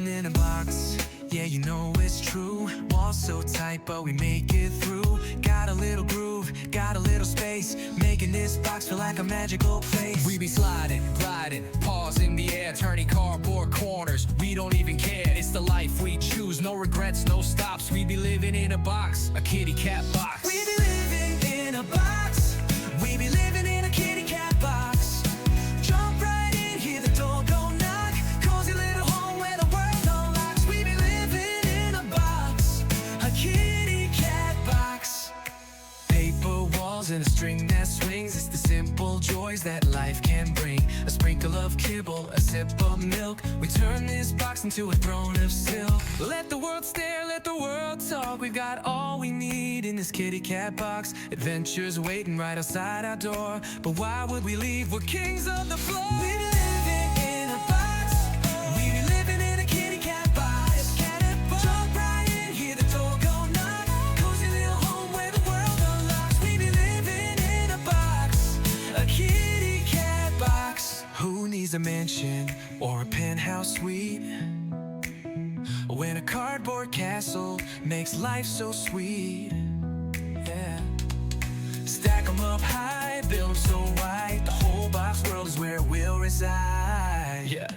living in a box, yeah, you know it's true. Walls so tight, but we make it through. Got a little groove, got a little space, making this box feel like a magical place. We be sliding, gliding, paws in the air, turning cardboard corners. We don't even care, it's the life we choose. No regrets, no stops. We be living in a box, a kitty cat box. We be living in a box. We be living in a kitty cat box. Jump right in, hear the door go knock. Cozy little home where the world unlocks. We be living in a box, a kitty cat box. Paper walls and a string that swings. It's the simple joys that life can bring. A sprinkle of kibble, a sip of milk. We turn this box into a throne of silk. Let the world stare, let the world talk. We've got all we need in this kitty cat box. Adventures waiting right outside our door. But why would we leave? We're kings of the floor. We be living in a box. We be living in a kitty cat box. Jump right in, hear the door go knock. Cozy little home where the world unlocks. We be living in a box, a kitty cat box. Who needs a mansion or a penthouse suite when a cardboard castle makes life so sweet? Yeah. Stack 'em up high, build 'em so wide. The whole box world is where we'll reside. Yeah.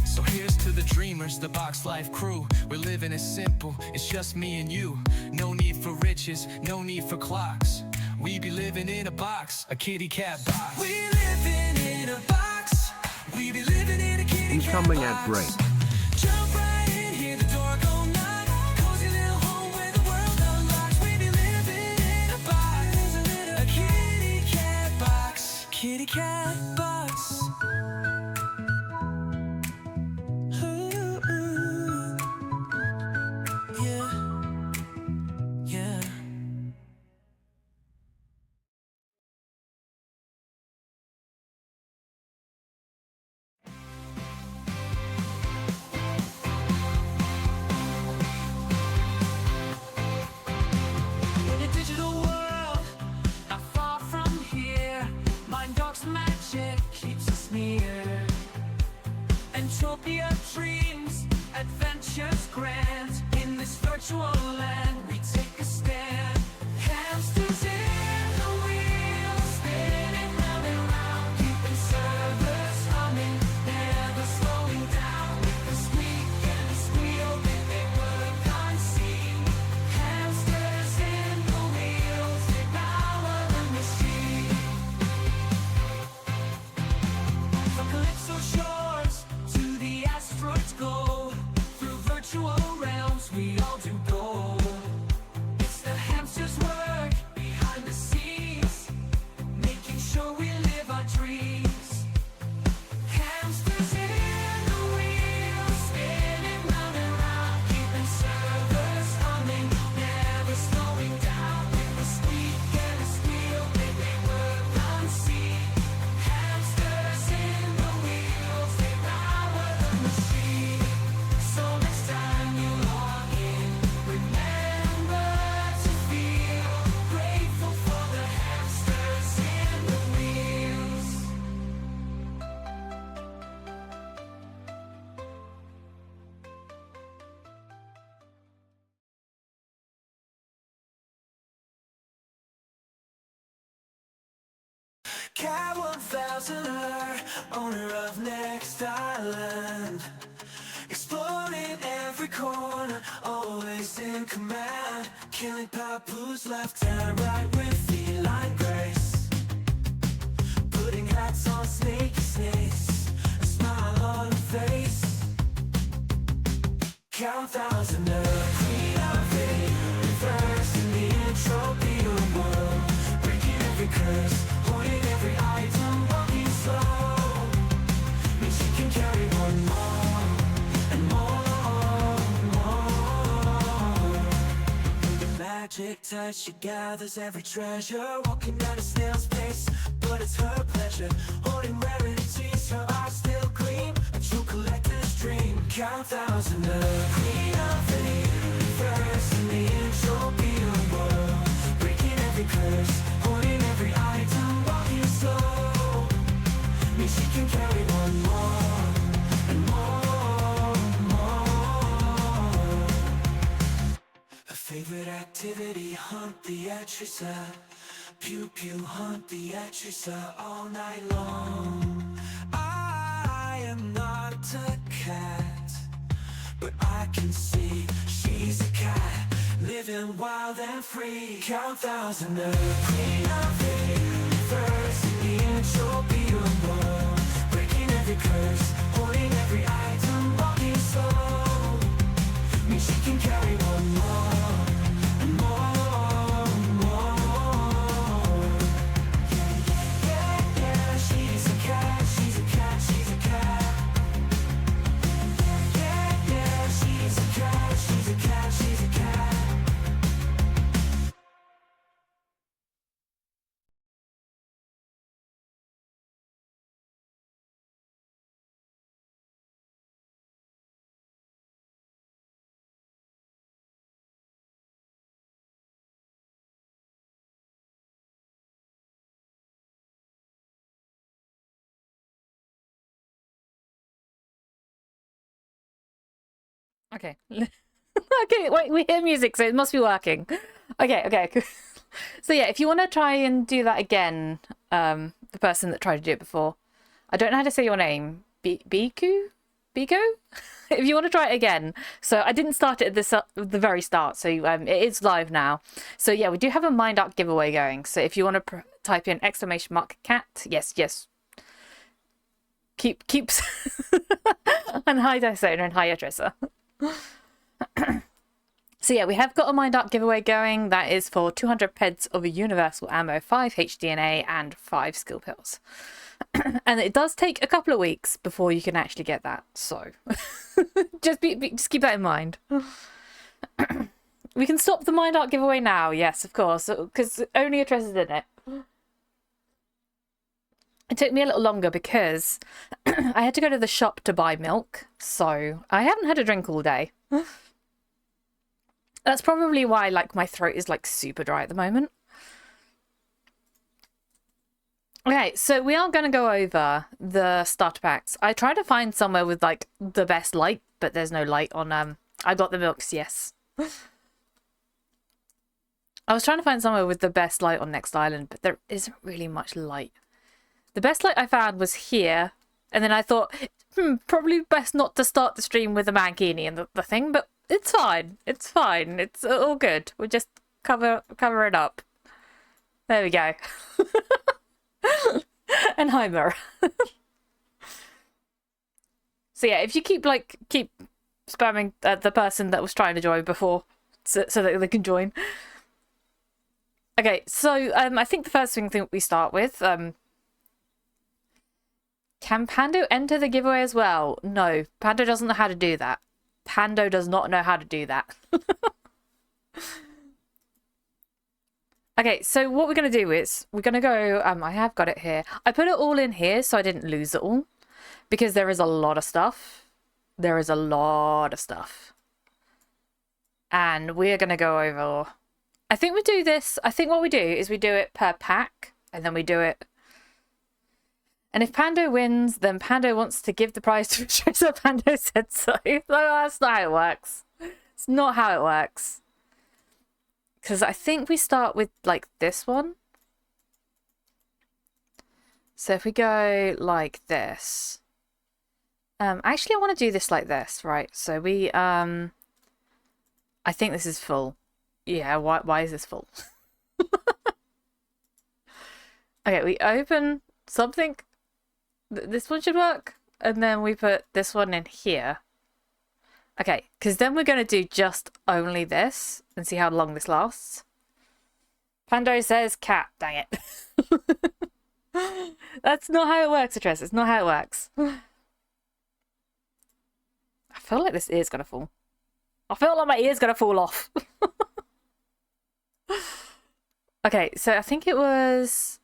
So here's to the dreamers, the box life crew. We're living it simple, it's just me and you. No need for riches, no need for clocks. We be living in a box, a kitty cat box. We living in a box. We be living in a kitty cat Incoming box. at brea. Jump right in, hear the door go knock. Cozy little home where the world unlocks. We be living in a box, a kitty cat box, kitty cat box. Ooh, yeah, yeah. In a digital world, not far from here, Mind Dog's magic keeps us near. Entropia dreams, adventures grand. In this virtual land, we take a stand. Hamsters in the wheel, spinning round and round, keeping servers humming, never slowing down. With the squeak and the squeal, they work unseen. Hamsters in the wheels, devour the machine. From Calypso shores to the asteroids go. Through virtual realms we all do go. It's the hamsters' work behind the scenes, making sure we live our dreams. Hamsters in the wheel, spinning round and round, keeping servers humming, never slowing down. With a squeak and a squeal, they work unseen. Hamsters in the wheels, they power the machine. So next time you log in, remember to feel grateful for the hamsters in the wheels. Cat 1000er, owner of Next Island. Exploring every corner, always in command. Killing papoose left and right with feline grace. Putting hats on snaky snakes, a smile on her face. Cat 1000er, queen of the universe in the entropia world. Breaking every curse, holding every item, walking slow. Means she can carry one more and more. The magic touch, she gathers every treasure. Walking at a snail's pace, but it's her pleasure. Holding rarities, her eyes still gleam. A true collector's dream. Cat 1000er, queen of the universe in the entropia world. Breaking every curse, holding every item, walking slow. Means she can carry one more, and more. Her favorite activity, hunt the actress out. Pew pew, hunt the actress out all night long. I am not a cat, but I can see she's a cat, living wild and free. Count thousand, the queen of the universe, in the entropy of world, breaking every curse, holding every item, walking slow. Means she can carry one more, and more, more. Yeah, yeah, she's a cat, she's a cat, she's a cat. Yeah, yeah, she's a cat, she's a cat, she's a cat. Okay. Okay, wait, we hear music, so it must be working. Okay, okay. So yeah, if you want to try and do that again, the person that tried to do it before, I don't know how to say your name. Biku? Biko? If you want to try it again. So I didn't start it at the very start, so it is live now. So yeah, we do have a Mind Art giveaway going. So if you want to type in !cat, yes, yes. Keeps and hi Dysona and hi Adressa. So yeah, we have got a Mind Art giveaway going. That is for 200 peds of a universal ammo, 5 HDNA and 5 skill pills. And it does take a couple of weeks before you can actually get that, so just keep that in mind. We can stop the Mind Art giveaway now, yes, of course, because only Address is in it. It took me a little longer because I had to go to the shop to buy milk, so I haven't had a drink all day. That's probably why, like, my throat is, like, super dry at the moment. Okay, so we are going to go over the starter packs. I tried to find somewhere with, like, the best light, but there's no light on, I got the milks, yes. I was trying to find somewhere with the best light on Next Island, but there isn't really much light. The best light I found was here, and then I thought, probably best not to start the stream with a mankini and the thing, but it's fine. It's fine. It's all good. We'll just cover it up. There we go. And hi, Mur. So yeah, if you keep spamming the person that was trying to join before, so that they can join. Okay, so I think the first thing we start with, can Pando enter the giveaway as well? No, Pando doesn't know how to do that. Pando does not know how to do that. Okay, so what we're going to do is we're going to go, I have got it here. I put it all in here so I didn't lose it all because there is a lot of stuff. There is a lot of stuff. And we're going to go over, I think we do this, I think what we do is we do it per pack and then we do it. And if Pando wins, then Pando wants to give the prize to Patricia. So Pando said so. That's not how it works. It's not how it works. Because I think we start with, like, this one. So if we go like this. Actually, I want to do this like this, right? So we, I think this is full. Yeah, why is this full? Okay, we open something. This one should work. And then we put this one in here. Okay, because then we're going to do just only this and see how long this lasts. Pando says cat, dang it. That's not how it works, Address. It's not how it works. I feel like this ear's going to fall. I feel like my ear's going to fall off. Okay, so I think it was...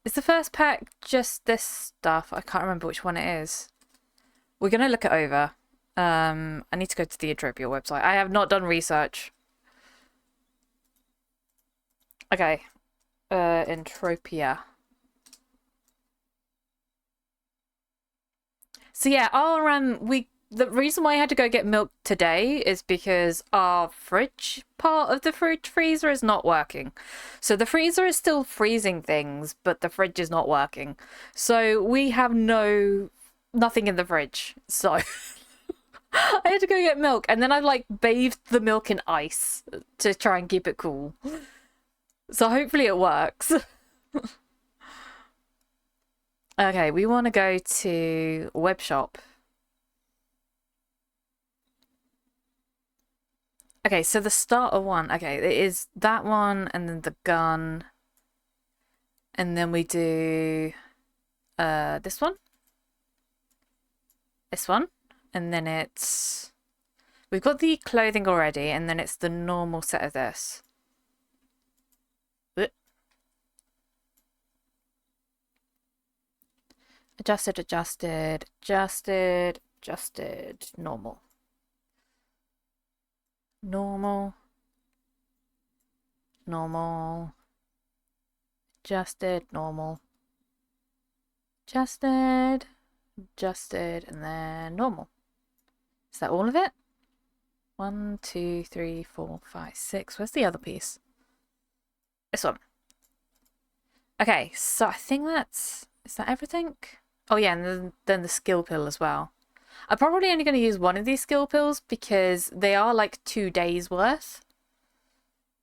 Is the first pack just this stuff? I can't remember which one it is. We're going to look it over. I need to go to the Entropia website. I have not done research. Okay. Entropia. So yeah, the reason why I had to go get milk today is because our fridge part of the fridge freezer is not working. So the freezer is still freezing things, but the fridge is not working. So we have nothing in the fridge. So I had to go get milk, and then I like bathed the milk in ice to try and keep it cool. So hopefully it works. Okay, we want to go to web shop. Okay, so the starter one. Okay, it is that one, and then the gun. And then we do this one. This one. And then we've got the clothing already, and then it's the normal set of this. Adjusted, adjusted, adjusted, adjusted, normal. Normal. Normal. Adjusted, normal. Adjusted, adjusted, and then normal. Is that all of it? 1, 2, 3, 4, 5, 6. Where's the other piece? This one. Okay, so I think is that everything? Oh yeah, and then the skill pill as well. I'm probably only going to use one of these skill pills because they are like 2 days worth.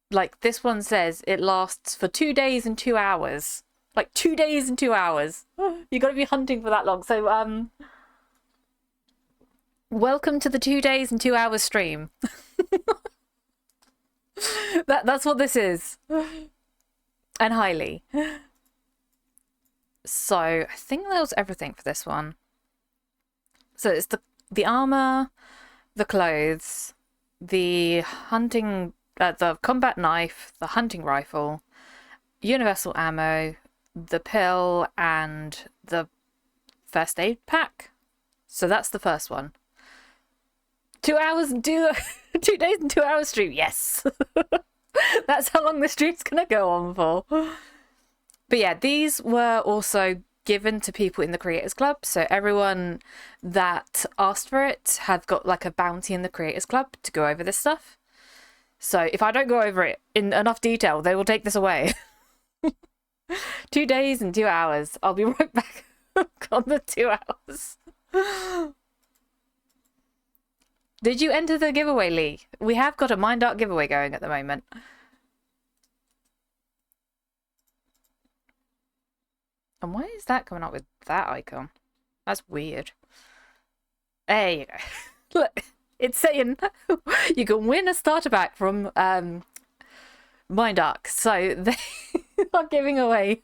Like this one says it lasts for 2 days and 2 hours. Like 2 days and 2 hours. You got to be hunting for that long. So welcome to the 2 days and 2 hours stream. That's what this is. And highly. So I think that was everything for this one. So it's the armor, the clothes, the hunting, the combat knife, the hunting rifle, universal ammo, the pill, and the first aid pack. So that's the first one. 2 hours and 2 days and 2 hours stream. Yes. That's how long the stream's gonna go on for. But yeah, these were also given to people in the Creators Club. So everyone that asked for it have got like a bounty in the Creators Club to go over this stuff. So if I don't go over it in enough detail, they will take this away. 2 days and 2 hours. I'll be right back on the 2 hours. Did you enter the giveaway, Lee? We have got a Mind Art giveaway going at the moment. And why is that coming up with that icon? That's weird. There you go. Look, it's saying you can win a starter pack from Mind Arc. So they are giving away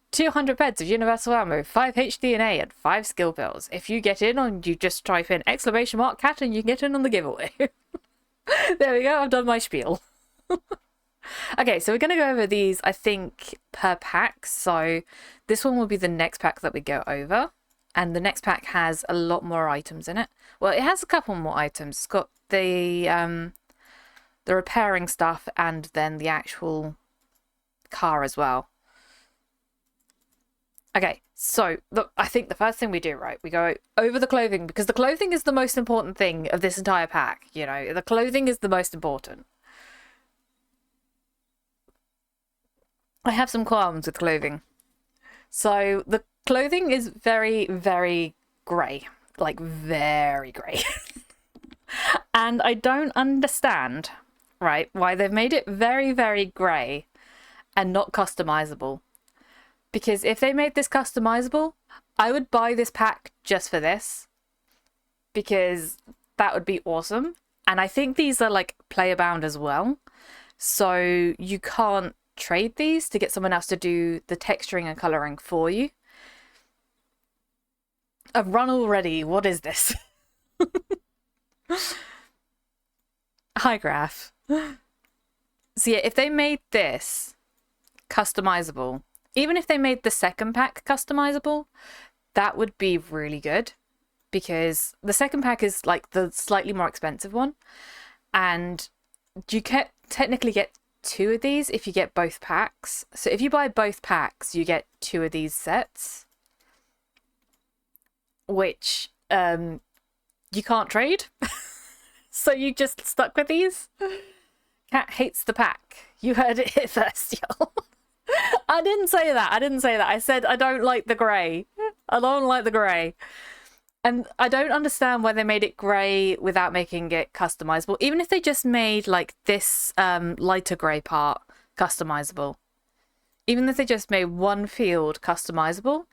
200 pets of universal ammo, 5 HDNA, and 5 skill pills. If you get in on, you just type in !cat and you get in on the giveaway. There we go, I've done my spiel. Okay, so we're going to go over these, I think, per pack. So this one will be the next pack that we go over. And the next pack has a lot more items in it. Well, it has a couple more items. It's got the repairing stuff and then the actual car as well. Okay, so I think the first thing we do, right, we go over the clothing because the clothing is the most important thing of this entire pack. You know, the clothing is the most important. I have some qualms with clothing. So the clothing is very, very grey. Like, very grey. And I don't understand, right, why they've made it very, very grey and not customizable. Because if they made this customizable, I would buy this pack just for this. Because that would be awesome. And I think these are like player bound as well. So you can't trade these to get someone else to do the texturing and colouring for you. I've run already. What is this? Hi, Graph. So yeah, if they made this customizable, even if they made the second pack customizable, that would be really good. Because the second pack is like the slightly more expensive one. And you technically get 2 of these if you get both packs. So if you buy both packs, you get 2 of these sets, which you can't trade. So you just stuck with these. Cat hates the pack. You heard it here first, y'all. I didn't say that. I said I don't like the grey. I don't like the grey. And I don't understand why they made it grey without making it customizable. Even if they just made like this lighter grey part customizable. Even if they just made one field customizable,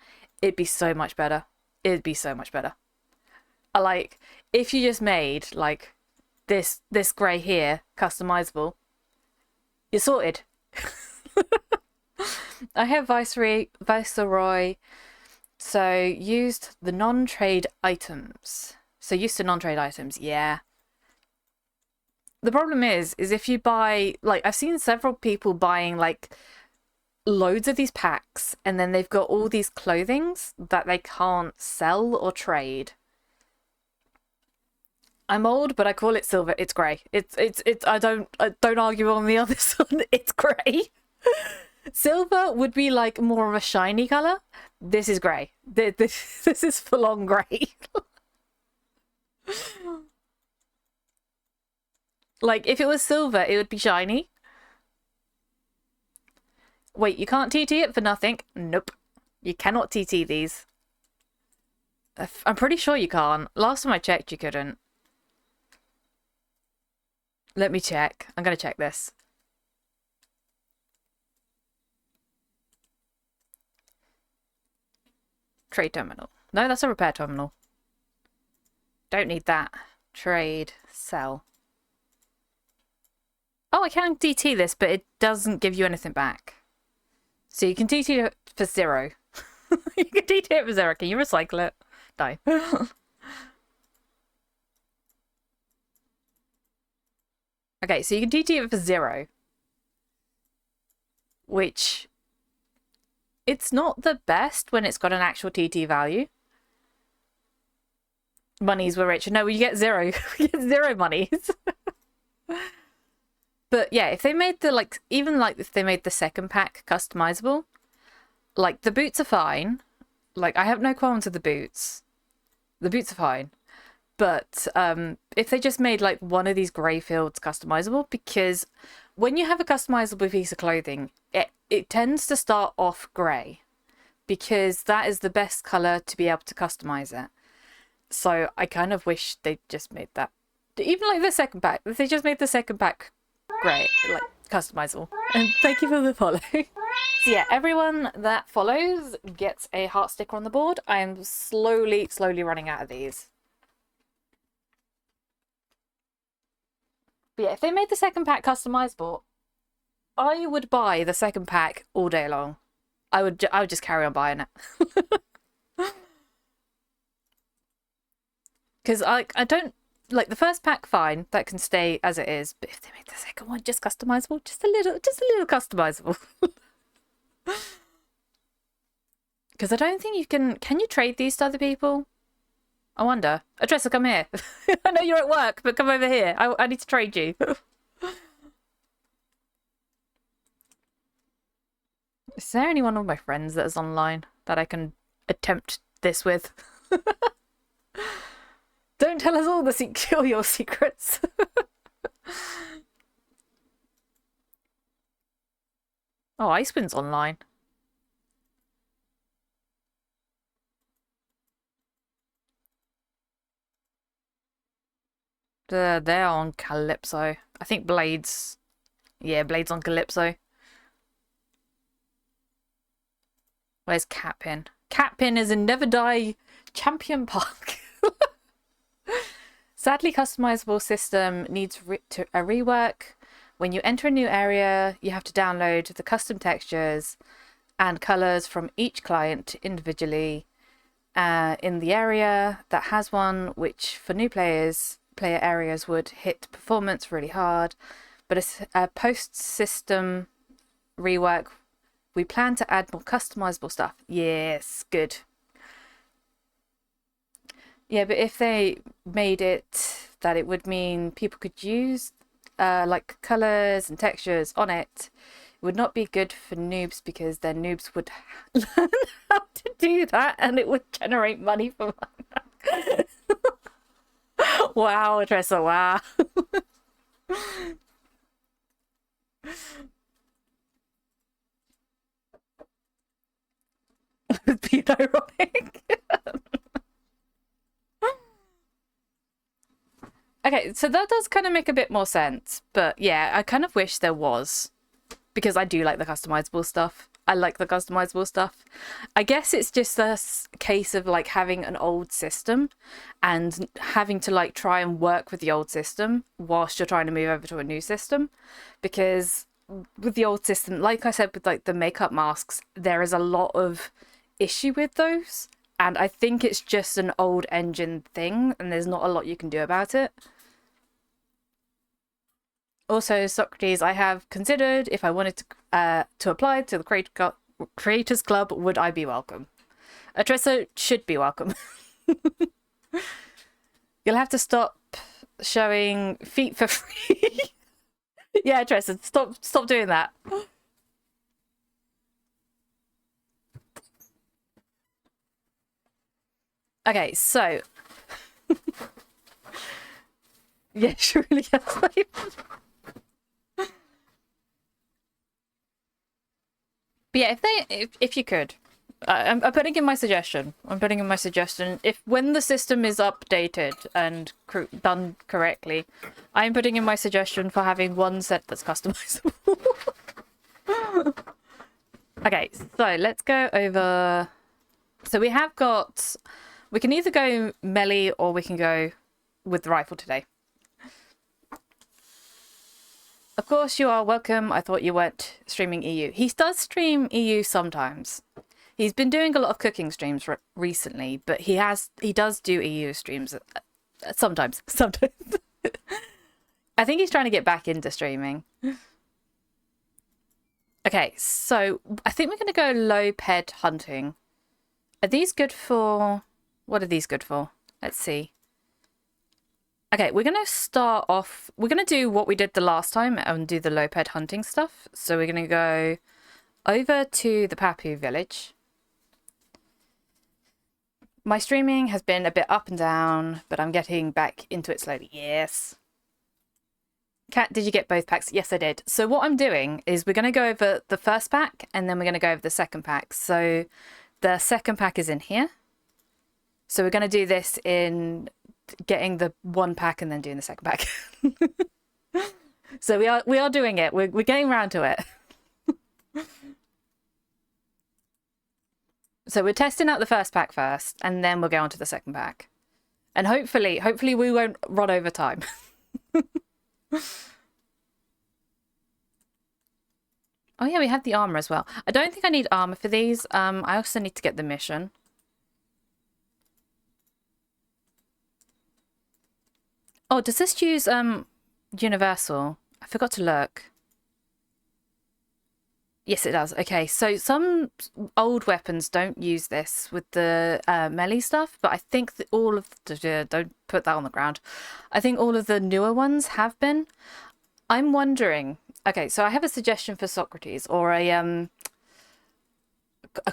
it'd be so much better. It'd be so much better. I like if you just made like this grey here customizable, you're sorted. I have Viceroy. So used the non-trade items. So used to non-trade items, yeah. The problem is if you buy, like, I've seen several people buying like loads of these packs, and then they've got all these clothings that they can't sell or trade. I'm old, but I call it silver. It's grey. It's I don't argue on the other one. It's grey. Silver would be like more of a shiny color. This is grey. This is full on grey. Like if it was silver, it would be shiny. Wait, you can't TT it for nothing? Nope. You cannot TT these. I'm pretty sure you can't. Last time I checked, you couldn't. Let me check. I'm gonna check this. Trade terminal. No, that's a repair terminal. Don't need that. Trade. Sell. Oh, I can DT this, but it doesn't give you anything back. So you can DT it for 0. You can DT it for 0. Can you recycle it? No. Okay, so you can DT it for 0. Which... it's not the best when it's got an actual TT value. Monies were rich. No, you get 0. You get 0 monies. But yeah, if they made the, like, even like if they made the second pack customizable, like the boots are fine. Like I have no qualms with the boots. The boots are fine. But if they just made like one of these grey fields customizable, because when you have a customizable piece of clothing, it tends to start off grey, because that is the best colour to be able to customize it. So I kind of wish they just made that. Even like the second pack, if they just made the second pack grey, like customizable. And thank you for the follow. So yeah, everyone that follows gets a heart sticker on the board. I am slowly running out of these. But yeah, if they made the second pack customizable, I would buy the second pack all day long. I would just carry on buying it. Because I don't like the first pack, fine, that can stay as it is. But if they make the second one just customizable, just a little customizable. Because I don't think you can you trade these to other people? I wonder. Adressa, come here. I know you're at work, but come over here. I need to trade you. Is there anyone of my friends that is online that I can attempt this with? Don't tell us all your secrets. Oh, Icewind's online. They're on Calypso. I think Blade's... yeah, Blade's on Calypso. Where's Catpin? Catpin is in Never Die Champion Park. Sadly, customizable system needs a rework. When you enter a new area, you have to download the custom textures and colors from each client individually in the area that has one, which for new player areas would hit performance really hard. But a post-system rework, we plan to add more customizable stuff. Yes, good. Yeah, but if they made it that it would mean people could use like colors and textures on it. It would not be good for noobs because then noobs would learn how to do that and it would generate money for Minecraft. Wow, Tressa, wow. Being ironic. Okay, so that does kind of make a bit more sense, but yeah, I kind of wish there was, because I do like the customizable stuff. I like the customizable stuff. I guess it's just a case of like having an old system and having to like try and work with the old system whilst you're trying to move over to a new system, because with the old system, like I said, with like the makeup masks, there is a lot of issue with those, and I think it's just an old engine thing and there's not a lot you can do about it. Also, Socrates, I have considered if I wanted to apply to the Creators Club, would I be welcome? Atressa should be welcome. You'll have to stop showing feet for free. Yeah, Atressa, stop doing that. Okay, so yeah, surely yes. But yeah, if you could, I'm putting in my suggestion. I'm putting in my suggestion. If when the system is updated and done correctly, I'm putting in my suggestion for having one set that's customizable. Okay, so let's go over. So we have got. We can either go melee or we can go with the rifle today. Of course, you are welcome. I thought you weren't streaming EU. He does stream EU sometimes. He's been doing a lot of cooking streams recently, but he does do EU streams sometimes. Sometimes. I think he's trying to get back into streaming. Okay, so I think we're going to go low ped hunting. Are these good for... What are these good for? Let's see. Okay, we're going to start off... We're going to do what we did the last time and do the low ped hunting stuff. So we're going to go over to the Papu village. My streaming has been a bit up and down, but I'm getting back into it slowly. Yes. Kat, did you get both packs? Yes, I did. So what I'm doing is we're going to go over the first pack and then we're going to go over the second pack. So the second pack is in here. So we're going to do this in getting the one pack and then doing the second pack. So we are doing it. We're getting around to it. So we're testing out the first pack first, and then we'll go on to the second pack. And hopefully we won't run over time. Oh yeah, we have the armor as well. I don't think I need armor for these. I also need to get the mission. Oh, does this use universal? I forgot to look. Yes, it does. Okay, so some old weapons don't use this with the melee stuff, but I think that all of the... don't put that on the ground. I think all of the newer ones have been. I'm wondering... Okay, so I have a suggestion for Socrates, or a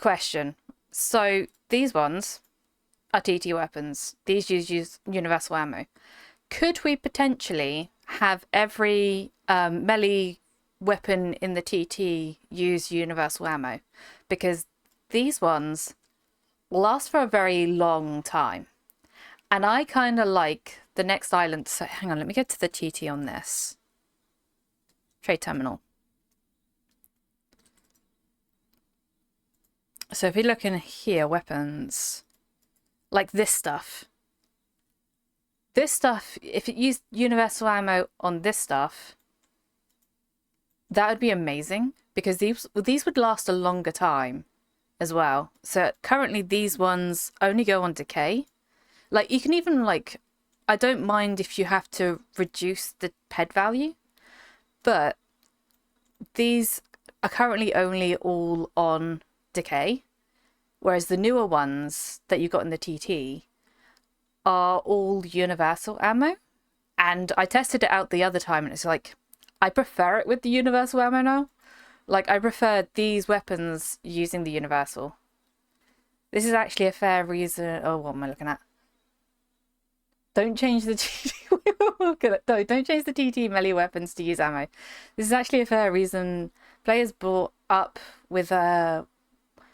question. So these ones are TT weapons. These use universal ammo. Could we potentially have every melee weapon in the TT use universal ammo? Because these ones last for a very long time. And I kind of like the next island. So hang on, let me get to the TT on this. Trade terminal. So if we look in here, weapons, like this stuff. This stuff, if it used universal ammo on this stuff, that would be amazing, because these would last a longer time as well. So currently these ones only go on decay. Like you can even like, I don't mind if you have to reduce the ped value, but these are currently only all on decay, whereas the newer ones that you got in the TT are all universal ammo, And I tested it out the other time, and it's like, I prefer it with the universal ammo now. Like, I prefer these weapons using the universal. This is actually a fair reason. Oh, what am I looking at? Don't change the TT. No, don't change the TT melee weapons to use ammo. This is actually a fair reason players brought up with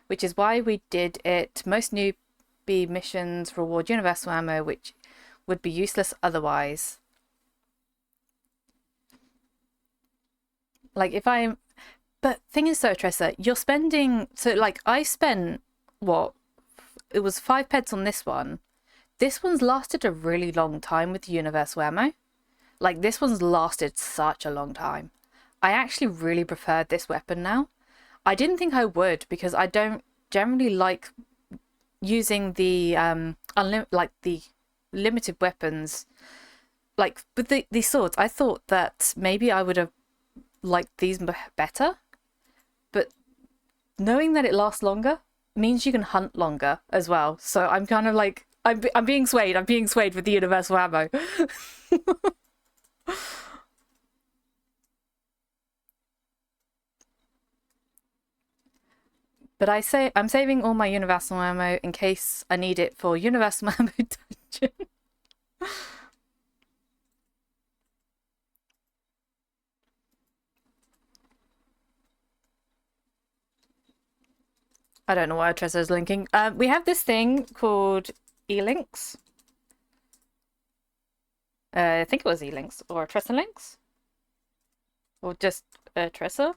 which is why we did it. Most newbie missions reward universal ammo, which would be useless otherwise. Like if I'm, but thing is though, Tressa, you're spending, so like I spent what? It was 5 peds on this one. This one's lasted a really long time with the universal ammo. Like, this one's lasted such a long time. I actually really preferred this weapon now. I didn't think I would, because I don't generally like using the the limited weapons. Like, with these swords, I thought that maybe I would have liked these better. But knowing that it lasts longer means you can hunt longer as well. So I'm kind of like, I'm being swayed. I'm being swayed with the universal ammo. But I'm saving all my universal ammo in case I need it for universal ammo dungeon. I don't know why Tressa is linking. We have this thing called e-links. I think it was e-links or Tressa links, or just Tressa.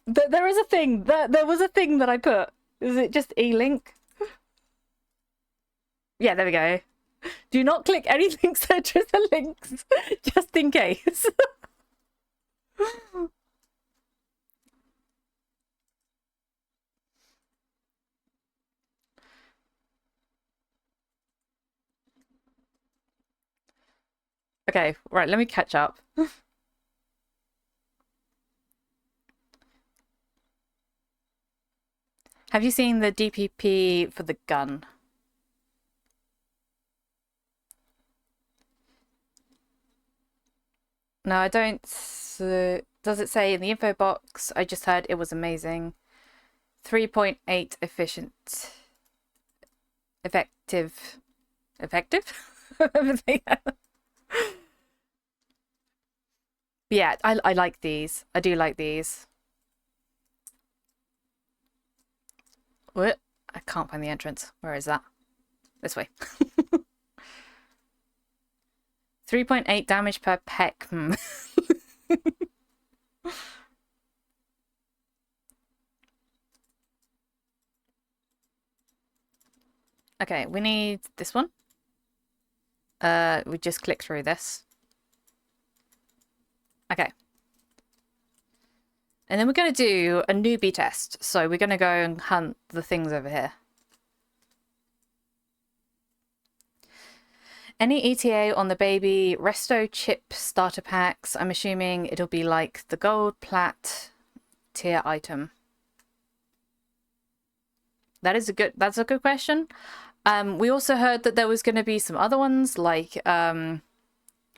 There is a thing. There was a thing that I put. Is it just e-link? Yeah, there we go. Do not click any links that are Tressa links, just in case. Okay, right, let me catch up. Have you seen the DPP for the gun? No, I don't. Does it say in the info box? I just heard it was amazing. 3.8 efficient. Effective. Effective? Yeah, I like these. I do like these. What? I can't find the entrance. Where is that? This way. 3.8 damage per peck. Okay, we need this one. We just click through this. Okay. And then we're going to do a newbie test. So we're going to go and hunt the things over here. Any ETA on the baby resto chip starter packs? I'm assuming it'll be like the gold plat tier item. That's a good question. We also heard that there was going to be some other ones, like what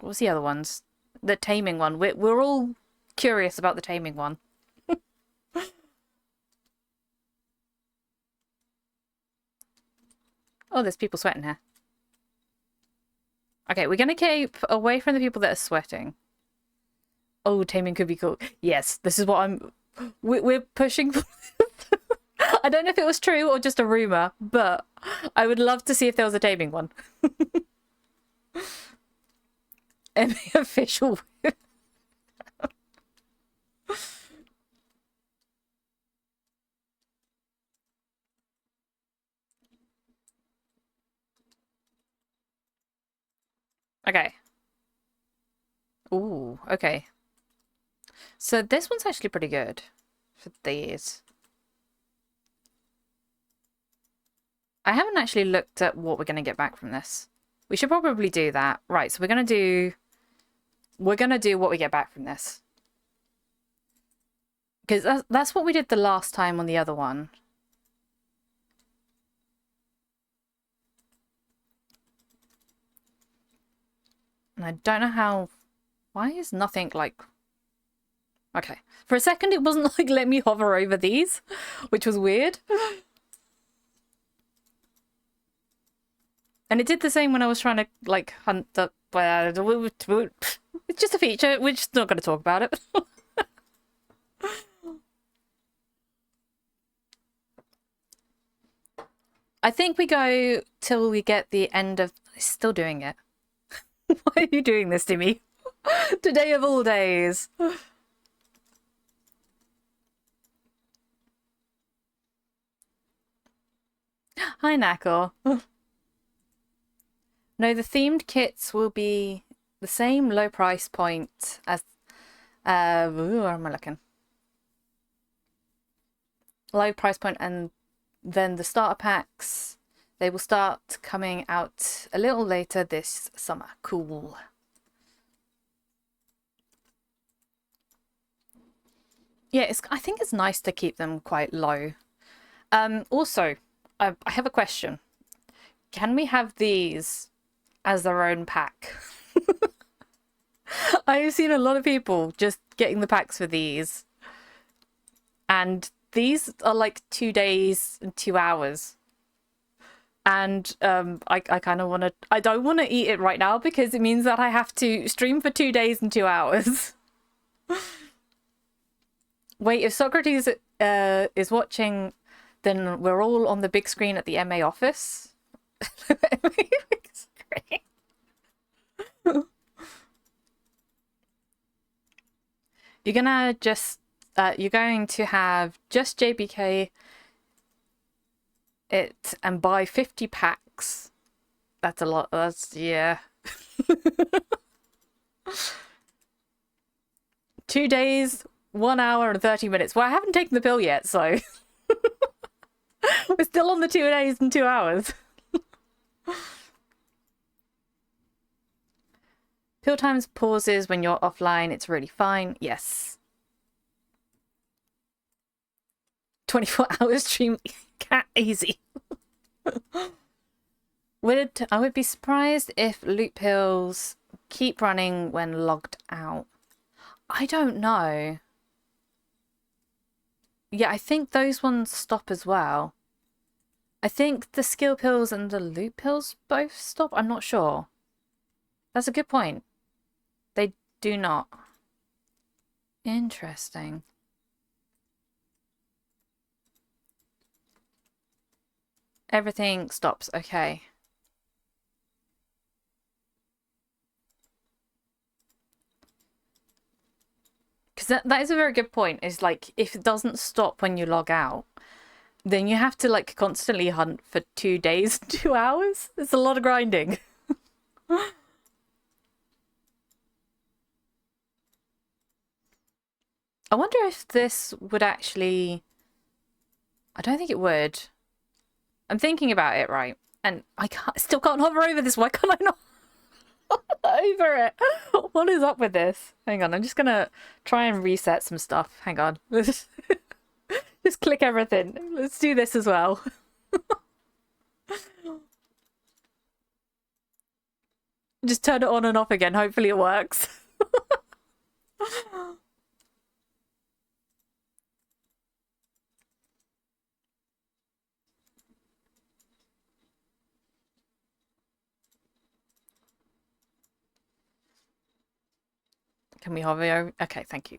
was the other ones? The taming one. We're all curious about the taming one. Oh, there's people sweating here. Okay, we're gonna keep away from the people that are sweating. Oh, taming could be cool. Yes, this is what we're pushing for. I don't know if it was true or just a rumor, but I would love to see if there was a taming one. Any official. Okay. Ooh, okay. So this one's actually pretty good for these. I haven't actually looked at what we're going to get back from this. We should probably do that. Right, so we're going to do what we get back from this. Because that's what we did the last time on the other one. And I don't know how... Why is nothing like... Okay. For a second, it wasn't like let me hover over these, which was weird. And it did the same when I was trying to, like, hunt the... It's just a feature. We're just not going to talk about it. I think we go till we get the end of... Still doing it. Why are you doing this to me? Today of all days. Hi, Knuckle. No, the themed kits will be the same low price point as... where am I looking? Low price point, and then the starter packs, they will start coming out a little later this summer. Cool. Yeah, I think it's nice to keep them quite low. Also, I have a question. Can we have these as their own pack? I've seen a lot of people just getting the packs for these. And these are like 2 days and 2 hours. And I kind of want to... I don't want to eat it right now because it means that I have to stream for 2 days and 2 hours. Wait, if Socrates is watching, then we're all on the big screen at the MA office. Big screen. You're gonna just you're going to have just JBK it and buy 50 packs. That's a lot. That's, yeah. 2 days, 1 hour and 30 minutes. Well, I haven't taken the pill yet, so we're still on the 2 days and 2 hours. Pill times pauses when you're offline. It's really fine. Yes. 24 hours stream. Cat easy. I would be surprised if loot pills keep running when logged out. I don't know. Yeah, I think those ones stop as well. I think the skill pills and the loot pills both stop. I'm not sure. That's a good point. They do not. Interesting. Everything stops. Okay. Because that is a very good point. Is like, if it doesn't stop when you log out, then you have to like constantly hunt for 2 days, 2 hours. It's a lot of grinding. I wonder if this would actually... I don't think it would. I'm thinking about it, right? And I still can't hover over this. Why can't I not over it? What is up with this? Hang on, I'm just gonna try and reset some stuff. Hang on. Just click everything. Let's do this as well. Just turn it on and off again. Hopefully it works. Can we hover over? Okay, thank you.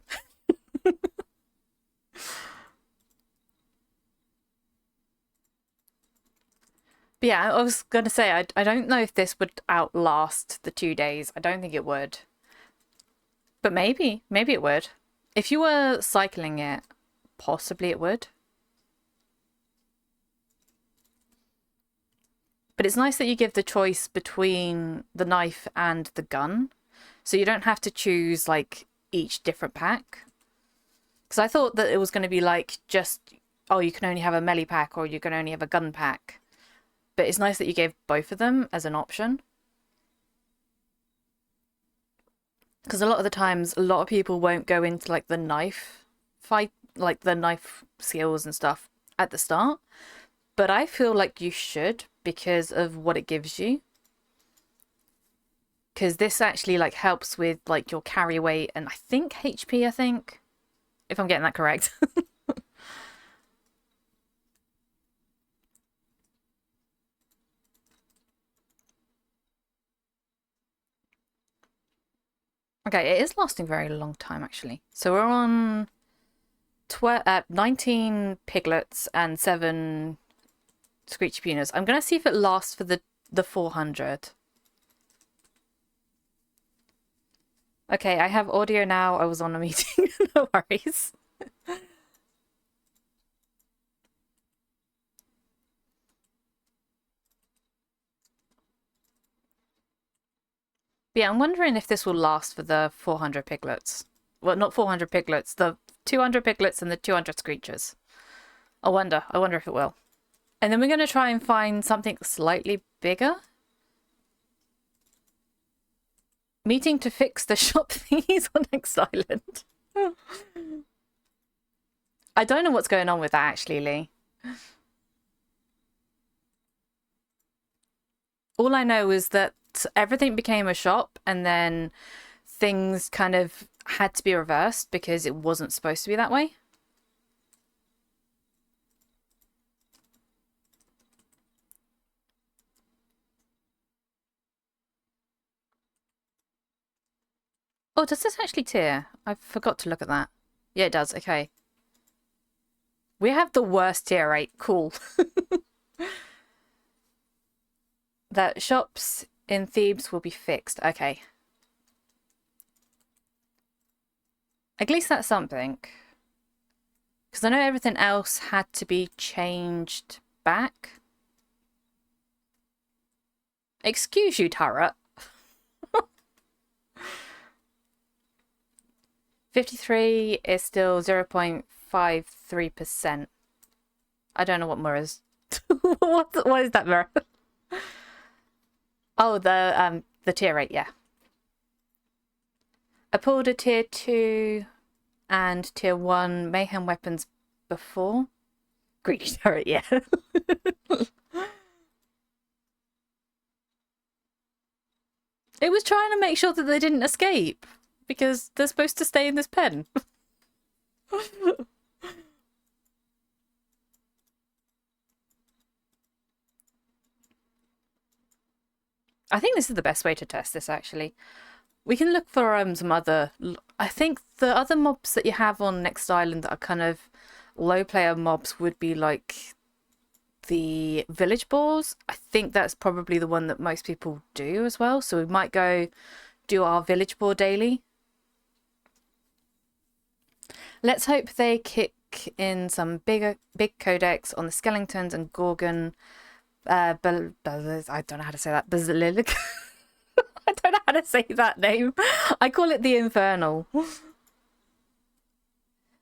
But yeah, I was going to say, I don't know if this would outlast the 2 days. I don't think it would. But maybe it would. If you were cycling it, possibly it would. But it's nice that you give the choice between the knife and the gun. So you don't have to choose like each different pack. Because I thought that it was going to be like just, oh, you can only have a melee pack or you can only have a gun pack. But it's nice that you gave both of them as an option. Because a lot of the times, a lot of people won't go into like the knife fight, like the knife skills and stuff at the start. But I feel like you should because of what it gives you. because this actually like helps with like your carry weight and I think HP, I think, if I'm getting that correct. Okay, it is lasting a very long time actually. So we're on 19 piglets and 7 screechy punas. I'm gonna see if it lasts for the 400. Okay, I have audio now. I was on a meeting. No worries. Yeah, I'm wondering if this will last for the 400 piglets. Well, not 400 piglets, the 200 piglets and the 200 screechers. I wonder if it will. And then we're going to try and find something slightly bigger. Meeting to fix the shop thingies on next island. I don't know what's going on with that actually, Lee. All I know is that everything became a shop and then things kind of had to be reversed because it wasn't supposed to be that way. Oh, does this actually tier? I forgot to look at that. Yeah, it does. Okay. We have the worst tier rate. Cool. That shops in Thebes will be fixed. Okay. At least that's something. Because I know everything else had to be changed back. Excuse you, turret. 53 is still 0.53%. I don't know what mirror is. What is that mirror? Oh, the tier rate, yeah. I pulled a tier 2 and tier 1 mayhem weapons before. Greedy turret, yeah. It was trying to make sure that they didn't escape because they're supposed to stay in this pen. I think this is the best way to test this, actually. We can look for some other... I think the other mobs that you have on Next Island that are kind of low player mobs would be like the village boars. I think that's probably the one that most people do as well. So we might go do our village boar daily. Let's hope they kick in some big codex on the skeletons and Gorgon. I don't know how to say that. Basilic. I don't know how to say that name. I call it the Infernal.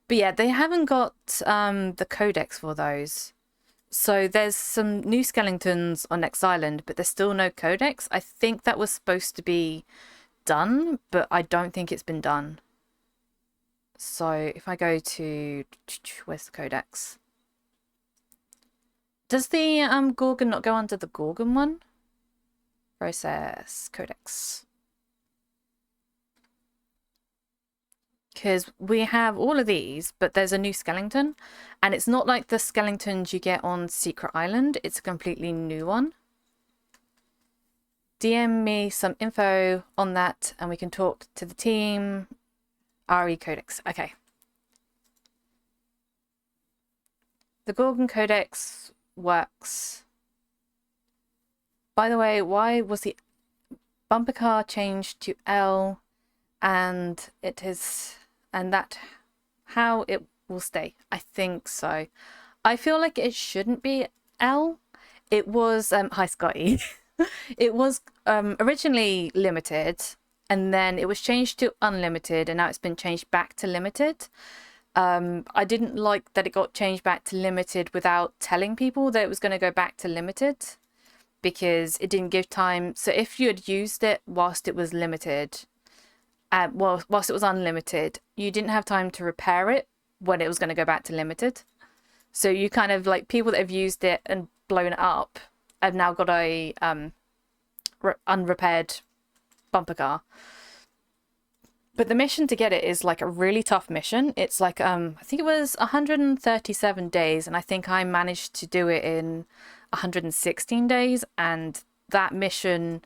But yeah, they haven't got the codex for those. So there's some new skeletons on Next Island, but there's still no codex. I think that was supposed to be done, but I don't think it's been done. So if I go to... Where's the codex? Does the Gorgon not go under the Gorgon one? Process codex. Because we have all of these, but there's a new skeleton. And it's not like the skeletons you get on Secret Island. It's a completely new one. DM me some info on that and we can talk to the team. RE Codex. Okay. The Gorgon Codex works. By the way, why was the bumper car changed to L and it is... and that how it will stay? I think so. I feel like it shouldn't be L. It was... hi, Scotty. It was originally limited and then it was changed to unlimited and now it's been changed back to limited. I didn't like that it got changed back to limited without telling people that it was going to go back to limited because it didn't give time. So if you had used it whilst it was limited, whilst it was unlimited, you didn't have time to repair it when it was going to go back to limited. So you kind of like people that have used it and blown it up have now got a unrepaired bumper car. But the mission to get it is like a really tough mission. It's like I think it was 137 days, and I think I managed to do it in 116 days. And that mission,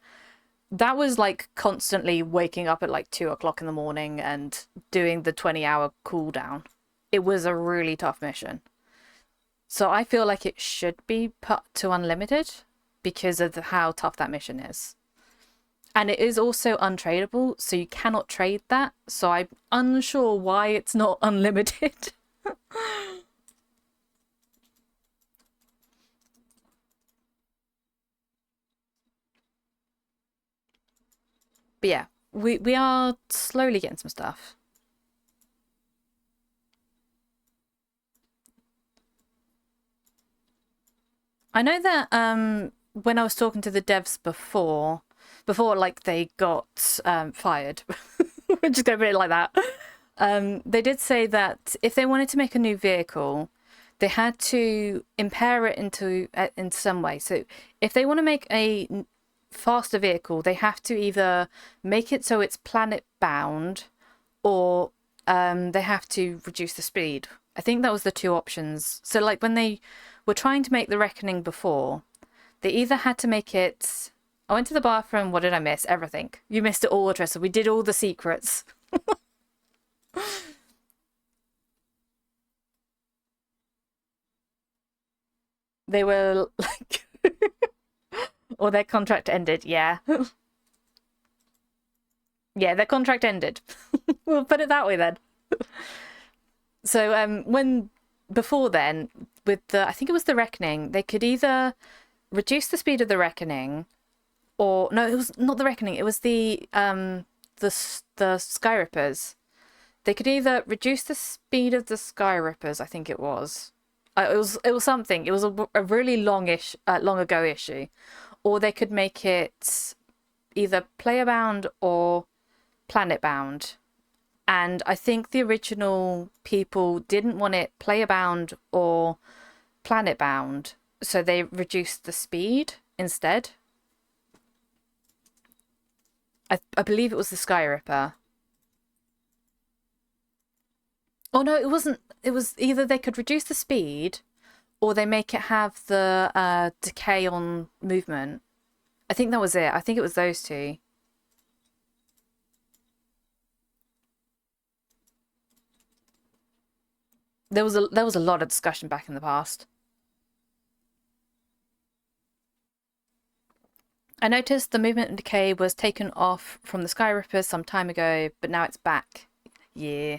that was like constantly waking up at like 2 o'clock in the morning and doing the 20-hour cooldown. It was a really tough mission. So I feel like it should be put to unlimited because of how tough that mission is. And it is also untradeable, so you cannot trade that. So I'm unsure why it's not unlimited. But yeah, we are slowly getting some stuff. I know that when I was talking to the devs before like they got fired, we're just gonna put it like that. They did say that if they wanted to make a new vehicle, they had to impair it in some way. So if they want to make a faster vehicle, they have to either make it so it's planet bound, or they have to reduce the speed. I think that was the two options. So like when they were trying to make the Reckoning before, they either had to make it... I went to the bathroom. What did I miss? Everything. You missed it all, Tressa. We did all the secrets. They were like... or their contract ended. Yeah. Yeah, their contract ended. We'll put it that way then. So before then, with the... I think it was the Reckoning, they could either reduce the speed of the Reckoning, or no, it was not the Reckoning. It was the Sky Rippers. They could either reduce the speed of the Sky Rippers. I think it was. It was something. It was a really long ago issue, or they could make it either player bound or planet bound. And I think the original people didn't want it player bound or planet bound, so they reduced the speed instead. I believe it was the Sky Ripper. Oh no, it wasn't. It was either they could reduce the speed, or they make it have the decay on movement. I think that was it. I think it was those two. There was a lot of discussion back in the past. I noticed the movement and decay was taken off from the Sky Rippers some time ago, but now it's back. Yeah.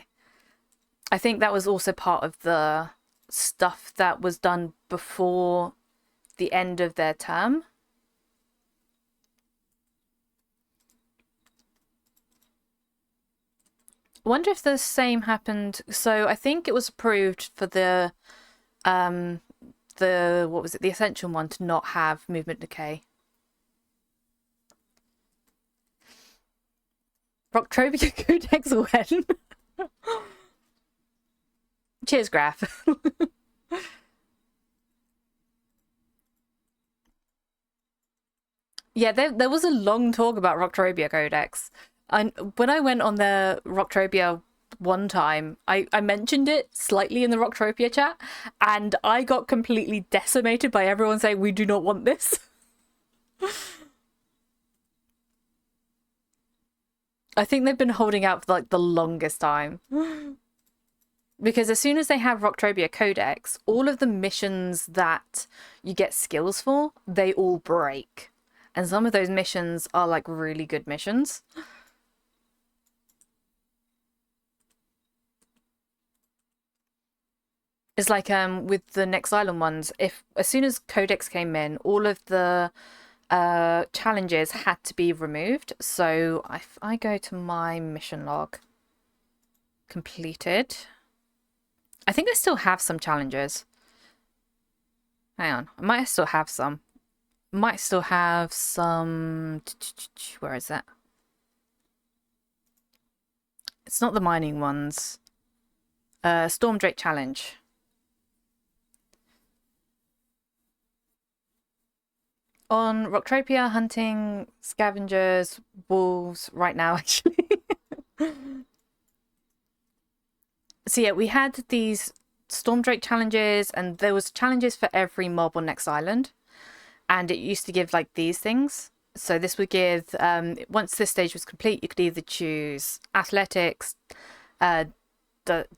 I think that was also part of the stuff that was done before the end of their term. I wonder if the same happened. So I think it was approved for the what was it, the Essential one, to not have movement decay. Rocktrobia Codex when? Cheers, Graph. Yeah, there was a long talk about Rocktrobia Codex. When I went on the Rocktrobia one time, I mentioned it slightly in the Rocktrobia chat, and I got completely decimated by everyone saying we do not want this. I think they've been holding out for like the longest time. Because as soon as they have Rocktrobia Codex, all of the missions that you get skills for, they all break. And some of those missions are like really good missions. It's like with the Next Island ones, if as soon as Codex came in, all of the challenges had to be removed. So if I go to my mission log, completed, I think I still have some challenges. Hang on, I might still have some. Might still have some. Where is that? It's not the mining ones. Storm Drake challenge. On Rocktropia, hunting scavengers, wolves right now, actually. So yeah, we had these Stormdrake challenges, and there was challenges for every mob on Next Island. And it used to give like these things. So this would give, once this stage was complete, you could either choose athletics,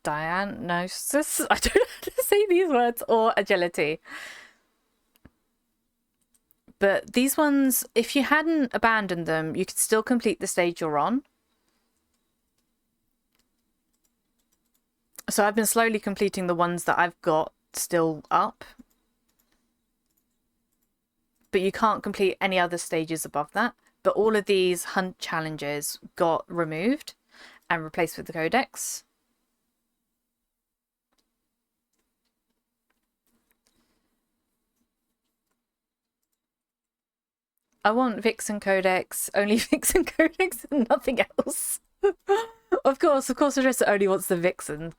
diagnosis, I don't know how to say these words, or agility. But these ones, if you hadn't abandoned them, you could still complete the stage you're on. So I've been slowly completing the ones that I've got still up. But you can't complete any other stages above that. But all of these hunt challenges got removed and replaced with the codex. I want Vixen Codex, only Vixen Codex and nothing else. Of course, Arissa only wants the Vixen.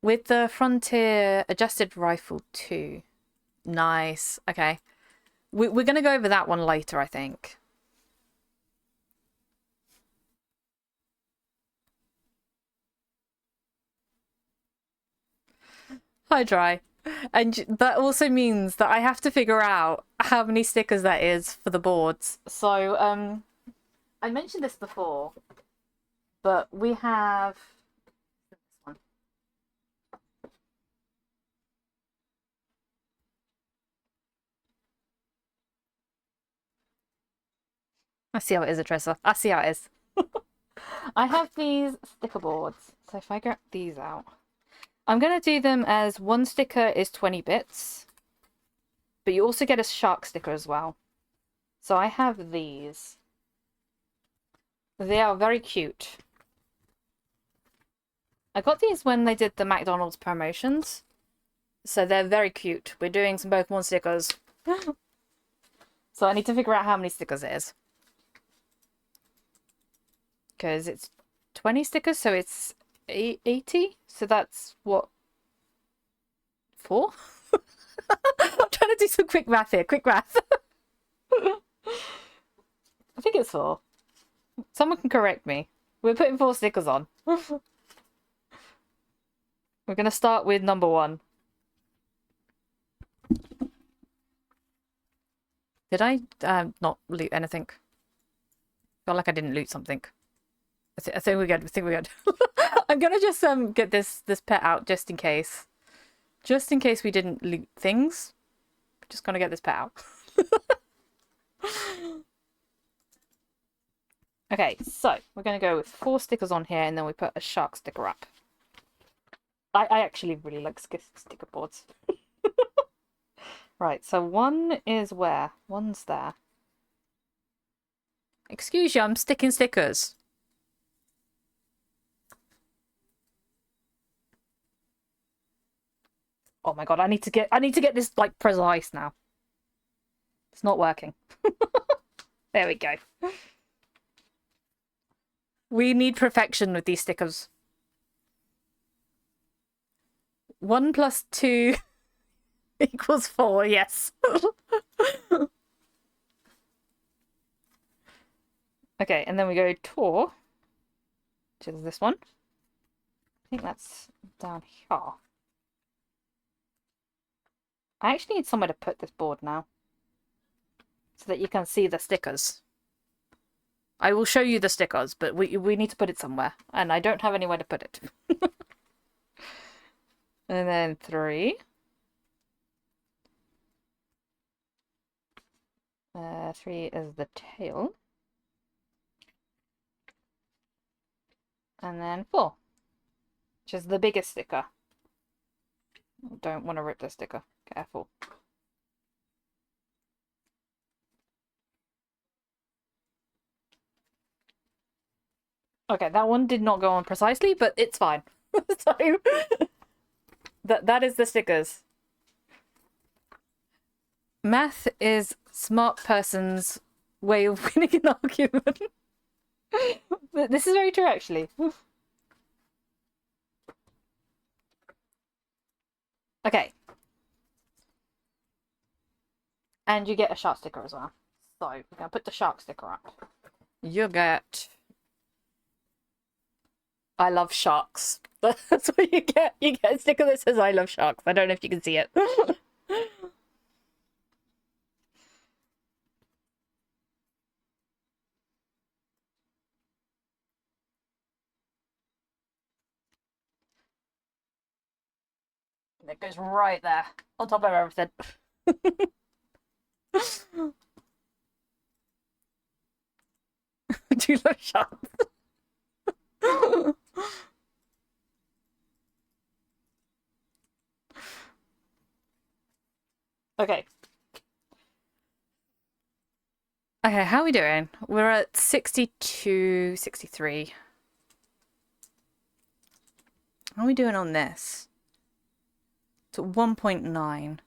With the Frontier Adjusted Rifle 2. Nice. Okay. We're going to go over that one later, I think. Hi, Dry. And that also means that I have to figure out how many stickers that is for the boards. So, I mentioned this before, but we have this one. I see how it is, Atressa. I see how it is. I have these sticker boards. So if I get these out, I'm going to do them as one sticker is 20 bits, but you also get a shark sticker as well. So I have these. They are very cute. I got these when they did the McDonald's promotions. So they're very cute. We're doing some Pokemon stickers. So I need to figure out how many stickers it is. Because it's 20 stickers, so it's 80. So that's what? 4? I'm trying to do some quick math here. Quick math. I think it's 4. Someone can correct me. We're putting 4 stickers on. We're going to start with number 1. Did I not loot anything? Felt like I didn't loot something. I think we're good. I think we're good. I'm gonna just get this pet out just in case. Just in case we didn't loot things. Just gonna get this pet out. Okay, so we're gonna go with 4 stickers on here, and then we put a shark sticker up. I actually really like sticker boards. Right, so 1 is where? 1's there. Excuse you, I'm sticking stickers. Oh my god, I need to get this like precise now. It's not working. There we go. We need perfection with these stickers. 1 + 2 equals 4, yes. Okay, and then we go tour, which is this one. I think that's down here. I actually need somewhere to put this board now, so that you can see the stickers. I will show you the stickers, but we need to put it somewhere, and I don't have anywhere to put it. And then 3. 3 is the tail. And then 4, which is the biggest sticker. Don't want to rip the sticker. Careful. Okay, that one did not go on precisely, but it's fine. So that is the stickers. Math is smart person's way of winning an argument. This is very true, actually. Okay. And you get a shark sticker as well. So we're going to put the shark sticker up. You get... I love sharks. That's what you get. You get a sticker that says I love sharks. I don't know if you can see it. It goes right there, on top of everything. Do you love sharks? Okay. Okay, how are we doing? We're at 62, 63. How are we doing on this? It's at 1.9.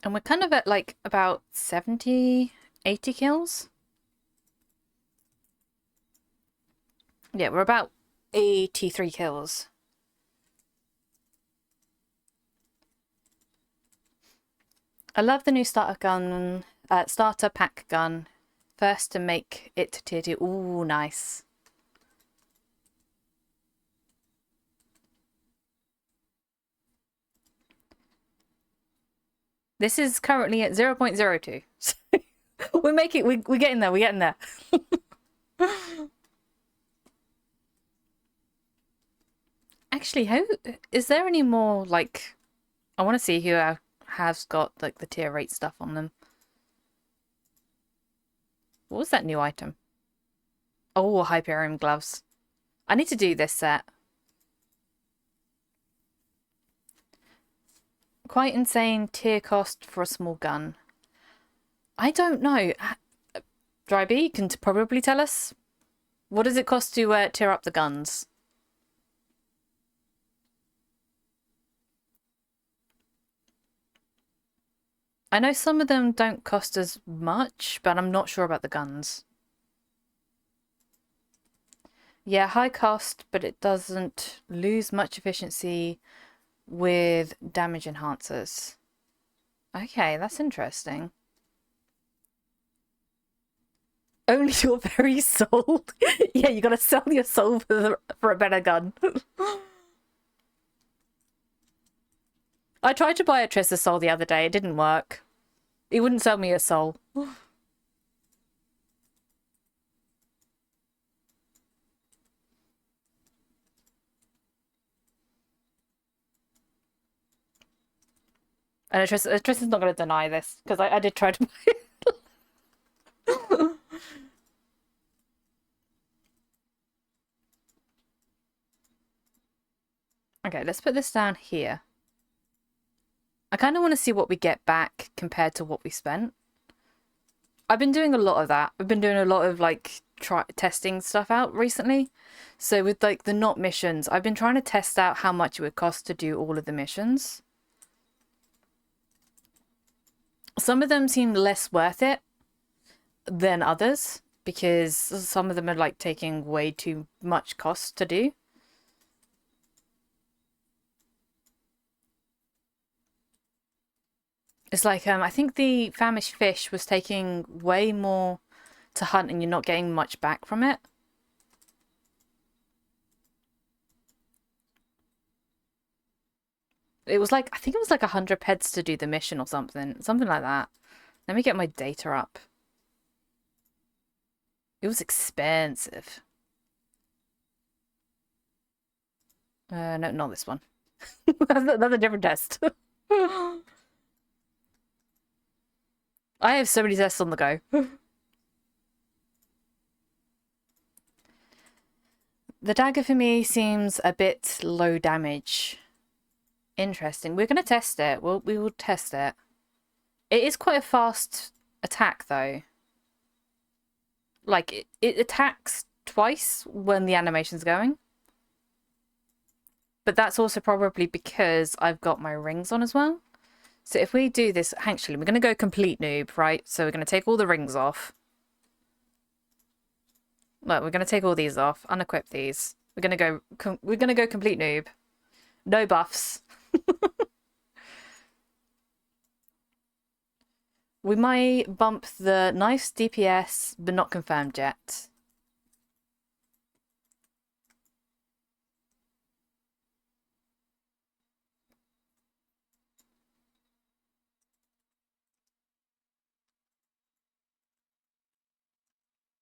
And we're kind of at like about 70, 80 kills. Yeah, we're about 83 kills. I love the new starter gun, starter pack gun. First to make it to tier 2. Ooh, nice. This is currently at 0.02. We're making, we're getting there, we're getting there. Actually, how is there any more, like, I want to see who has got like the tier 8 stuff on them. What was that new item? Oh, Hyperion gloves. I need to do this set. Quite insane tier cost for a small gun. I don't know. Dryby, you can probably tell us. What does it cost to tier up the guns? I know some of them don't cost as much, but I'm not sure about the guns. Yeah, high cost, but it doesn't lose much efficiency with damage enhancers. Okay, that's interesting. Only your very soul. Yeah, you gotta sell your soul for a better gun. I tried to buy a Trista soul the other day. It didn't work. It wouldn't sell me a soul. And Tristan's not going to deny this, because I did try to buy it. Okay, let's put this down here. I kind of want to see what we get back compared to what we spent. I've been doing a lot of that. I've been doing a lot of like testing stuff out recently. So with like the not missions, I've been trying to test out how much it would cost to do all of the missions. Some of them seem less worth it than others because some of them are like taking way too much cost to do. It's like, I think the famished fish was taking way more to hunt and you're not getting much back from it. It was like, I think it was like 100 peds to do the mission or something. Something like that. Let me get my data up. It was expensive. No, not this one. That's a different test. I have so many tests on the go. The dagger for me seems a bit low damage. Interesting. We're going to test it. We will test it. It is quite a fast attack, though. Like, it attacks twice when the animation's going. But that's also probably because I've got my rings on as well. So if we do this, actually, we're going to go complete noob, right? So we're going to take all the rings off. Look, we're going to take all these off, unequip these. We're going to go complete noob. No buffs. We might bump the knife's DPS, but not confirmed yet.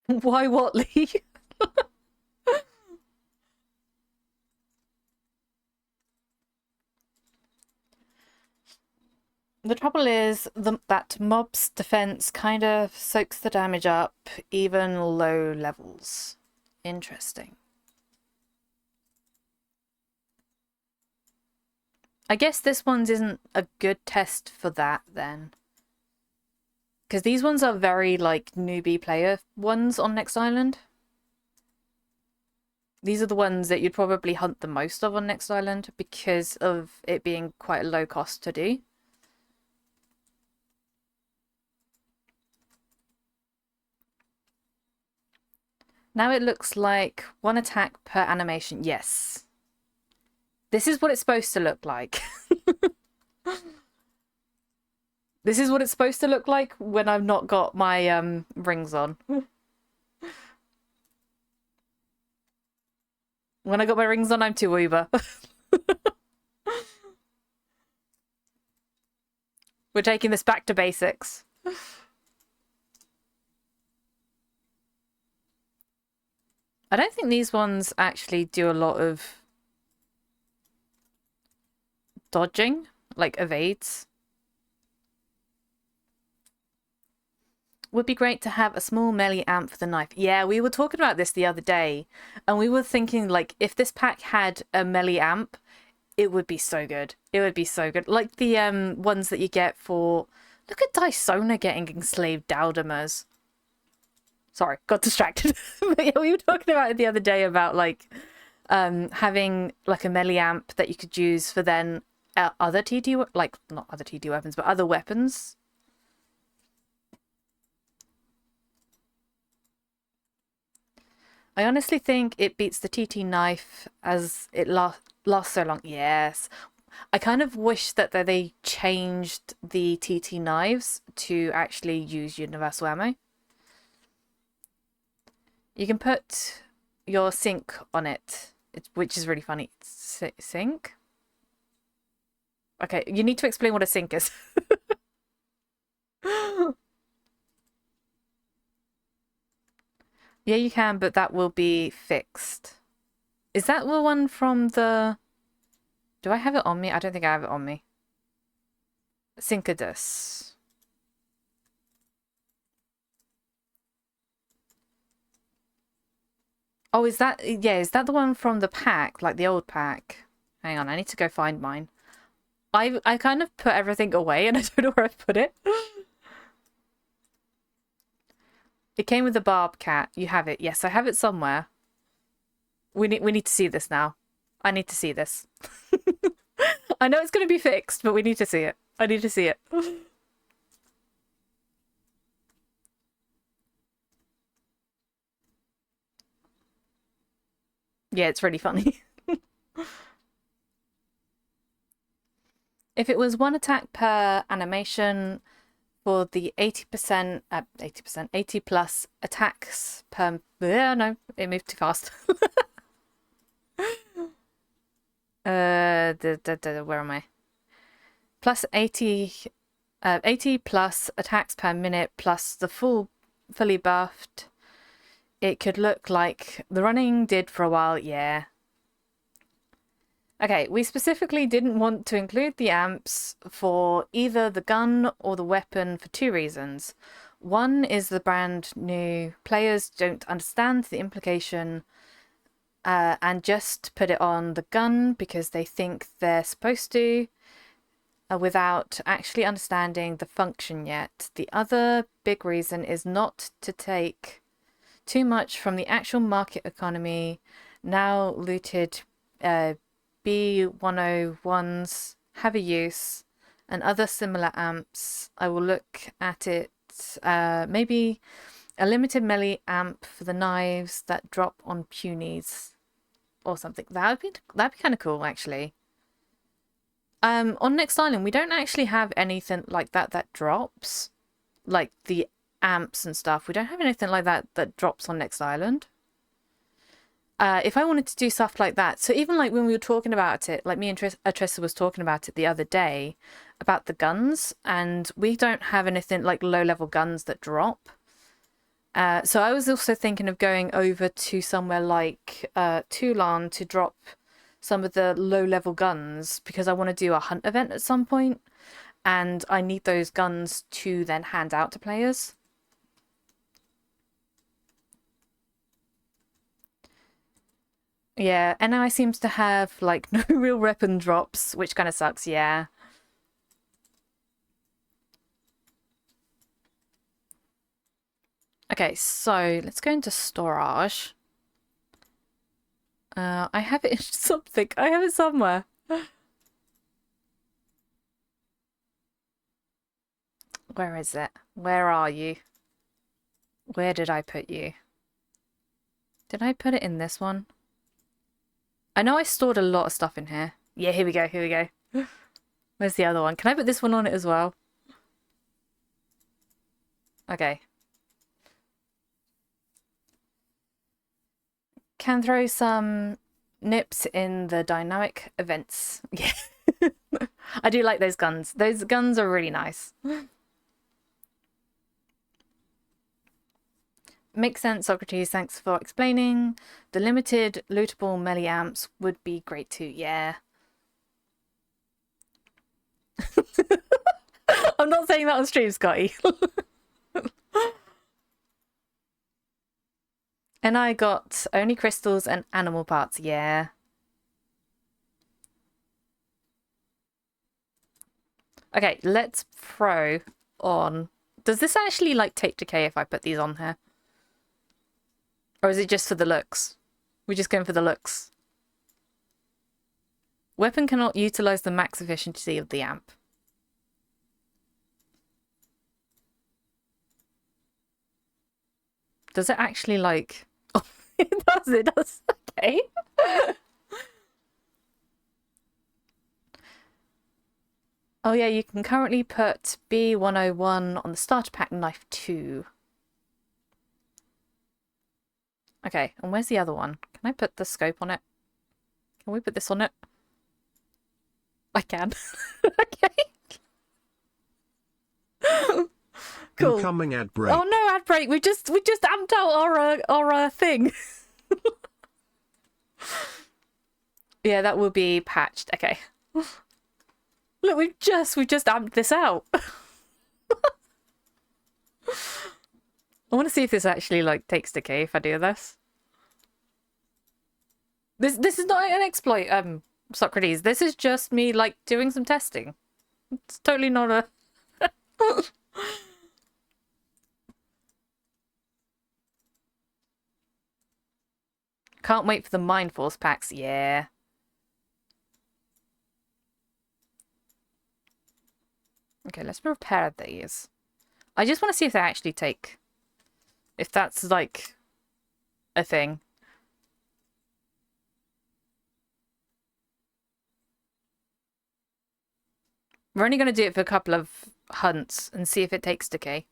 Why Watley? The trouble is that mob's defense kind of soaks the damage up, even low levels. Interesting. I guess this one's isn't a good test for that then. Because these ones are very, like, newbie player ones on Next Island. These are the ones that you'd probably hunt the most of on Next Island because of it being quite a low cost to do. Now it looks like 1 attack per animation. Yes. This is what it's supposed to look like. This is what it's supposed to look like when I've not got my rings on. When I got my rings on, I'm too Uber. We're taking this back to basics. I don't think these ones actually do a lot of dodging, like evades. Would be great to have a small melee amp for the knife. Yeah, we were talking about this the other day, and we were thinking, like, if this pack had a melee amp, it would be so good. It would be so good. Like the ones that you get for... Look at Dysona getting enslaved Daldemers. Sorry, got distracted. But yeah, we were talking about it the other day about, like, having, like, a melee amp that you could use for then other TT... Like, not other TT weapons, but other weapons. I honestly think it beats the TT knife as it lasts so long. Yes. I kind of wish that they changed the TT knives to actually use universal ammo. You can put your sync on it, which is really funny. Sync? Okay, you need to explain what a sync is. Yeah, you can, but that will be fixed. Is that the one from the... Do I have it on me? I don't think I have it on me. Syncadus. Oh, is that... Yeah, is that the one from the pack? Like the old pack? Hang on, I need to go find mine. I kind of put everything away and I don't know where I've put it. It came with the barb cat. You have it. Yes, I have it somewhere. We need to see this now. I need to see this. I know it's going to be fixed, but we need to see it. I need to see it. Yeah, it's really funny. If it was 1 attack per animation for the 80%, 80 plus attacks per... no, it moved too fast. Where am I? Plus 80 plus attacks per minute plus the fully buffed. It could look like the running did for a while, yeah. Okay, we specifically didn't want to include the amps for either the gun or the weapon for 2 reasons. One is the brand new players don't understand the implication and just put it on the gun because they think they're supposed to without actually understanding the function yet. The other big reason is not to take too much from the actual market economy. Now looted B101s have a use and other similar amps. I will look at it, maybe a limited melee amp for the knives that drop on punies or something. That'd be kind of cool, actually. On Next Island, we don't actually have anything like that that drops. Like the amps and stuff. We don't have anything like that that drops on Next Island. If I wanted to do stuff like that, so even like when we were talking about it, like me and Tressa was talking about it the other day, about the guns, and we don't have anything like low-level guns that drop. So I was also thinking of going over to somewhere like Toulon to drop some of the low-level guns, because I want to do a hunt event at some point, and I need those guns to then hand out to players. Yeah, NI seems to have like no real weapon drops, which kind of sucks, yeah. Okay, so let's go into storage. I have it in something. I have it somewhere. Where is it? Where are you? Where did I put you? Did I put it in this one? I know I stored a lot of stuff in here. Yeah, here we go, here we go. Where's the other one? Can I put this one on it as well? Okay. Can throw some nips in the dynamic events. Yeah. I do like those guns. Those guns are really nice. Makes sense, Socrates. Thanks for explaining. The limited lootable melee amps would be great too. Yeah. I'm not saying that on stream, Scotty. And I got only crystals and animal parts. Yeah. Okay, let's throw on. Does this actually like take decay if I put these on here? Or is it just for the looks? We're just going for the looks. Weapon cannot utilize the max efficiency of the amp. Does it actually like... Oh, it does. Okay. Oh yeah, you can currently put B101 on the starter pack knife 2. Okay, and where's the other one? Can I put the scope on it? Can we put this on it? I can. Okay. Cool. Incoming ad break. Oh no, ad break. We just amped out our thing. Yeah, that will be patched. Okay. Look, we've just amped this out. I want to see if this actually like takes decay if I do this. This is not an exploit, Socrates. This is just me like doing some testing. It's totally not a Can't wait for the Mind Force packs, yeah. Okay, let's repair these. I just want to see if they actually take... If that's, like, a thing. We're only going to do it for a couple of hunts and see if it takes decay.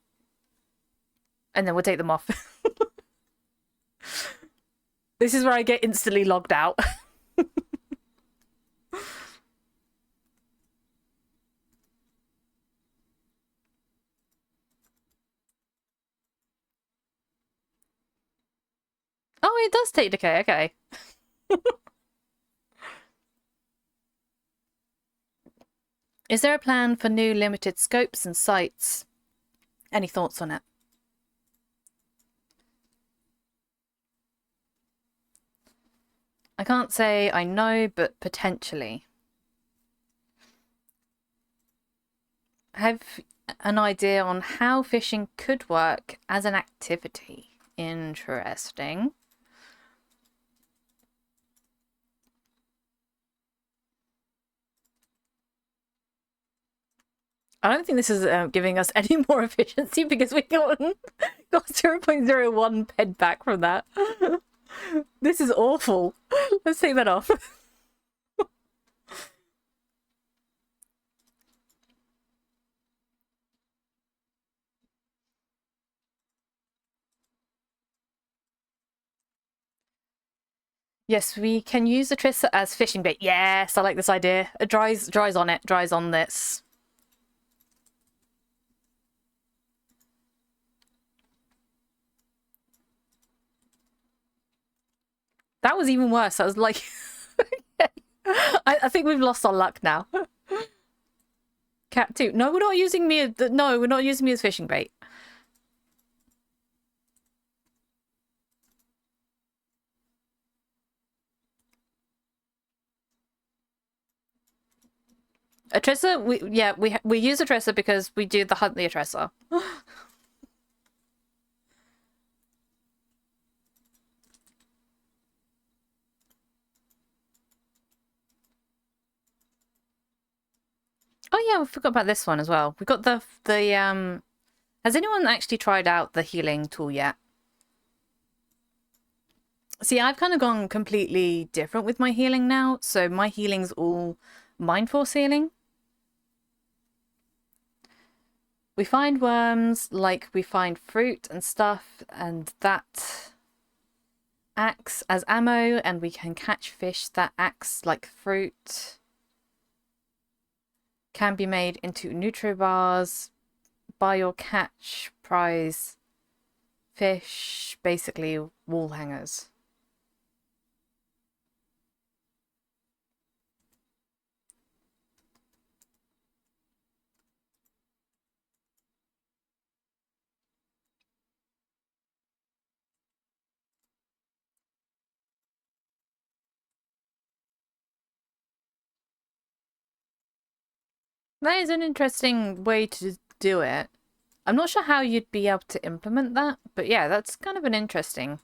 And then we'll take them off. This is where I get instantly logged out. Oh, it does take decay, okay. Is there a plan for new limited scopes and sights? Any thoughts on it? I can't say I know, but potentially. Have an idea on how fishing could work as an activity. Interesting. I don't think this is giving us any more efficiency because we got 0.01 ped back from that. This is awful. Let's take that off. Yes, we can use the Trissa as fishing bait. Yes, I like this idea. It dries on it, dries on this. That was even worse. I was like, I think we've lost our luck now. Cat 2. No, we're not using me. No, we're not using me as fishing bait. Atressa, we use Atressa because we do the hunt the Atressa. Oh yeah, we forgot about this one as well. We got the has anyone actually tried out the healing tool yet? See, I've kind of gone completely different with my healing now. So my healing's all mind force healing. We find worms, like we find fruit and stuff, and that acts as ammo, and we can catch fish that acts like fruit. Can be made into nutri bars. Buy or catch prize fish, basically wall hangers. That is an interesting way to do it. I'm not sure how you'd be able to implement that, but yeah, that's kind of an interesting.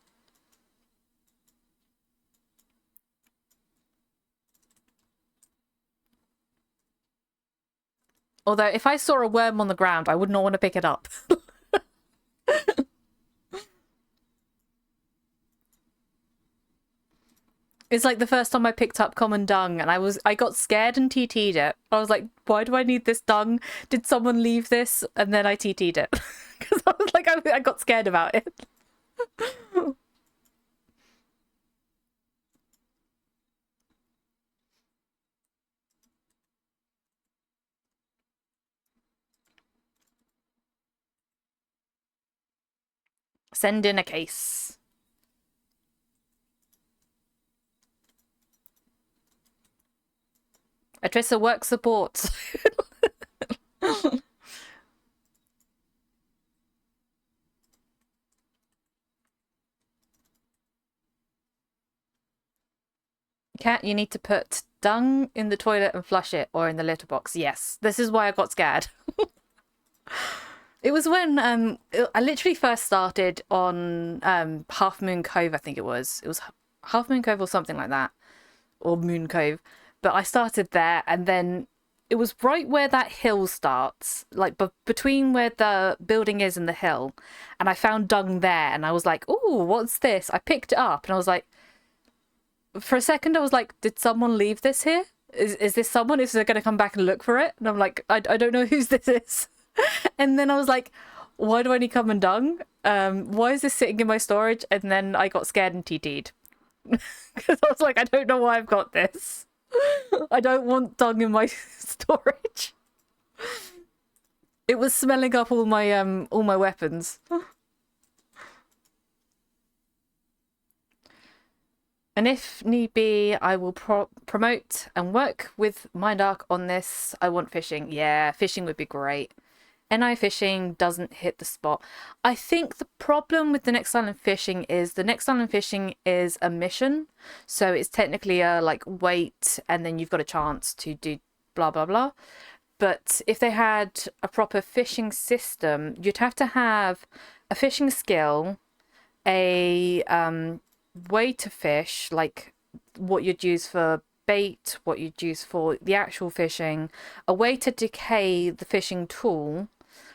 Although, if I saw a worm on the ground, I would not want to pick it up. It's like the first time I picked up common dung and I got scared and TT'd it. I was like, why do I need this dung? Did someone leave this? And then I TT'd it. Because I was like, I got scared about it. Send in a case. Atrissa work support. Cat, you need to put dung in the toilet and flush it, or in the litter box. Yes, this is why I got scared. It was when I literally first started on Half Moon Cove, I think it was. It was Half Moon Cove or something like that, or Moon Cove. But I started there, and then it was right where that hill starts, like between where the building is and the hill. And I found dung there, and I was like, "Oh, what's this?" I picked it up, and I was like, for a second, I was like, "Did someone leave this here? Is this someone? Is they going to come back and look for it?" And I'm like, I don't know whose this is." And then I was like, why do I need common dung? Why is this sitting in my storage? And then I got scared and TT'd. Because I was like, I don't know why I've got this. I don't want dung in my storage. It was smelling up all my weapons. And if need be, I will promote and work with Mindark on this. I want fishing. Yeah, fishing would be great. NI fishing doesn't hit the spot. I think the problem with the next island fishing is the next island fishing is a mission. So it's technically a like wait and then you've got a chance to do blah blah blah. But if they had a proper fishing system, you'd have to have a fishing skill, a way to fish, like what you'd use for bait, what you'd use for the actual fishing, a way to decay the fishing tool.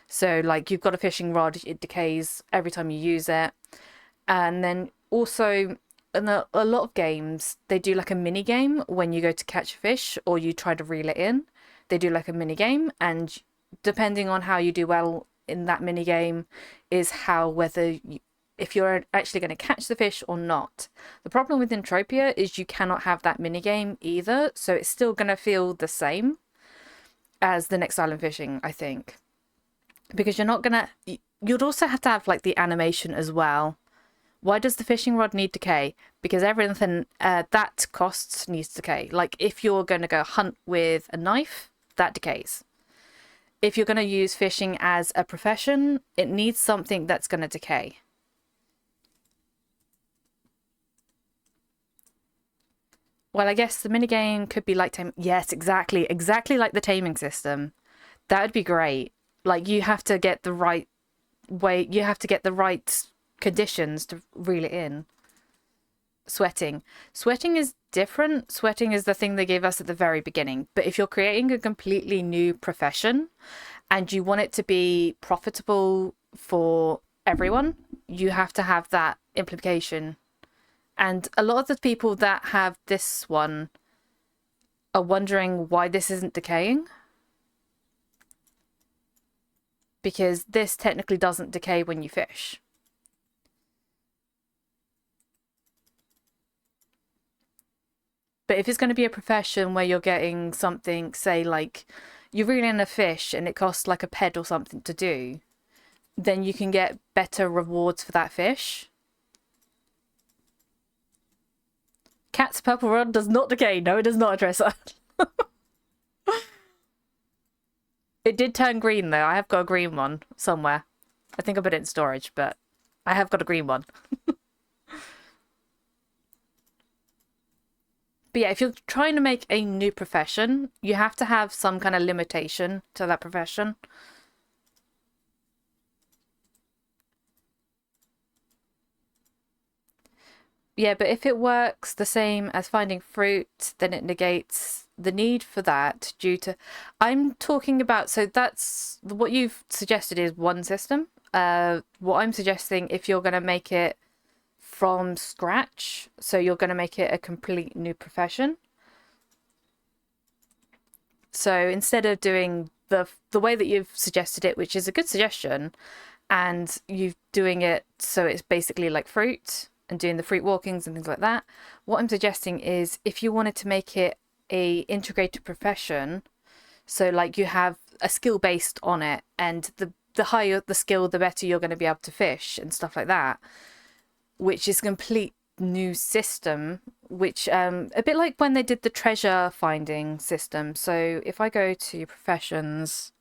So like you've got a fishing rod, it decays every time you use it. And then also in a lot of games, they do like a mini game when you go to catch a fish or you try to reel it in. They do like a mini game, and depending on how you do well in that mini game is how whether if you're actually going to catch the fish or not. The problem with Entropia is you cannot have that minigame either, so it's still going to feel the same as the next island fishing, I think. Because you're not going to... You'd also have to have, like, the animation as well. Why does the fishing rod need decay? Because everything that costs needs decay. Like, if you're going to go hunt with a knife, that decays. If you're going to use fishing as a profession, it needs something that's going to decay. Well, I guess the minigame could be like taming. Yes, exactly. Exactly like the taming system. That would be great. Like, you have to get the right way. You have to get the right conditions to reel it in. Sweating. Sweating is different. Sweating is the thing they gave us at the very beginning. But if you're creating a completely new profession and you want it to be profitable for everyone, you have to have that implication. And a lot of the people that have this one are wondering why this isn't decaying. Because this technically doesn't decay when you fish. But if it's going to be a profession where you're getting something, say, like, you're reeling a fish and it costs like a ped or something to do, then you can get better rewards for that fish. Cat's purple rod does not decay. No, it does not address that. It did turn green, though. I have got a green one somewhere. I think I put it in storage, but I have got a green one. But yeah, if you're trying to make a new profession, you have to have some kind of limitation to that profession. Yeah, but if it works the same as finding fruit, then it negates the need for that due to... I'm talking about... So that's... What you've suggested is one system. What I'm suggesting, if you're going to make it from scratch, so you're going to make it a complete new profession. So instead of doing the way that you've suggested it, which is a good suggestion, and you doing it so it's basically like fruit and doing the fruit walkings and things like that, what I'm suggesting is if you wanted to make it a integrated profession, so like you have a skill based on it, and the higher the skill, the better you're going to be able to fish and stuff like that, which is a complete new system, which a bit like when they did the treasure finding system. So if I go to professions,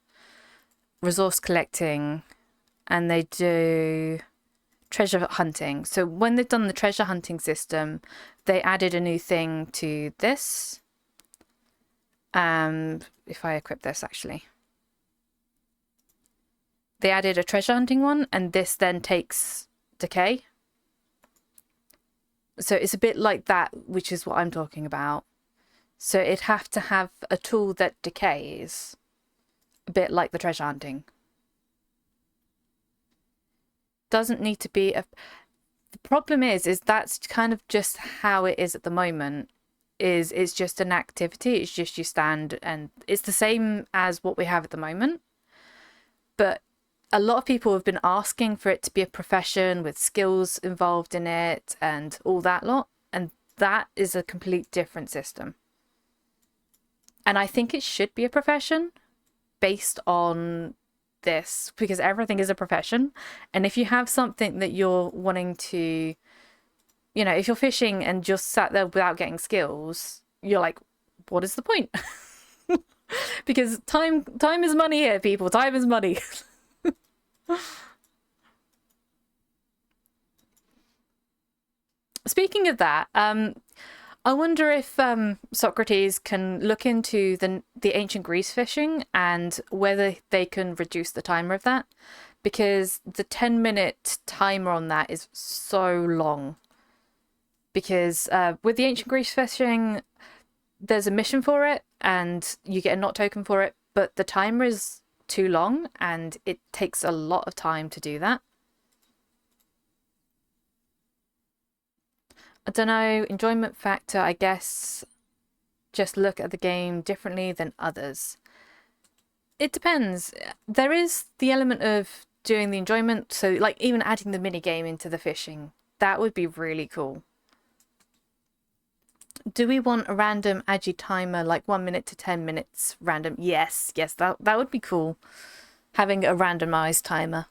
resource collecting, and they do treasure hunting. So when they've done the treasure hunting system, they added a new thing to this. If I equip this, actually, they added a treasure hunting one, and this then takes decay. So it's a bit like that, which is what I'm talking about. So it'd have to have a tool that decays, a bit like the treasure hunting. Doesn't need to be a... The problem is that's kind of just how it is at the moment. It's just an activity. It's just you stand, and it's the same as what we have at the moment. But a lot of people have been asking for it to be a profession with skills involved in it and all that lot. And that is a complete different system. And I think it should be a profession based on this, because everything is a profession. And if you have something that you're wanting to, you know, if you're fishing and just sat there without getting skills, you're like, what is the point? Because time is money here, people. Time is money. Speaking of that, I wonder if Socrates can look into the ancient Greece fishing and whether they can reduce the timer of that, because the 10-minute timer on that is so long. Because with the ancient Greece fishing, there's a mission for it and you get a knot token for it, but the timer is too long and it takes a lot of time to do that. I don't know, enjoyment factor, I guess, just look at the game differently than others. It depends. There is the element of doing the enjoyment. So like even adding the mini game into the fishing, that would be really cool. Do we want a random agi timer, like 1 minute to 10 minutes random? Yes, that would be cool. Having a randomized timer.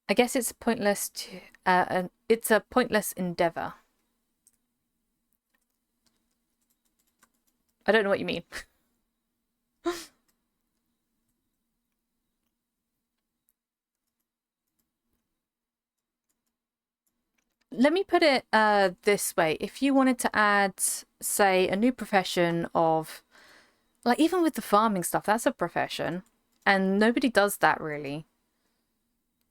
I guess it's pointless to, it's a pointless endeavor. I don't know what you mean. Let me put it this way. If you wanted to add, say, a new profession of, like, even with the farming stuff, that's a profession. And nobody does that really.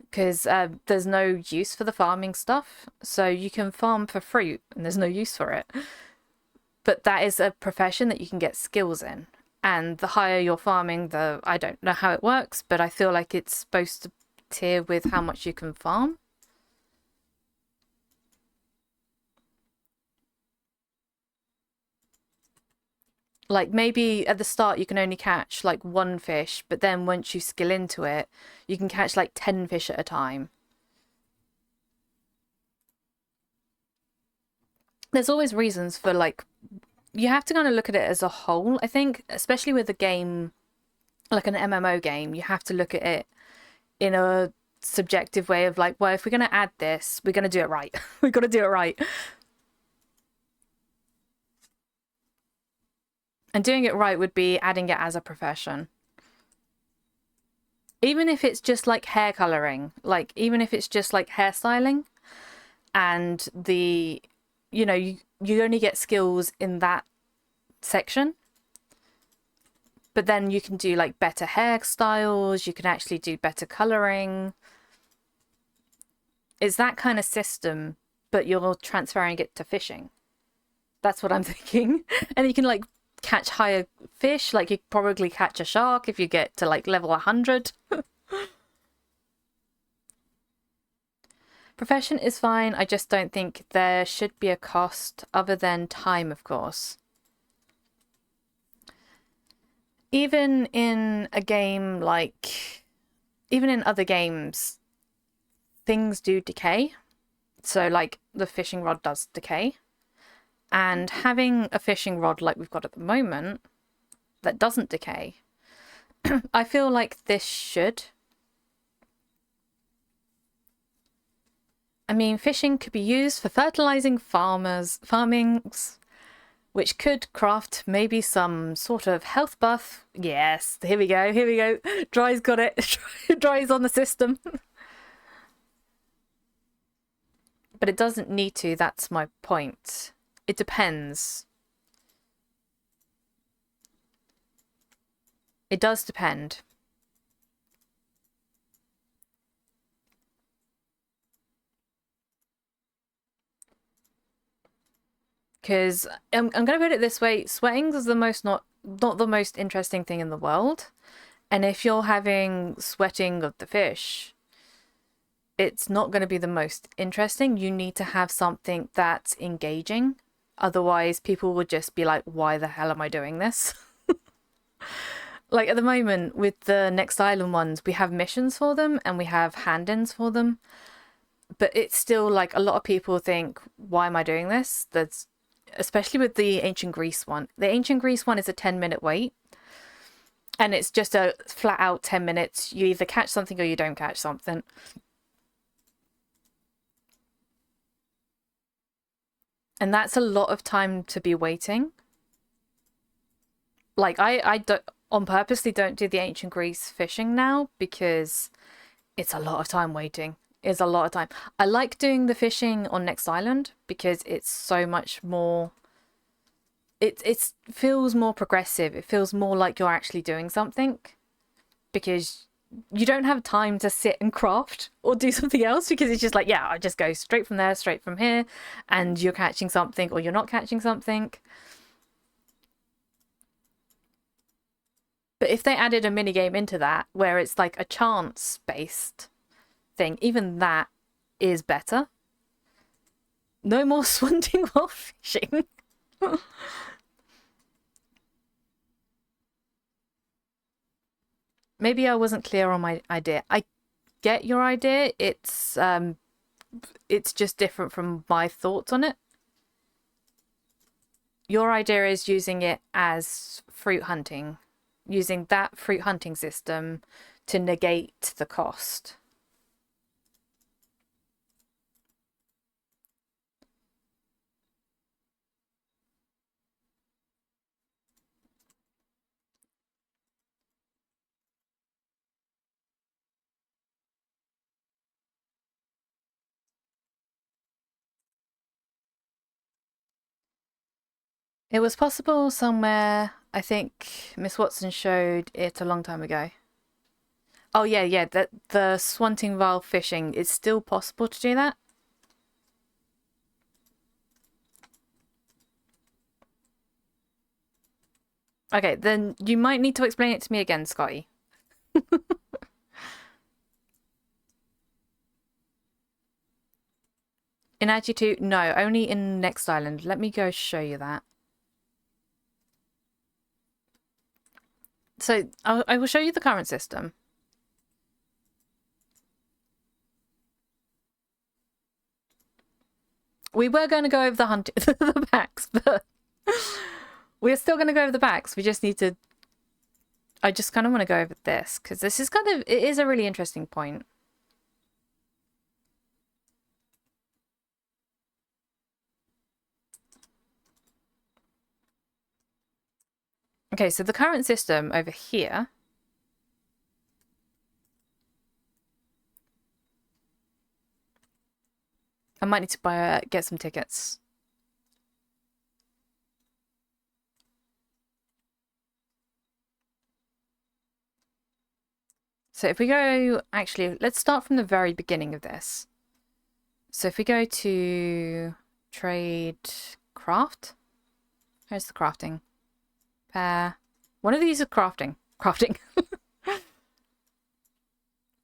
Because there's no use for the farming stuff. So you can farm for fruit and there's no use for it. But that is a profession that you can get skills in. And the higher you're farming, I don't know how it works, but I feel like it's supposed to tier with how much you can farm. Like maybe at the start you can only catch like 1 fish, but then once you skill into it, you can catch like 10 fish at a time. There's always reasons for like, you have to kind of look at it as a whole, I think, especially with a game like an MMO game, you have to look at it in a subjective way of like, well, if we're going to add this, we're going to do it right. We've got to do it right. And doing it right would be adding it as a profession. Even if it's just like hair coloring, like even if it's just like hairstyling and you only get skills in that section. But then you can do like better hairstyles, you can actually do better coloring. It's that kind of system, but you're transferring it to fishing. That's what I'm thinking. And you can like catch higher fish, like you probably catch a shark if you get to like level 100. Profession is fine, I just don't think there should be a cost other than time, of course. Even in a game like, even in other games, things do decay. So like the fishing rod does decay. And having a fishing rod like we've got at the moment that doesn't decay, I feel like this should. I mean, fishing could be used for fertilizing farmings, which could craft maybe some sort of health buff. Yes, here we go. Dry's got it. Dry's on the system. But it doesn't need to, that's my point. It depends. It does depend. Because I'm going to put it this way, sweating is not the most interesting thing in the world. And if you're having sweating of the fish, it's not going to be the most interesting. You need to have something that's engaging. Otherwise, people would just be like, why the hell am I doing this? Like at the moment with the Next Island ones, we have missions for them and we have hand-ins for them. But it's still like a lot of people think, why am I doing this? That's especially with the Ancient Greece one. The Ancient Greece one is a 10-minute wait. And it's just a flat out 10 minutes. You either catch something or you don't catch something. And that's a lot of time to be waiting. Like I don't on purposely don't do the Ancient Greece fishing now because it's a lot of time waiting. It's a lot of time. I like doing the fishing on Next Island because it's so much more. It feels more progressive. It feels more like you're actually doing something because you don't have time to sit and craft or do something else because it's just like, yeah, I just go straight from there, straight from here, and you're catching something or you're not catching something. But if they added a mini game into that where it's like a chance based thing, even that is better. No more swindling while fishing. maybe I wasn't clear on my idea. I get your idea. It's just different from my thoughts on it. Your idea is using it as fruit hunting, using that fruit hunting system to negate the cost. It was possible somewhere. I think Miss Watson showed it a long time ago. Oh yeah, that the Swanting Valve fishing, it's still possible to do that. Okay, then you might need to explain it to me again, Scotty. In Agi 2, no, only in Next Island. Let me go show you that. So I will show you the current system. We were going to go over the packs, but we're still going to go over the packs. We just need to. I just kind of want to go over this because this is it is a really interesting point. Okay, so the current system over here. I might need to get some tickets. So if we go, actually, let's start from the very beginning of this. So if we go to trade craft, where's the crafting? Pair. One of these is crafting.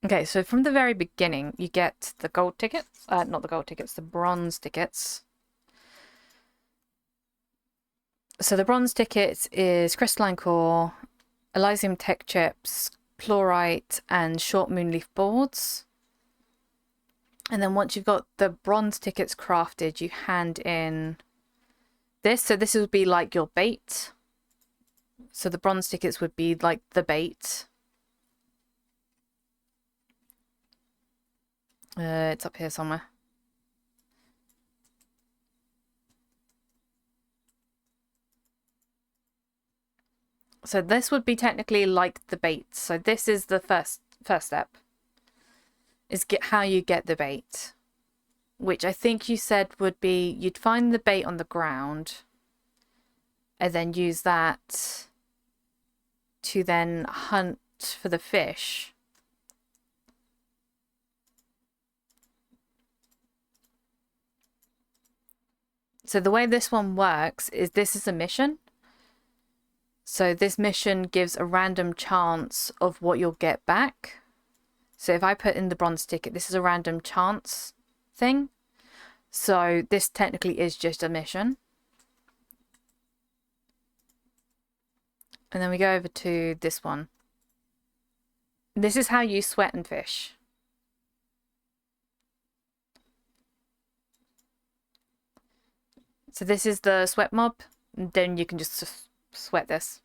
Okay, so from the very beginning, you get the gold tickets. Not the gold tickets, the bronze tickets. So the bronze tickets is crystalline core, Elysium tech chips, chlorite, and short moonleaf boards. And then once you've got the bronze tickets crafted, you hand in this. So this would be like your bait. So the bronze tickets would be like the bait. It's up here somewhere. So this would be technically like the bait. So this is the first step. Is how you get the bait. Which I think you said would be you'd find the bait on the ground and then use that to then hunt for the fish. So the way this one works is this is a mission. So this mission gives a random chance of what you'll get back. So if I put in the bronze ticket, this is a random chance thing. So this technically is just a mission. And then we go over to this one. This is how you sweat and fish. So this is the sweat mob. And then you can just sweat this.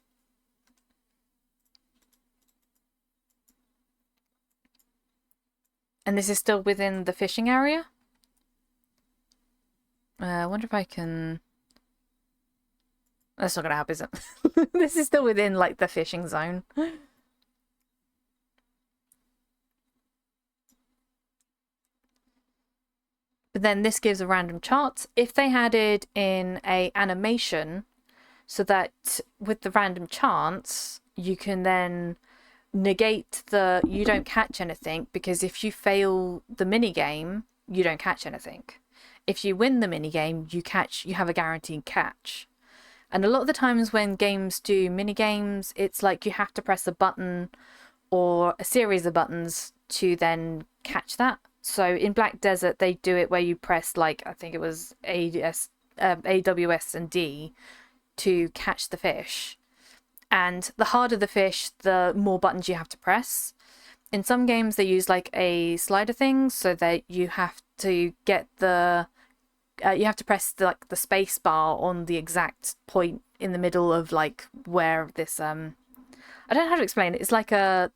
And this is still within the fishing area. I wonder if I can... That's not going to help, is it? This is still within, like, the fishing zone. But then this gives a random chart. If they had it in a animation, so that with the random chance, you can then negate the you don't catch anything, because if you fail the mini game, you don't catch anything. If you win the mini game, you have a guaranteed catch. And a lot of the times when games do mini games, it's like you have to press a button or a series of buttons to then catch that. So in Black Desert, they do it where you press, like, I think it was AWS and D to catch the fish. And the harder the fish, the more buttons you have to press. In some games, they use like a slider thing so that you have to get the you have to press the space bar on the exact point in the middle of like where this I don't know how to explain it. It's like a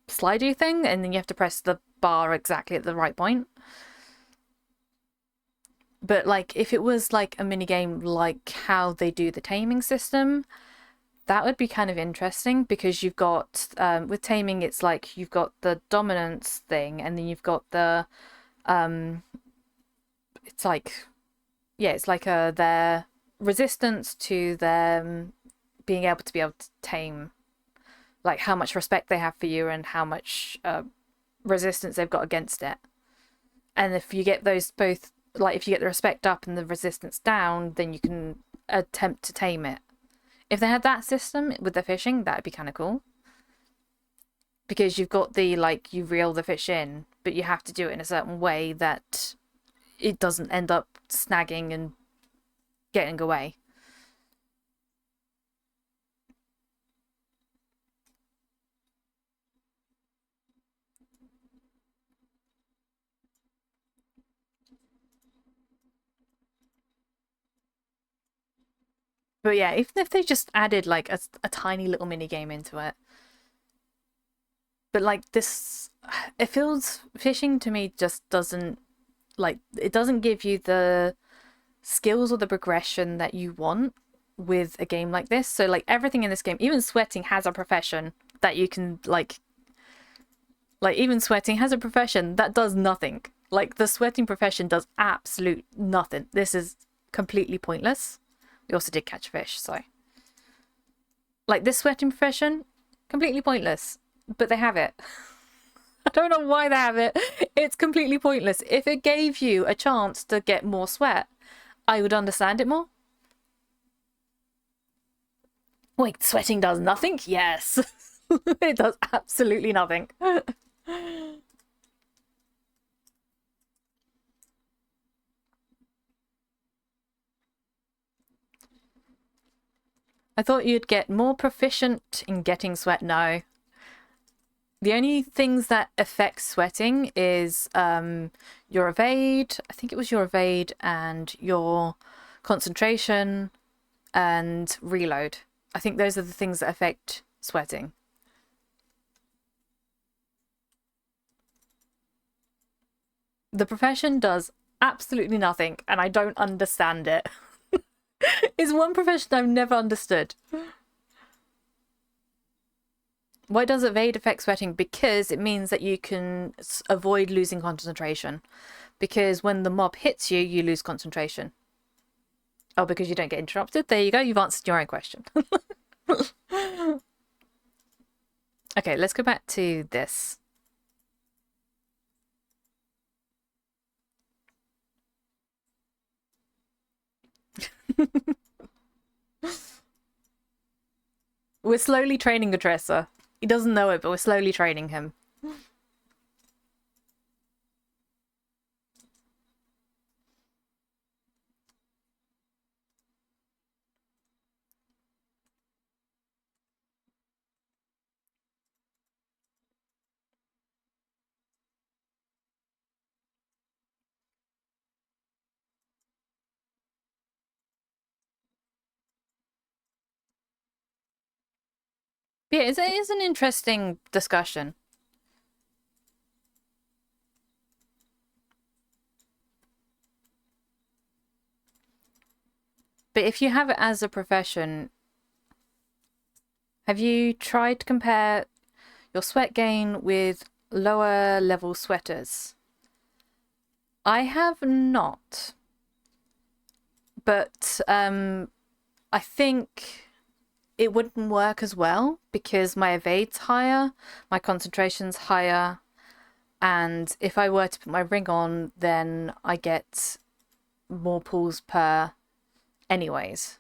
slidey thing, and then you have to press the bar exactly at the right point. But like if it was like a mini game like how they do the taming system, that would be kind of interesting, because you've got with taming, it's like you've got the dominance thing, and then you've got the it's like, yeah, it's like their resistance to them being able to tame, like how much respect they have for you and how much resistance they've got against it. And if you get those both, like if you get the respect up and the resistance down, then you can attempt to tame it. If they had that system with the fishing, that'd be kind of cool. Because you've got the, like, you reel the fish in, but you have to do it in a certain way that it doesn't end up snagging and getting away. But yeah, even if they just added like a tiny little mini game into it. But like this, it feels, fishing to me just doesn't, like, it doesn't give you the skills or the progression that you want with a game like this. So like everything in this game, even sweating has a profession that you can like even sweating has a profession that does nothing. Like the sweating profession does absolute nothing. This is completely pointless. We also did catch fish, so like this sweating profession, completely pointless, but they have it. I don't know why they have it. It's completely pointless. If it gave you a chance to get more sweat, I would understand it more. Wait, sweating does nothing? Yes. It does absolutely nothing. I thought you'd get more proficient in getting sweat. No. The only things that affect sweating is your evade. I think it was your evade and your concentration and reload. I think those are the things that affect sweating. The profession does absolutely nothing, and I don't understand it. It's one profession I've never understood. Why does evade affect sweating? Because it means that you can avoid losing concentration. Because when the mob hits you, you lose concentration. Oh, because you don't get interrupted? There you go, you've answered your own question. Okay, let's go back to this. We're slowly training a dresser. He doesn't know it, but we're slowly training him. But yeah, it is an interesting discussion. But if you have it as a profession, have you tried to compare your sweat gain with lower level sweaters? I have not. But I think it wouldn't work as well because my evade's higher, my concentration's higher, and if I were to put my ring on, then I get more pulls per anyways.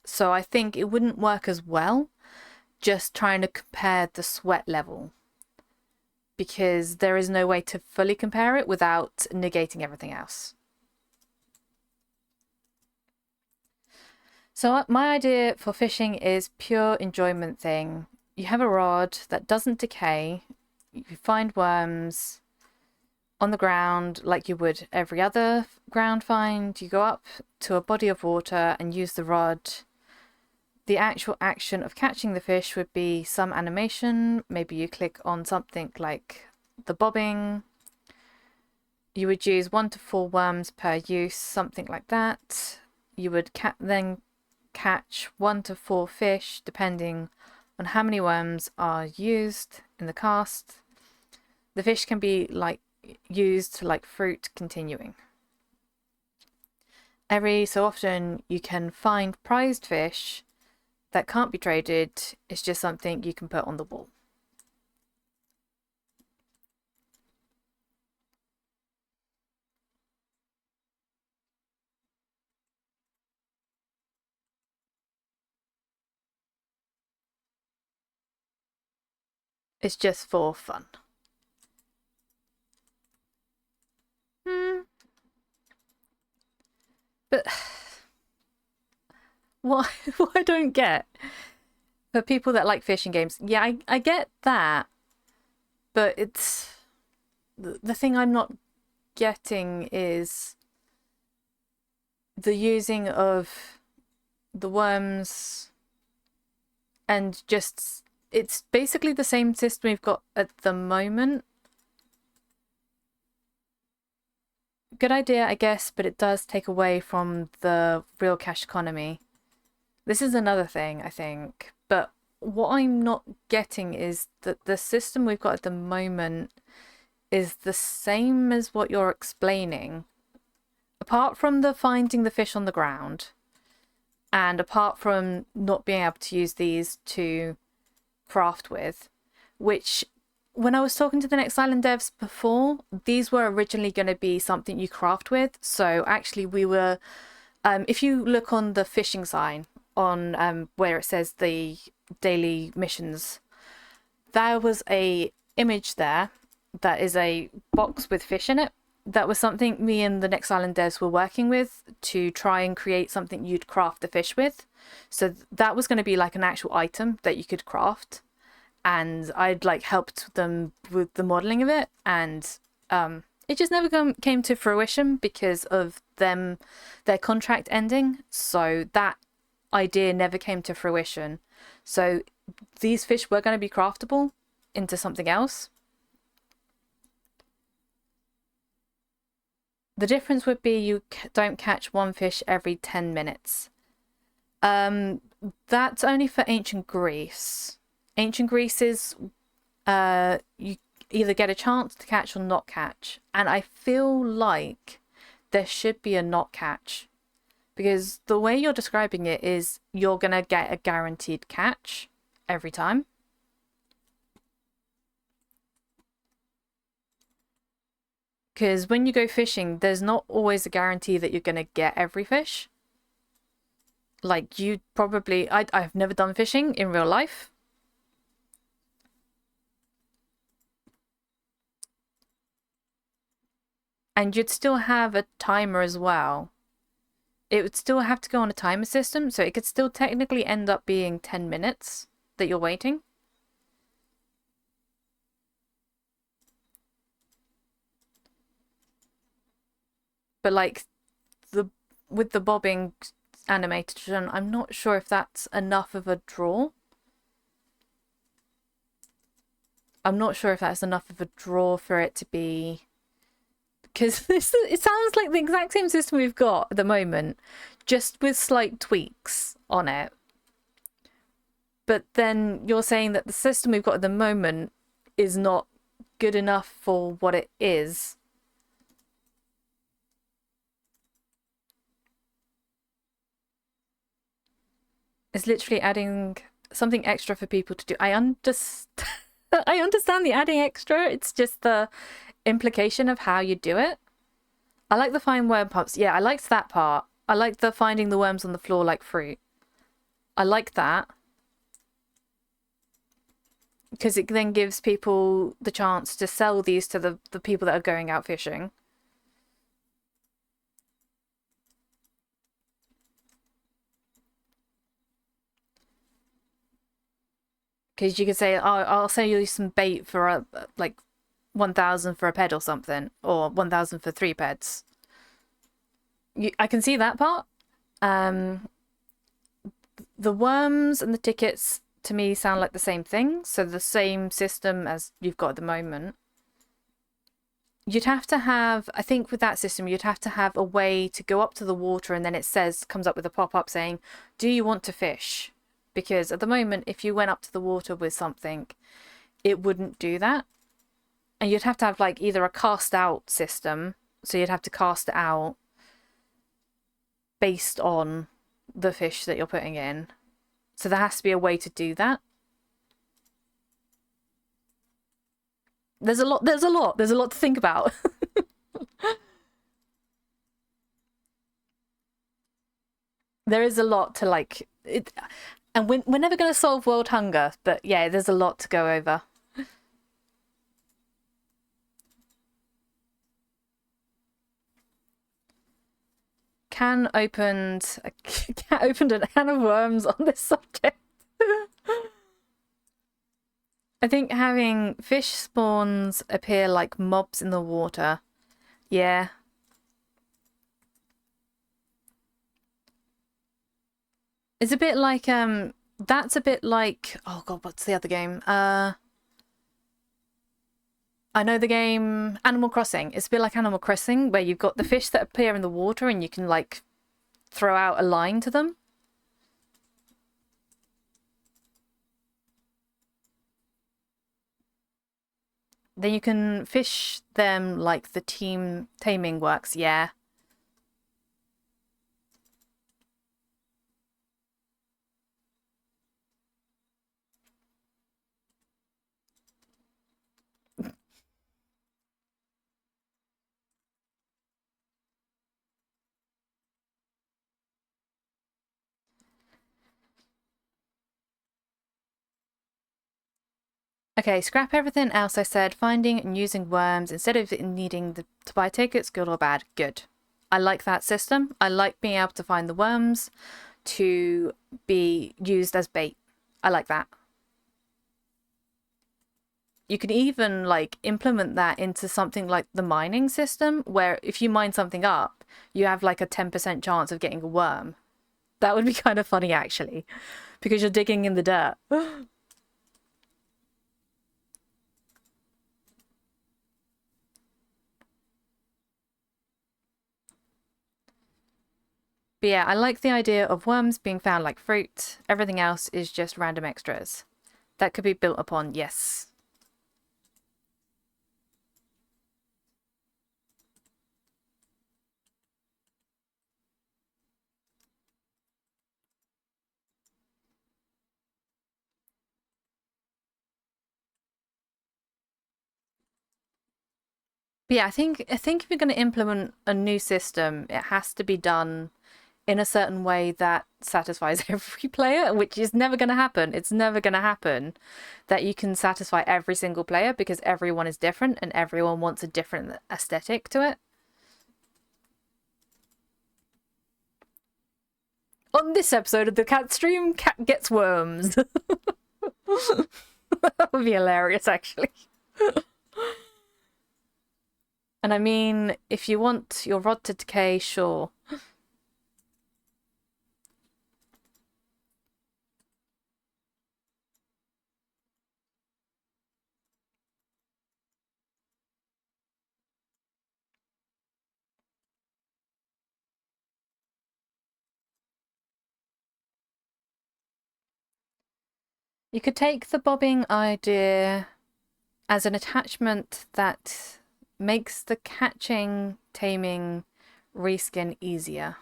So I think it wouldn't work as well just trying to compare the sweat level, because there is no way to fully compare it without negating everything else. So my idea for fishing is pure enjoyment thing. You have a rod that doesn't decay. You find worms on the ground like you would every other ground find. You go up to a body of water and use the rod. The actual action of catching the fish would be some animation. Maybe you click on something like the bobbing. You would use 1 to 4 worms per use, something like that. You would then catch 1 to 4 fish, depending on how many worms are used in the cast. The fish can be used like fruit continuing. Every so often you can find prized fish that can't be traded. It's just something you can put on the wall. It's just for fun. But what I don't get, for people that like fishing games, yeah, I get that, but it's the thing I'm not getting is the using of the worms, and just it's basically the same system we've got at the moment. Good idea, I guess, but it does take away from the real cash economy. This is another thing, I think. But what I'm not getting is that the system we've got at the moment is the same as what you're explaining. Apart from the finding the fish on the ground, and apart from not being able to use these to craft with, which when I was talking to the Next Island devs before, these were originally going to be something you craft with. So actually we were, if you look on the fishing sign on where it says the daily missions, there was a image there that is a box with fish in it. That was something me and the Next Island devs were working with to try and create something you'd craft the fish with. So that was going to be like an actual item that you could craft. And I'd helped them with the modeling of it, and it just never came to fruition because of their contract ending. So that idea never came to fruition. So these fish were going to be craftable into something else. The difference would be you don't catch one fish every 10 minutes. That's only for ancient Greece. Ancient Greece is you either get a chance to catch or not catch. And I feel like there should be a not catch. Because the way you're describing it is you're going to get a guaranteed catch every time. Because when you go fishing, there's not always a guarantee that you're going to get every fish. Like you probably... I've never done fishing in real life. And you'd still have a timer as well. It would still have to go on a timer system, so it could still technically end up being 10 minutes that you're waiting. But with the bobbing animation, I'm not sure if that's enough of a draw. I'm not sure if that's enough of a draw for it to be... Because it sounds like the exact same system we've got at the moment, just with slight tweaks on it. But then you're saying that the system we've got at the moment is not good enough for what it is. It's literally adding something extra for people to do. I understand the adding extra. It's just the implication of how you do it. I like the fine worm pumps. Yeah, I liked that part. I like the finding the worms on the floor like fruit. I like that. Because it then gives people the chance to sell these to the people that are going out fishing. Because you could say, oh, I'll sell you some bait for like 1,000 for a ped or something, or 1,000 for 3 peds. I can see that part. The worms and the tickets to me sound like the same thing, so the same system as you've got at the moment. You'd have to have, I think with that system, you'd have to have a way to go up to the water and then it comes up with a pop-up saying, do you want to fish? Because at the moment, if you went up to the water with something, it wouldn't do that. And you'd have to have like either a cast out system, so you'd have to cast it out based on the fish that you're putting in. So there has to be a way to do that. There's a lot to think about. There is a lot to like it, and we're never going to solve world hunger, but yeah, there's a lot to go over. Cat opened a can of worms on this subject. I think having fish spawns appear like mobs in the water. Yeah. It's a bit like that's a bit like, oh god, what's the other game? I know the game Animal Crossing. It's a bit like Animal Crossing where you've got the fish that appear in the water and you can like throw out a line to them. Then you can fish them like the team taming works, yeah. Okay, scrap everything else I said. Finding and using worms instead of needing to buy tickets, good or bad? Good. I like that system. I like being able to find the worms to be used as bait. I like that. You can even like implement that into something like the mining system, where if you mine something up, you have like a 10% chance of getting a worm. That would be kind of funny actually, because you're digging in the dirt. But yeah, I like the idea of worms being found like fruit. Everything else is just random extras. That could be built upon, yes. But yeah, I think if you're going to implement a new system, it has to be done in a certain way that satisfies every player, which is never going to happen. It's never going to happen that you can satisfy every single player because everyone is different and everyone wants a different aesthetic to it. On this episode of the Cat Stream, Cat gets worms. That would be hilarious, actually. And I mean, if you want your rod to decay, sure. You could take the bobbing idea as an attachment that makes the catching, taming, reskin easier.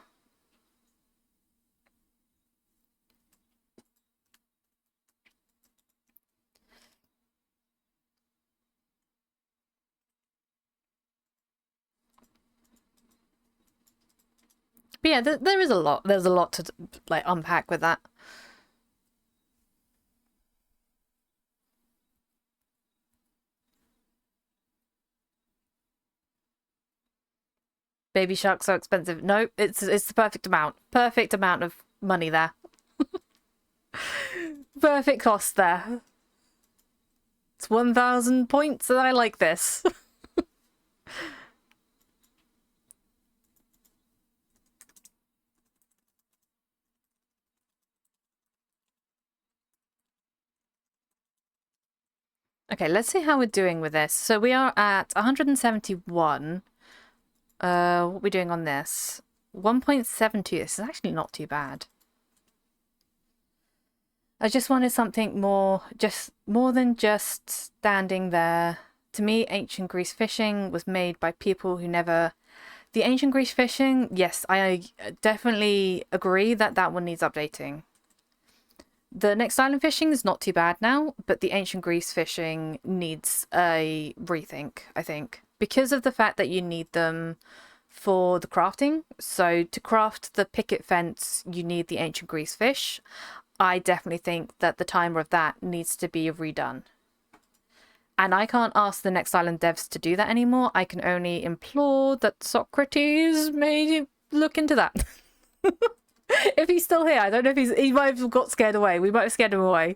But yeah, there is a lot. There's a lot to like unpack with that. Baby shark's so expensive. No, it's the perfect amount. Perfect amount of money there. Perfect cost there. It's 1,000 points and I like this. Okay, let's see how we're doing with this. So we are at 171. What are we doing on this? 1.72. This is actually not too bad. I just wanted something more, just more than just standing there. To me, ancient Greece fishing was made by people who never... The ancient Greece fishing, yes, I definitely agree that that one needs updating. The next island fishing is not too bad now, but the ancient Greece fishing needs a rethink, I think. Because of the fact that you need them for the crafting. So to craft the picket fence, you need the ancient Greece fish. I definitely think that the timer of that needs to be redone. And I can't ask the Next Island devs to do that anymore. I can only implore that Socrates may look into that. If he's still here, I don't know if he might have got scared away. We might have scared him away.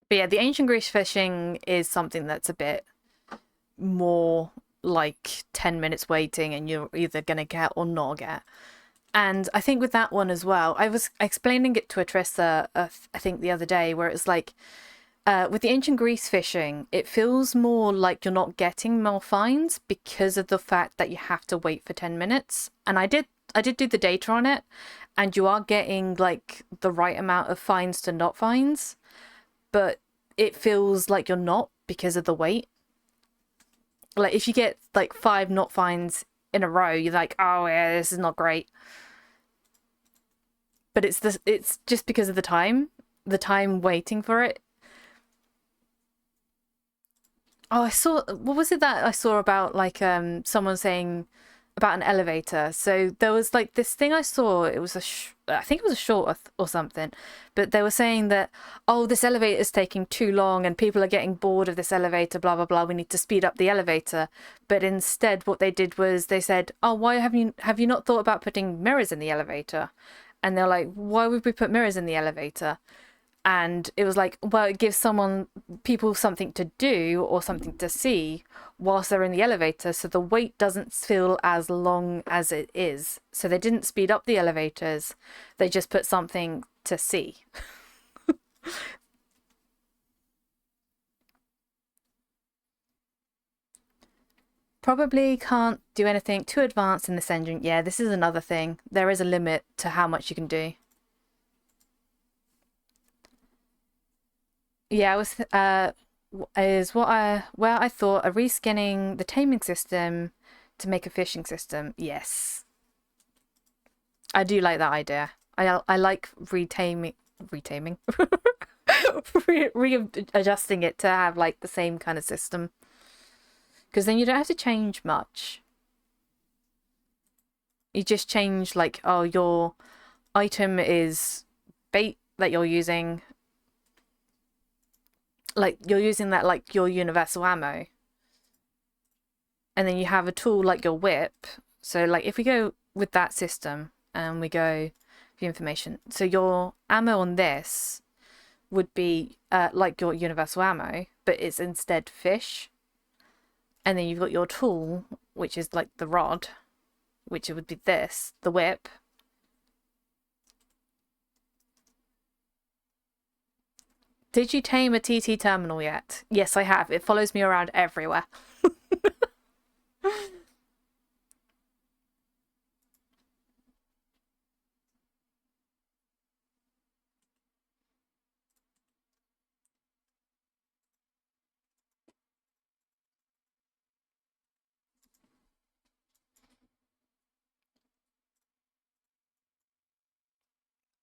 But yeah, the ancient Greece fishing is something that's a bit more like 10 minutes waiting and you're either going to get or not get. And I think with that one as well, I was explaining it to Atrissa, I think the other day, where it's like, with the ancient Greece fishing, it feels more like you're not getting more fines because of the fact that you have to wait for 10 minutes. And I did do the data on it, and you are getting like the right amount of fines to not fines, but it feels like you're not because of the wait. Like if you get like 5 not fines in a row, you're like, oh yeah, this is not great. But it's just because of the time waiting for it. Oh, I saw, what was it that I saw about like someone saying about an elevator? So there was like this thing I saw, it was I think it was a short or something, but they were saying that, oh, this elevator is taking too long and people are getting bored of this elevator, blah blah blah, we need to speed up the elevator. But instead what they did was they said, oh, why have you not thought about putting mirrors in the elevator? And they're like, why would we put mirrors in the elevator? And it was like, well, it gives people something to do or something to see whilst they're in the elevator, so the wait doesn't feel as long as it is. So they didn't speed up the elevators, they just put something to see. Probably can't do anything too advanced in this engine. Yeah, this is another thing. There is a limit to how much you can do. Yeah, I was is what where I thought a reskinning the taming system to make a fishing system. Yes. I do like that idea. I like retaming readjusting it to have like the same kind of system. Because then you don't have to change much. You just change like, oh, your item is bait that you're using, like you're using that like your universal ammo, and then you have a tool like your whip. So like if we go with that system and we go view information, so your ammo on this would be like your universal ammo, but it's instead fish. And then you've got your tool, which is like the rod, which would be this, the whip. Did you tame a TT terminal yet? Yes, I have. It follows me around everywhere.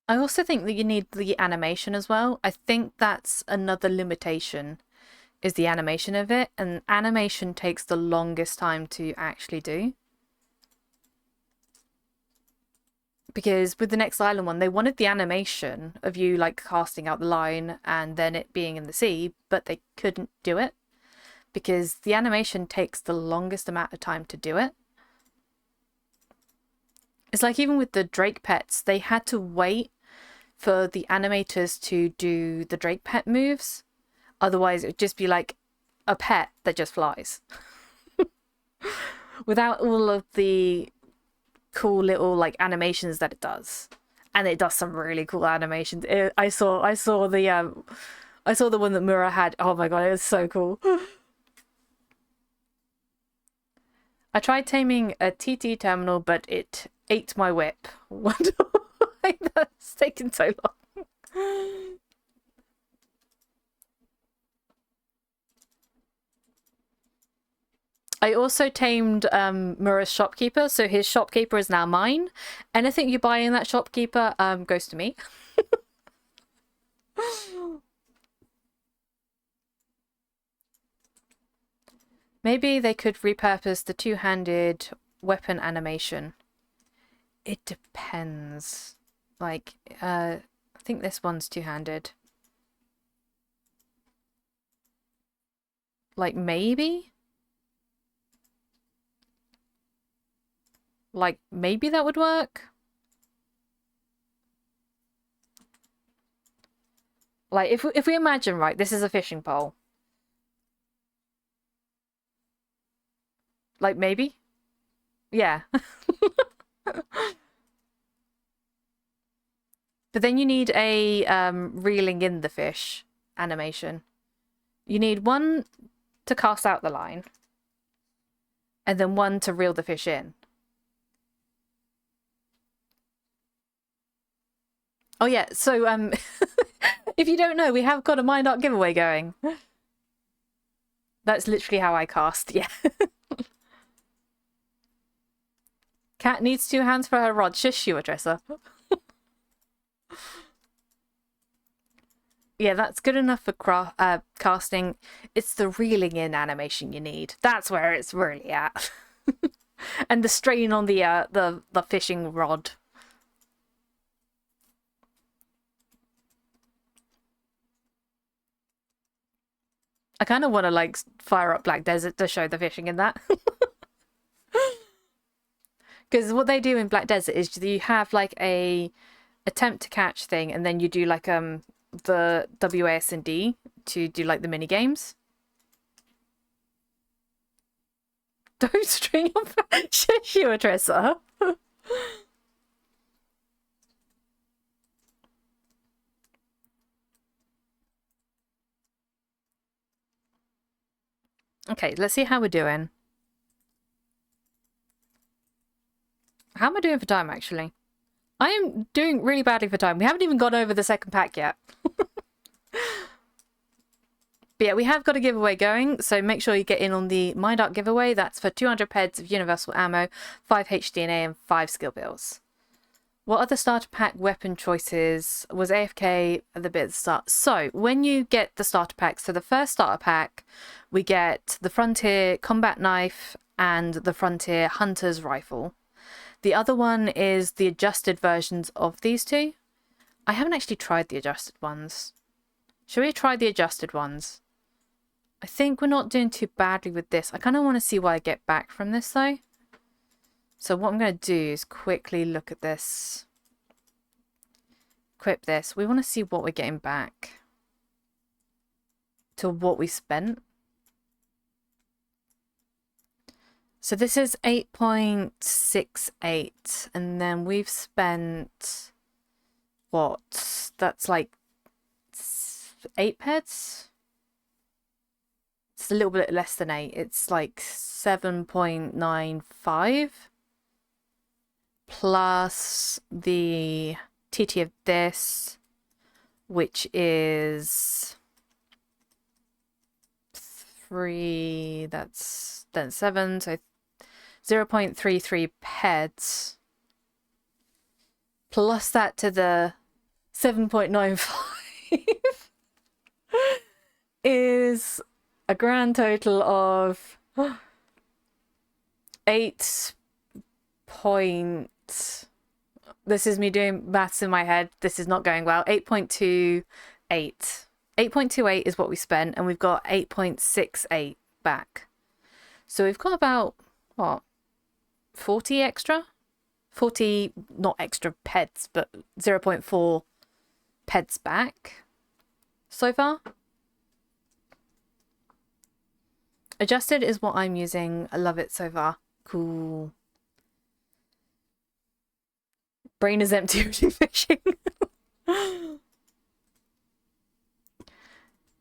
I also think that you need the animation as well. I think that's another limitation, is the animation of it, and animation takes the longest time to actually do. Because with the Next Island one, they wanted the animation of you like casting out the line and then it being in the sea, but they couldn't do it because the animation takes the longest amount of time to do it. It's like even with the Drake pets, they had to wait for the animators to do the Drake pet moves. Otherwise, it would just be like a pet that just flies. Without all of the cool little like animations that it does. And it does some really cool animations. I saw the one that Mura had. Oh my god, it was so cool. I tried taming a TT terminal, but it ate my whip. Wonder why that's taken so long. I also tamed Mura's shopkeeper, so his shopkeeper is now mine. Anything you buy in that shopkeeper goes to me. Maybe they could repurpose the two-handed weapon animation. It depends. Like, I think this one's two-handed. Like, maybe? Like, maybe that would work? Like, if we imagine, right, this is a fishing pole. Like, maybe? Yeah. But then you need a reeling in the fish animation. You need one to cast out the line. And then one to reel the fish in. Oh yeah, so if you don't know, we have got a Mind Art giveaway going. That's literally how I cast, yeah. Cat needs 2 hands for her rod. Shush you, Adressa. Yeah, that's good enough for casting. It's the reeling in animation you need. That's where it's really at. And the strain on the fishing rod. I kind of want to like fire up Black Desert to show the fishing in that. Because what they do in Black Desert is you have like a attempt to catch thing, and then you do like the WASD to do like the mini games. Don't string your shush you, Adressa. Okay, let's see how we're doing. How am I doing for time, actually? I am doing really badly for time. We haven't even gone over the second pack yet. But yeah, we have got a giveaway going, so make sure you get in on the Mind Art giveaway. That's for 200 peds of universal ammo, 5 HDNA, and 5 skill bills. What other starter pack weapon choices was AFK at the bit at the start? So, when you get the starter pack, so the first starter pack, we get the Frontier Combat Knife and the Frontier Hunter's Rifle. The other one is the adjusted versions of these two. I haven't actually tried the adjusted ones. Shall we try the adjusted ones? I think we're not doing too badly with this. I kind of want to see what I get back from this though. So what I'm going to do is quickly look at this. Equip this. We want to see what we're getting back to what we spent. So this is 8.68, and then we've spent what? That's like 8 pets? It's a little bit less than 8. It's like 7.95 plus the TT of this, which is 3, that's then 7, so 0.33 peds plus that to the 7.95 is a grand total of 8 point... This is me doing maths in my head. This is not going well. 8.28. 8.28 is what we spent, and we've got 8.68 back. So we've got about, what, 40 extra? 40, not extra peds, but 0.4 peds back so far. Adjusted is what I'm using. I love it so far. Cool. Brain is empty fishing.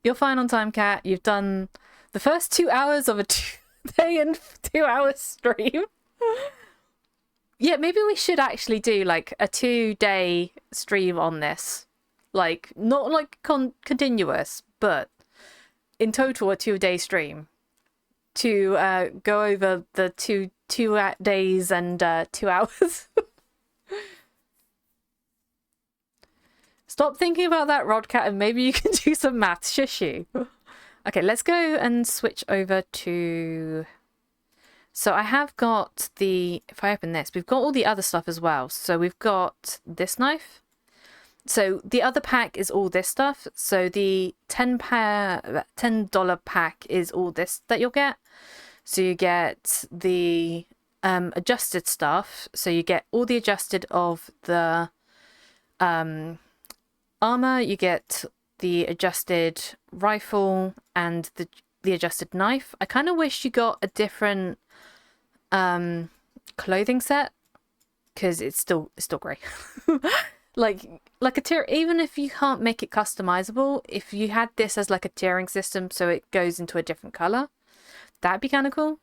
You're fine on time, Cat. You've done the first 2 hours of a 2-day and 2 hour stream. Yeah, maybe we should actually do like a 2-day stream on this. Like, not like continuous, but in total a 2-day stream to go over the two days and 2 hours. Stop thinking about that, Rodcat, and maybe you can do some maths. Shush you. Okay, let's go and switch over to... So I have got the... If I open this, we've got all the other stuff as well. So we've got this knife. So the other pack is all this stuff. So the $10 pack is all this that you'll get. So you get the adjusted stuff. So you get all the adjusted of the... armor, you get the adjusted rifle and the adjusted knife. I kind of wish you got a different clothing set because it's still grey. like a tier, even if you can't make it customizable, if you had this as like a tiering system so it goes into a different color, that'd be kind of cool.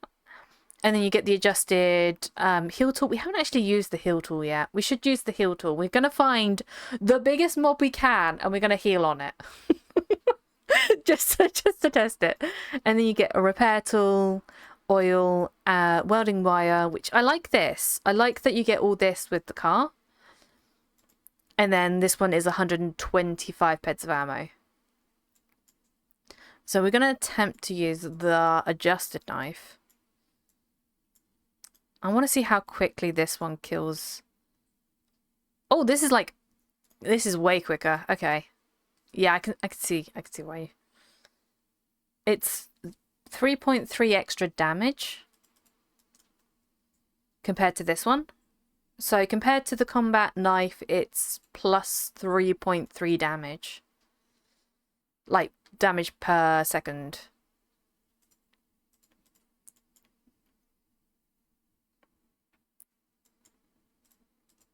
And then you get the adjusted heal tool. We haven't actually used the heal tool yet. We should use the heal tool. We're going to find the biggest mob we can and we're going to heal on it. just to test it. And then you get a repair tool, oil, welding wire, which I like this. I like that you get all this with the car. And then this one is 125 peds of ammo. So we're going to attempt to use the adjusted knife. I want to see how quickly this one kills. Oh, this is way quicker. Okay. Yeah, I can see why. It's 3.3 extra damage compared to this one. So compared to the combat knife, it's plus 3.3 damage. Like, damage per second.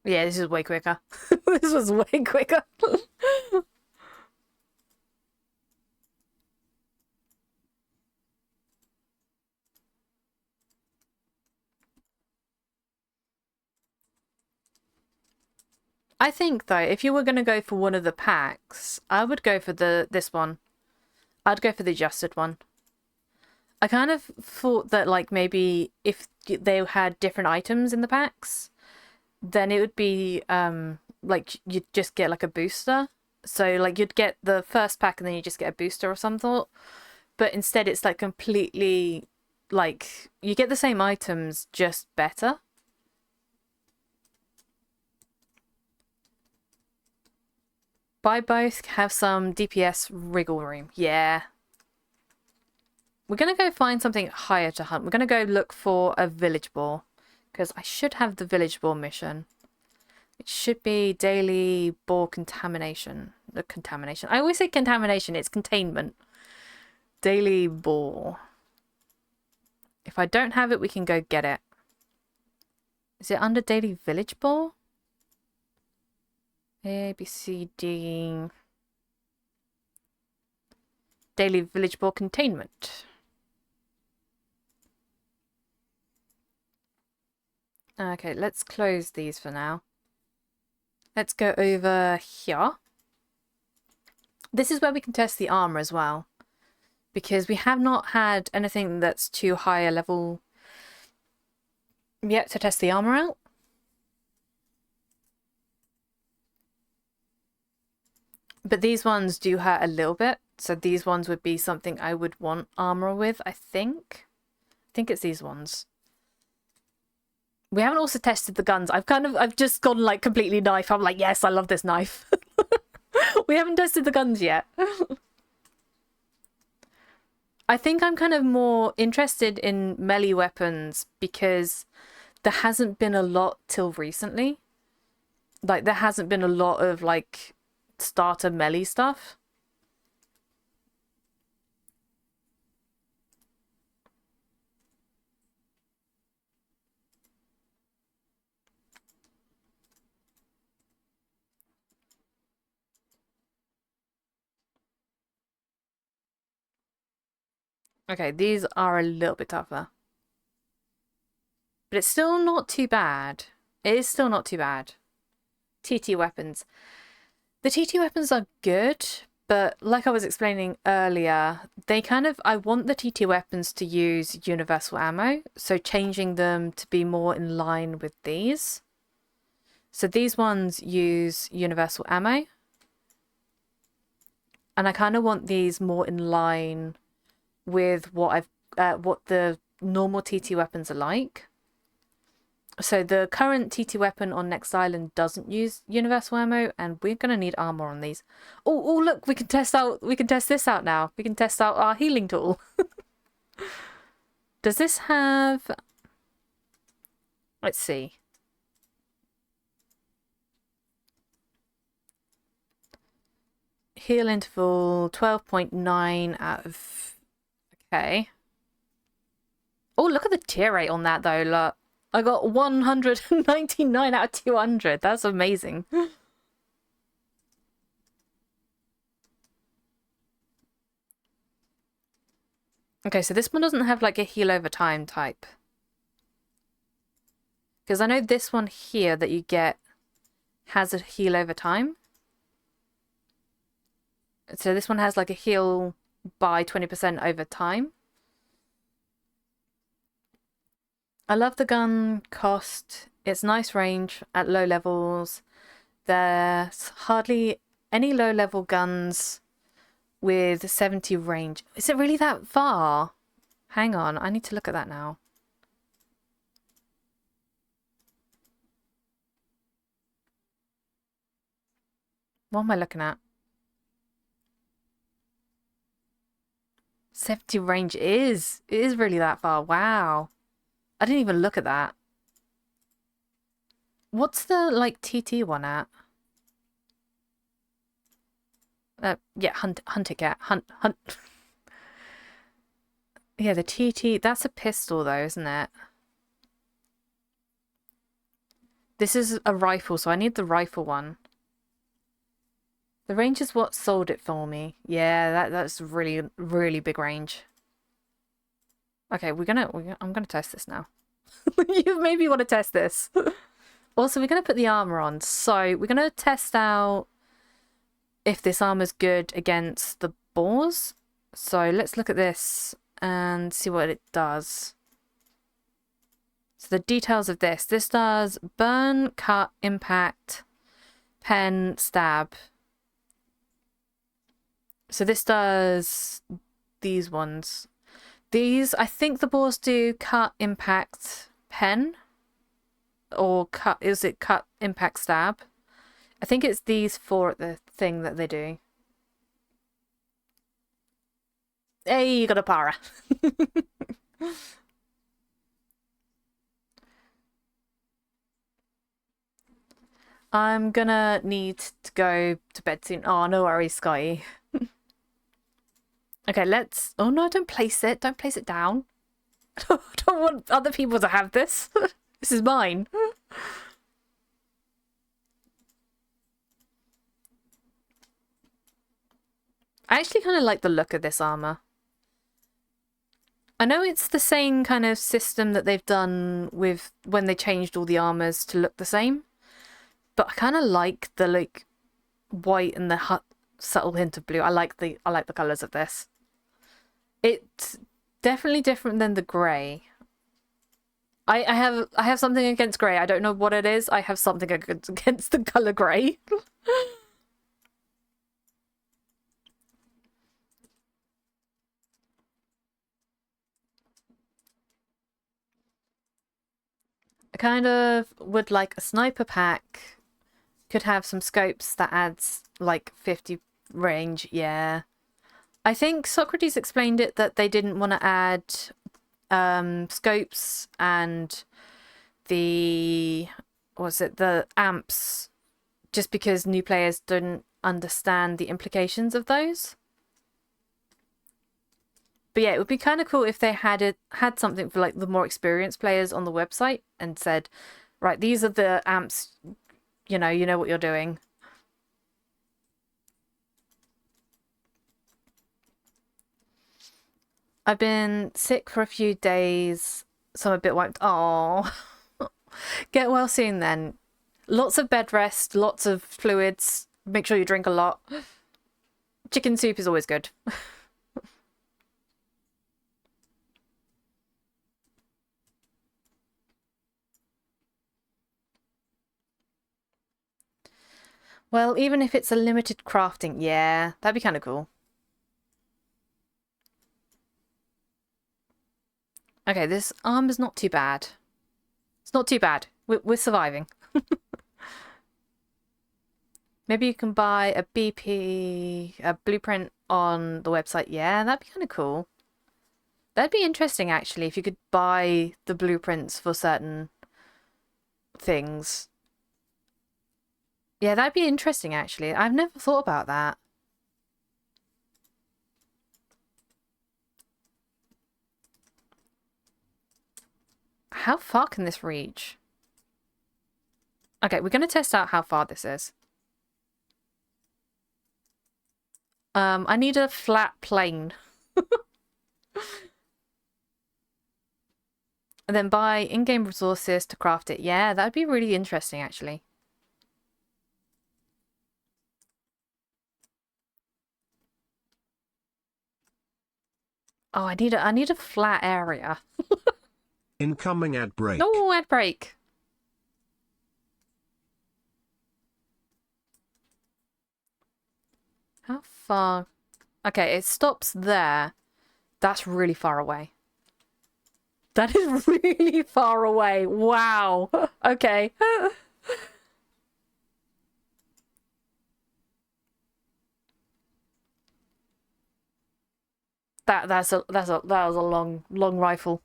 Yeah, this is way quicker. This was way quicker. I think though, if you were going to go for one of the packs, I would go for this one. I'd go for the adjusted one. I kind of thought that like maybe if they had different items in the packs, then it would be like you'd just get like a booster. So like you'd get the first pack and then you just get a booster or some sort. But instead it's like completely like you get the same items, just better. Buy both, have some DPS wriggle room. Yeah. We're going to go find something higher to hunt. We're going to go look for a village boar. Because I should have the village boar mission. It should be daily boar contamination. The contamination. I always say contamination. It's containment. Daily boar. If I don't have it, we can go get it. Is it under daily village boar? A, B, C, D. Daily village boar containment. Okay, let's close these for now. Let's go over here. This is where we can test the armor as well. Because we have not had anything that's too high a level yet to test the armor out. But these ones do hurt a little bit. So these ones would be something I would want armor with, I think. I think it's these ones. We haven't also tested the guns. I've just gone like completely knife. I'm like, yes, I love this knife. We haven't tested the guns yet. I think I'm kind of more interested in melee weapons because there hasn't been a lot till recently. Like, there hasn't been a lot of, like, starter melee stuff. Okay, these are a little bit tougher. But it's still not too bad. It is still not too bad. TT weapons. The TT weapons are good, but like I was explaining earlier, they kind of... I want the TT weapons to use universal ammo, so changing them to be more in line with these. So these ones use universal ammo. And I kind of want these more in line with what the normal TT weapons are like. So the current TT weapon on Next Island doesn't use universal ammo, and we're gonna need armor on these. Oh, look, we can test this out now. We can test out our healing tool. Does this have... Let's see. Heal interval 12.9 out of... Okay. Oh, look at the tear rate on that though. Look. I got 199 out of 200. That's amazing. Okay, so this one doesn't have like a heal over time type. Because I know this one here that you get has a heal over time. So this one has like a heal by 20% over time. I love the gun cost. It's nice range at low levels. There's hardly any low level guns with 70 range. Is it really that far? Hang on, I need to look at that now. What am I looking at? 70 range is. It is really that far. Wow. I didn't even look at that. What's the, like, TT one at? Yeah, hunt it, cat. Hunt. Yeah, the TT, that's a pistol though, isn't it? This is a rifle, so I need the rifle one. The range is what sold it for me. Yeah, that's really, really big range. Okay, I'm gonna test this now. You maybe want to test this. Also, we're gonna put the armor on. So we're gonna test out if this armor's good against the boars. So let's look at this and see what it does. So the details of this. This does burn, cut, impact, pen, stab. So this does these ones. These, I think the boars do cut, impact, pen. Or cut, is it cut, impact, stab? I think it's these four at the thing that they do. Hey, you got a para. I'm gonna need to go to bed soon. Oh, no worries, Scotty. Okay, let's... Oh no, don't place it. Don't place it down. I don't want other people to have this. This is mine. I actually kind of like the look of this armor. I know it's the same kind of system that they've done with when they changed all the armors to look the same. But I kind of like the like white and the subtle hint of blue. I like the colors of this. It's definitely different than the grey. I have something against grey. I don't know what it is. I have something against the color grey. I kind of would like a sniper pack. Could have some scopes that adds like 50 range. Yeah. I think Socrates explained it that they didn't want to add scopes and the amps just because new players didn't understand the implications of those. But yeah, it would be kind of cool if they had something for like the more experienced players on the website and said, right, these are the amps, you know what you're doing. I've been sick for a few days, so I'm a bit wiped. Oh, get well soon then. Lots of bed rest, lots of fluids. Make sure you drink a lot. Chicken soup is always good. Well, even if it's a limited crafting, yeah, that'd be kind of cool. Okay, this arm is not too bad. It's not too bad. We're surviving. Maybe you can buy a blueprint on the website. Yeah, that'd be kind of cool. That'd be interesting, actually, if you could buy the blueprints for certain things. Yeah, that'd be interesting, actually. I've never thought about that. How far can this reach? Okay, we're going to test out how far this is. I need a flat plane. And then buy in-game resources to craft it. Yeah, that'd be really interesting, actually. Oh, I need a flat area. Incoming ad break. No, ad break. How far? Okay, it stops there. That's really far away. That is really far away. Wow. Okay. That was a long rifle.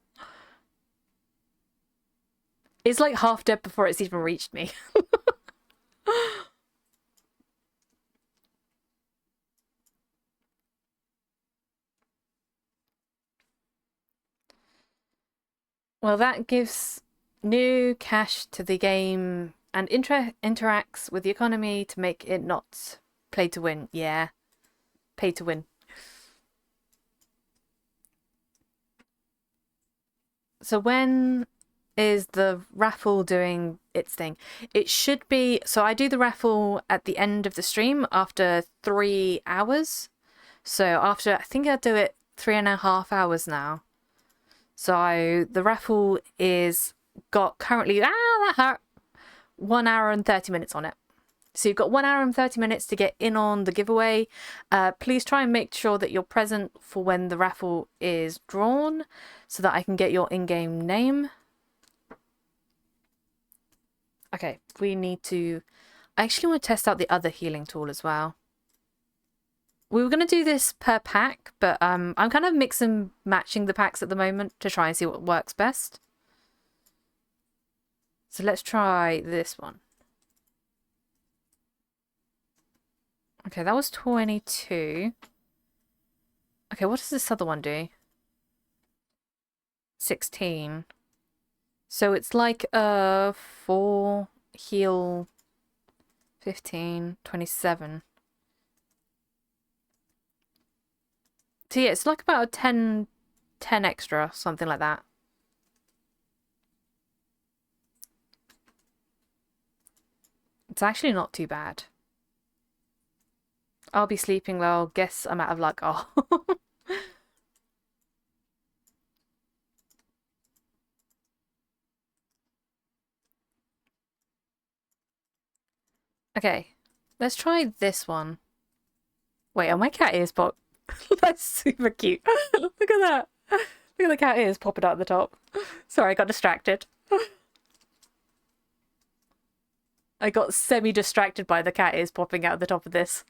It's like half dead before it's even reached me. Well, that gives new cash to the game and interacts with the economy to make it not play to win. Yeah, pay to win. So when is the raffle doing its thing? It should be, so I do the raffle at the end of the stream after 3 hours. So after, I think I do it 3.5 hours now. So the raffle is got currently, that hurt, 1 hour and 30 minutes on it. So you've got 1 hour and 30 minutes to get in on the giveaway. Please try and make sure that you're present for when the raffle is drawn so that I can get your in-game name. Okay, we need to... I actually want to test out the other healing tool as well. We were going to do this per pack, but I'm kind of mixing matching the packs at the moment to try and see what works best. So let's try this one. Okay, that was 22. Okay, what does this other one do? 16. So it's like 4 heal 15, 27. So yeah, it's like about a 10 extra, something like that. It's actually not too bad. I'll be sleeping well. Guess I'm out of luck. Oh. Okay, let's try this one. Wait, are my cat ears pop? That's super cute. Look at that. Look at the cat ears popping out the top. Sorry, I got distracted. I got semi-distracted by the cat ears popping out the top of this.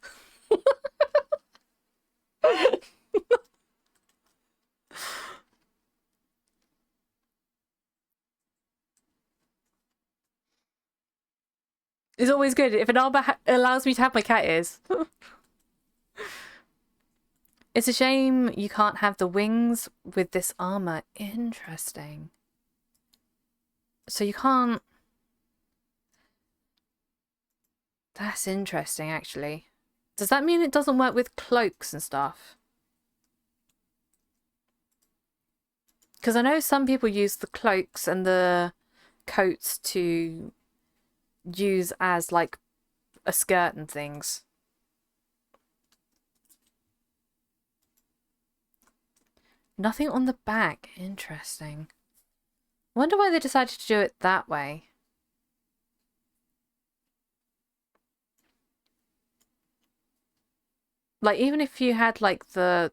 It's always good if an armor allows me to have my cat ears. It's a shame you can't have the wings with this armor. Interesting. So you can't... That's interesting, actually. Does that mean it doesn't work with cloaks and stuff? Because I know some people use the cloaks and the coats to use as, like, a skirt and things. Nothing on the back. Interesting. Wonder why they decided to do it that way. Like, even if you had, like, the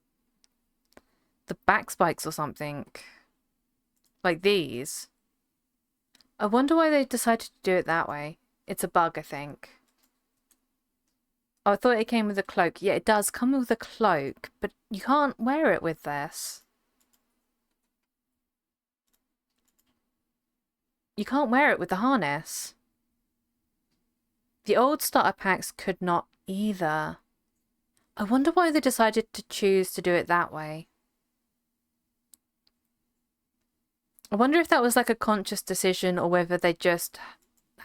back spikes or something, like these, I wonder why they decided to do it that way. It's a bug, I think. Oh, I thought it came with a cloak. Yeah, it does come with a cloak, but you can't wear it with this. You can't wear it with the harness. The old starter packs could not either. I wonder why they decided to choose to do it that way. I wonder if that was like a conscious decision or whether they just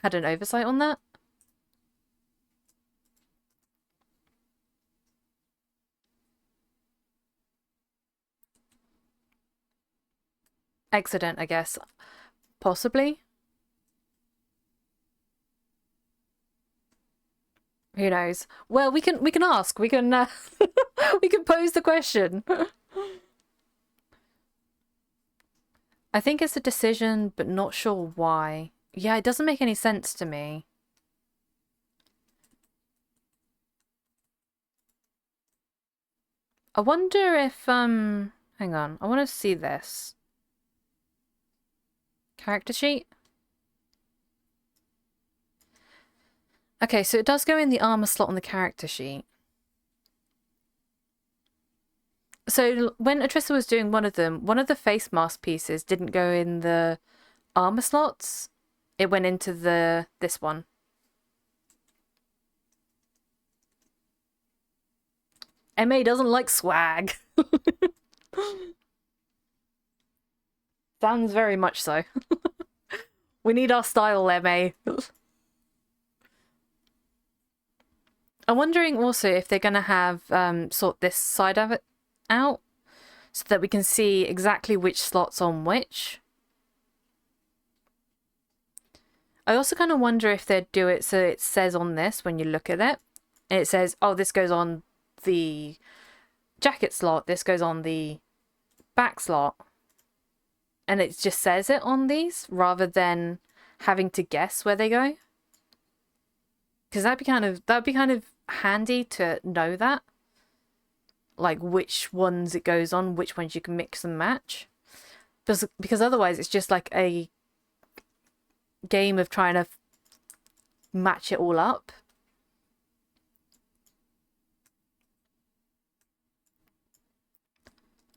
had an oversight on that. Accident, I guess. Possibly. Who knows? Well, we can ask. We can we can pose the question. I think it's a decision, but not sure why. Yeah, it doesn't make any sense to me. I wonder if hang on. I want to see this. Character sheet. Okay, so it does go in the armor slot on the character sheet. So when Atrissa was doing one of them, one of the face mask pieces didn't go in the armor slots. It went into this one. MA doesn't like swag. Sounds very much so. We need our style, MA. I'm wondering also if they're going to have sort this side of it out so that we can see exactly which slot's on which. I also kind of wonder if they'd do it so it says on this when you look at it, and it says, oh, this goes on the jacket slot, this goes on the back slot, and it just says it on these rather than having to guess where they go. Because that'd be kind of handy to know that, like which ones it goes on, which ones you can mix and match, because otherwise it's just like a game of trying to match it all up.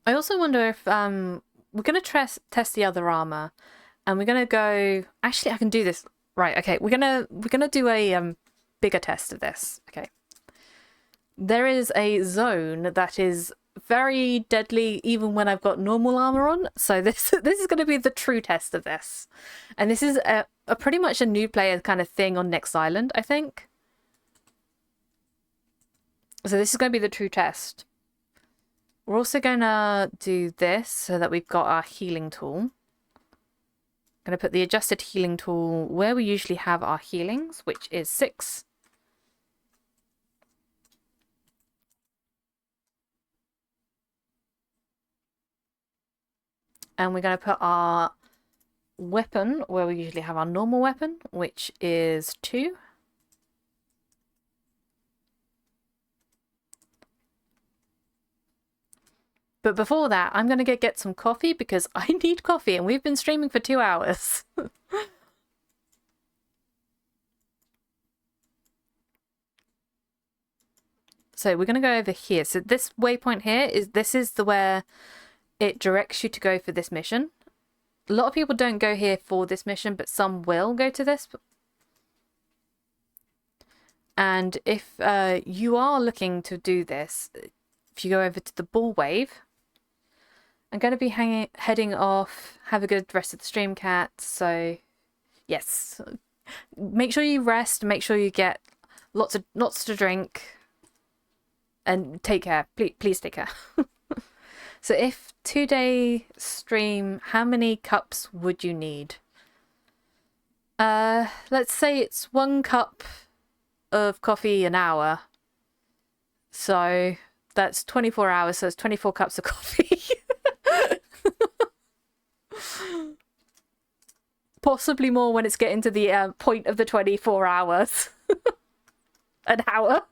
I also wonder if we're gonna test the other armor, and we're gonna go. Actually, I can do this. Right. Okay. We're gonna do a bigger test of this. Okay. There is a zone that is very deadly even when I've got normal armor on. So this is going to be the true test of this. And this is a pretty much a new player kind of thing on Next Island, I think. So this is going to be the true test. We're also going to do this so that we've got our healing tool. I'm going to put the adjusted healing tool where we usually have our healings, which is 6. And we're going to put our weapon where we usually have our normal weapon, which is 2. But before that, I'm going to get some coffee because I need coffee and we've been streaming for 2 hours. So we're going to go over here. So this waypoint here is where it directs you to go for this mission. A lot of people don't go here for this mission, but some will go to this. And if you are looking to do this, if you go over to the ball wave, I'm going to be heading off. Have a good rest of the stream, cat. So, yes, make sure you rest. Make sure you get lots to drink, and take care. Please take care. So, if 2-day stream, how many cups would you need? Let's say it's 1 cup of coffee an hour. So that's 24 hours. So it's 24 cups of coffee. Possibly more when it's getting to the point of the 24 hours. An hour.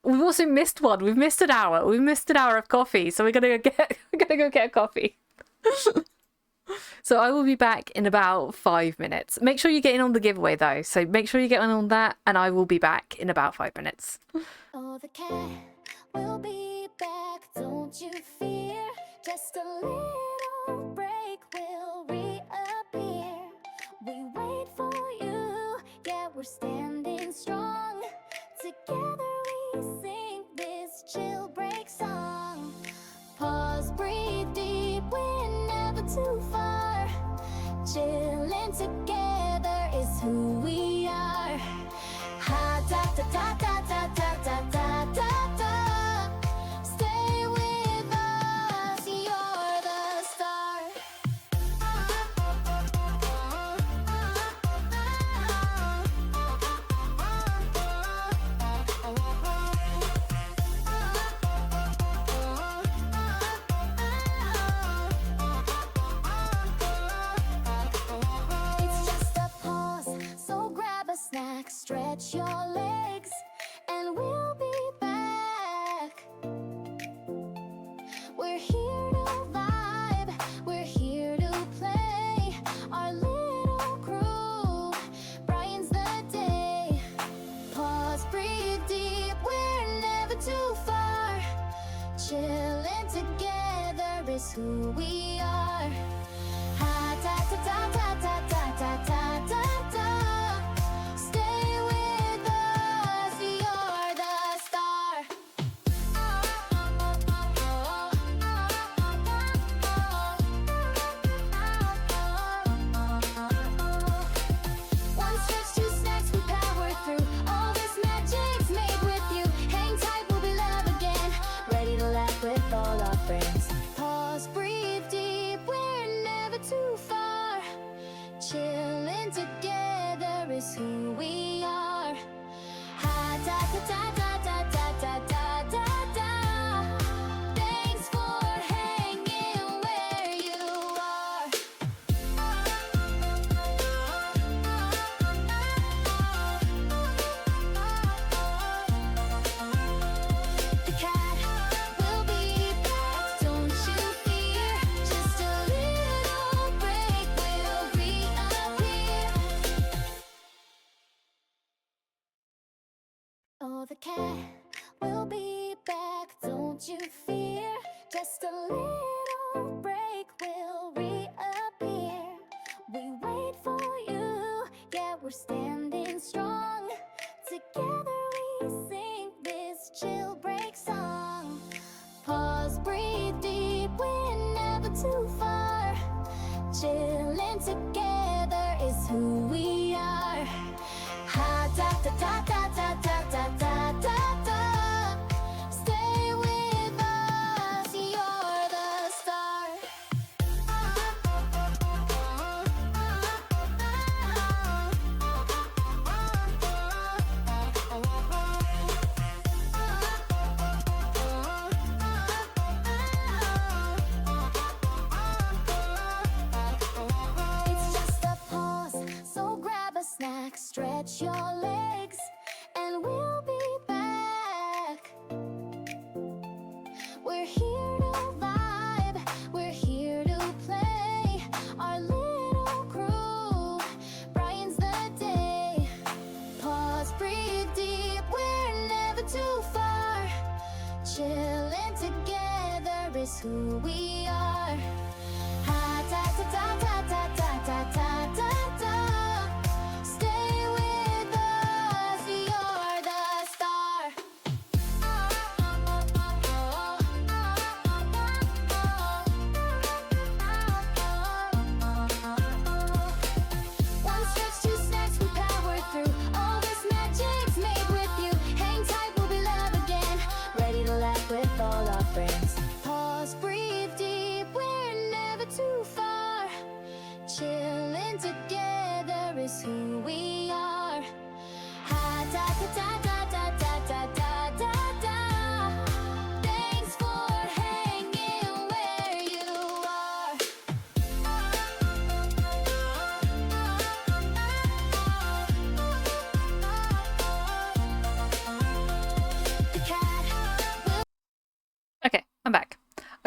We've also missed one. We've missed an hour. We've missed an hour of coffee. So we're gonna go get a coffee. So I will be back in about 5 minutes. Make sure you get in on the giveaway though. So make sure you get in on that, and I will be back in about 5 minutes. Oh, the cat will be back, don't you fear. Just a little break will reappear. We wait for you, yeah, we're standing strong. Together we sing this chill break song. Pause, breathe deep, we're never too far. Chilling together is who we are. Ha da da da da da da da da da da. Stay with us, you're the star. It's just a pause, so grab a snack, stretch your legs, and we'll be back. We're here to vibe, we're here to play. Our little crew brightens the day. Pause, breathe deep, we're never too far. Chilling together is who we are. Ha da da da da da da da da da. Stay with us, you're the star. One stretch, 2 snacks, we power through. All this magic's made with you. Hang tight, we'll be love again. Ready to laugh with all our friends. Pause, breathe deep, we're never too far. Chilling together is who we are. Ha da da da da da da da da da. Thanks for hanging where you are. The cat will be back, don't you fear. Just a little break will reappear. Oh, the cat will be back, don't you fear. Just a little break will reappear. We wait for you, yeah, we're standing strong. Together we sing this chill break song. Pause, breathe deep, we're never too far. Chilling together is who we are. Ha da da da da da da da da da da. Stay with us, you're the star. It's just a pause, so grab a snack, stretch your legs, and we'll be back. We're here to vibe, we're here to play. Our little crew brightens the day. Pause, breathe deep, we're never too far. Chilling together is who we are. Ha da da da da da da da da da. Stay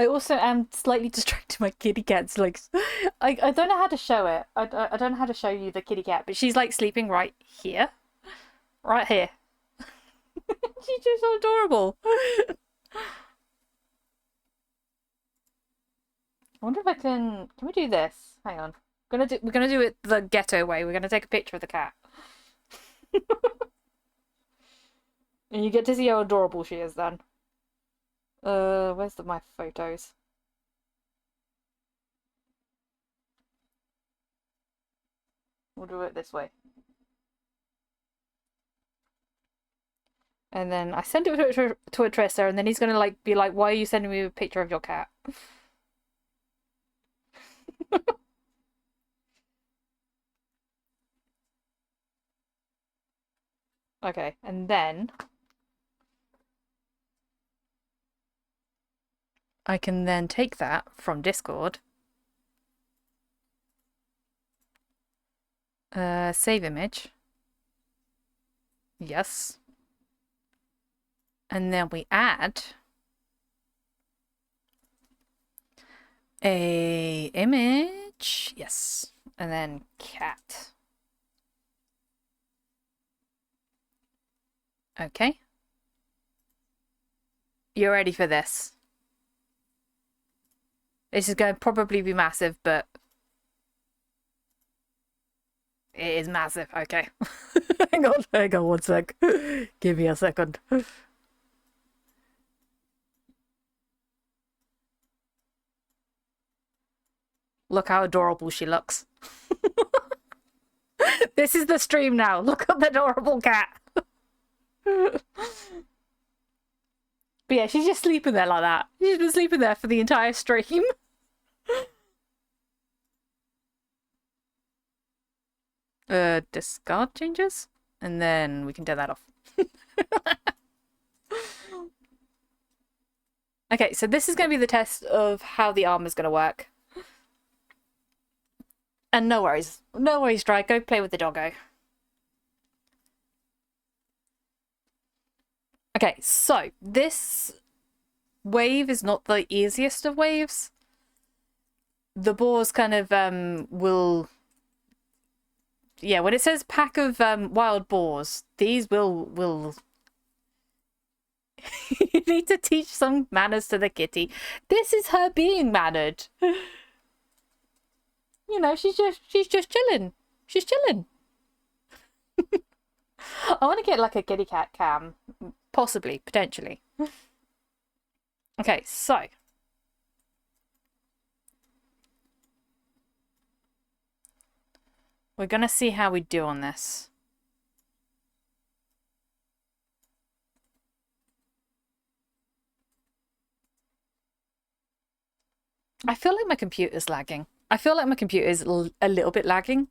I also am slightly distracted by kitty cat's like I don't know how to show it. I don't know how to show you the kitty cat, but she's like sleeping right here. Right here. She's just so adorable. I wonder if I can we do this? Hang on. We're gonna do it the ghetto way. We're gonna take a picture of the cat. And you get to see how adorable she is then. Where's my photos? We'll do it this way. And then I send it to a Trista, and then he's gonna like be like, "Why are you sending me a picture of your cat?" Okay, and then I can then take that from Discord. Save image. Yes. And then we add a image. Yes. And then cat. Okay. You're ready for this. This is going to probably be massive, but it is massive. Okay. Hang on 1 sec. Give me a second. Look how adorable she looks. This is the stream now. Look at the adorable cat. But yeah, she's just sleeping there like that. She's been sleeping there for the entire stream. Discard changes, and then we can turn that off. Okay, so this is going to be the test of how the armor's going to work. And no worries, Dry. Go play with the doggo. Okay, so this wave is not the easiest of waves. The boars kind of will... Yeah, when it says pack of wild boars, these will... You need to teach some manners to the kitty. This is her being mannered. You know, she's just chilling. She's chilling. I want to get like a kitty cat cam. Possibly, potentially. Okay, so. We're going to see how we do on this. I feel like my computer's lagging. I feel like my computer is a little bit lagging.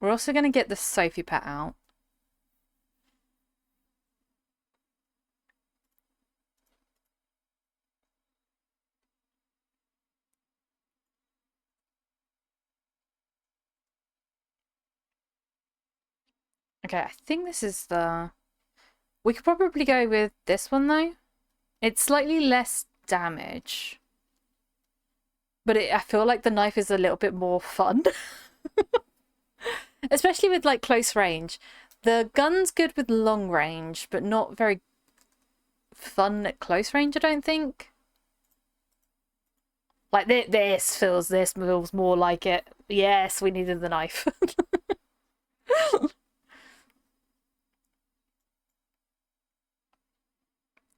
We're also going to get the Sophie pet out. Okay, I think this is the... We could probably go with this one though. It's slightly less damage. But I feel like the knife is a little bit more fun. Especially with like close range. The gun's good with long range, but not very fun at close range, I don't think. Like this feels more like it. Yes, we needed the knife.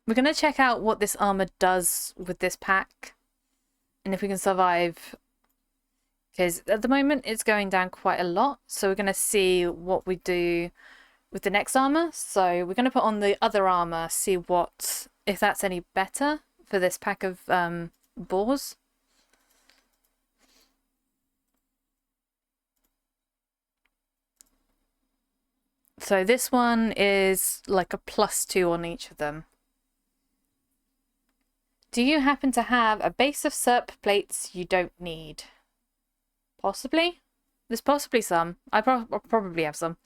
We're going to check out what this armor does with this pack. And if we can survive. Because at the moment it's going down quite a lot. So we're going to see what we do with the next armor. So we're going to put on the other armor. See if that's any better for this pack of boars. So this one is like a +2 on each of them. Do you happen to have a base of SERP plates you don't need? Possibly. There's possibly some. I'll probably have some.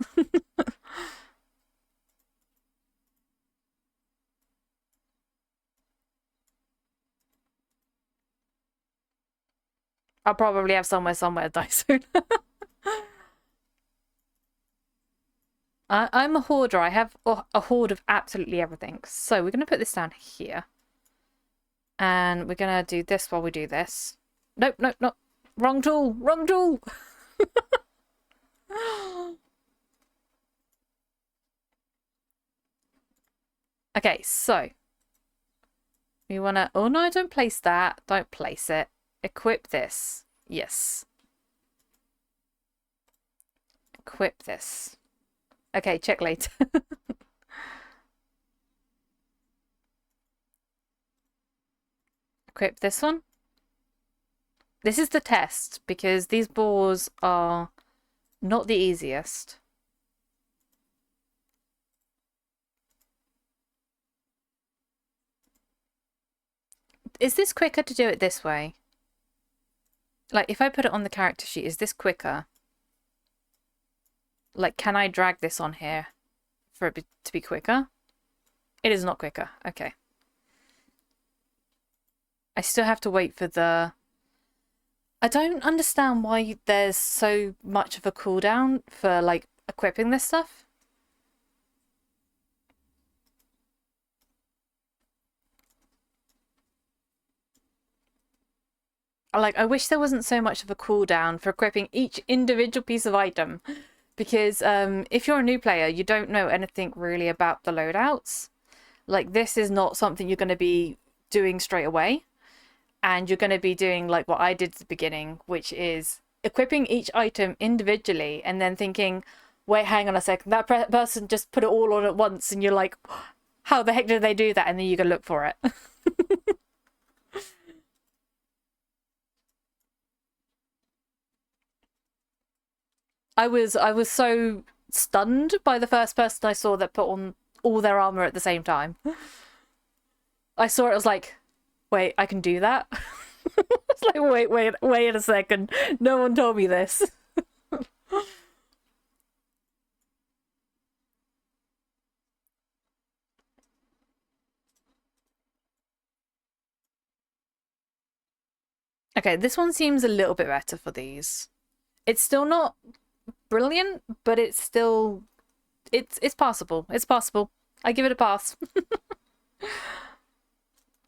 I'll probably have somewhere to die soon. I'm a hoarder. I have a hoard of absolutely everything. So we're going to put this down here. And we're going to do this while we do this. Nope, nope, nope. Wrong tool. Wrong tool. Okay, so we want to... Oh, no, don't place that. Don't place it. Equip this. Yes. Equip this. Okay, check later. Equip this one. This is the test, because these boars are not the easiest. Is this quicker to do it this way? Like, if I put it on the character sheet, is this quicker? Like, can I drag this on here for it to be quicker? It is not quicker. Okay. I still have to wait for the... I don't understand why there's so much of a cooldown for, like, equipping this stuff. Like, I wish there wasn't so much of a cooldown for equipping each individual piece of item. Because if you're a new player, you don't know anything really about the loadouts. Like, this is not something you're going to be doing straight away. And you're going to be doing like what I did at the beginning, which is equipping each item individually and then thinking, wait, hang on a second, that person just put it all on at once. And you're like, how the heck did they do that? And then you go look for it. I was so stunned by the first person I saw that put on all their armor at the same time. I saw it, I was like, wait, I can do that? It's like, wait a second. No one told me this. Okay, this one seems a little bit better for these. It's still not brilliant, but it's still... It's passable. It's passable. I give it a pass.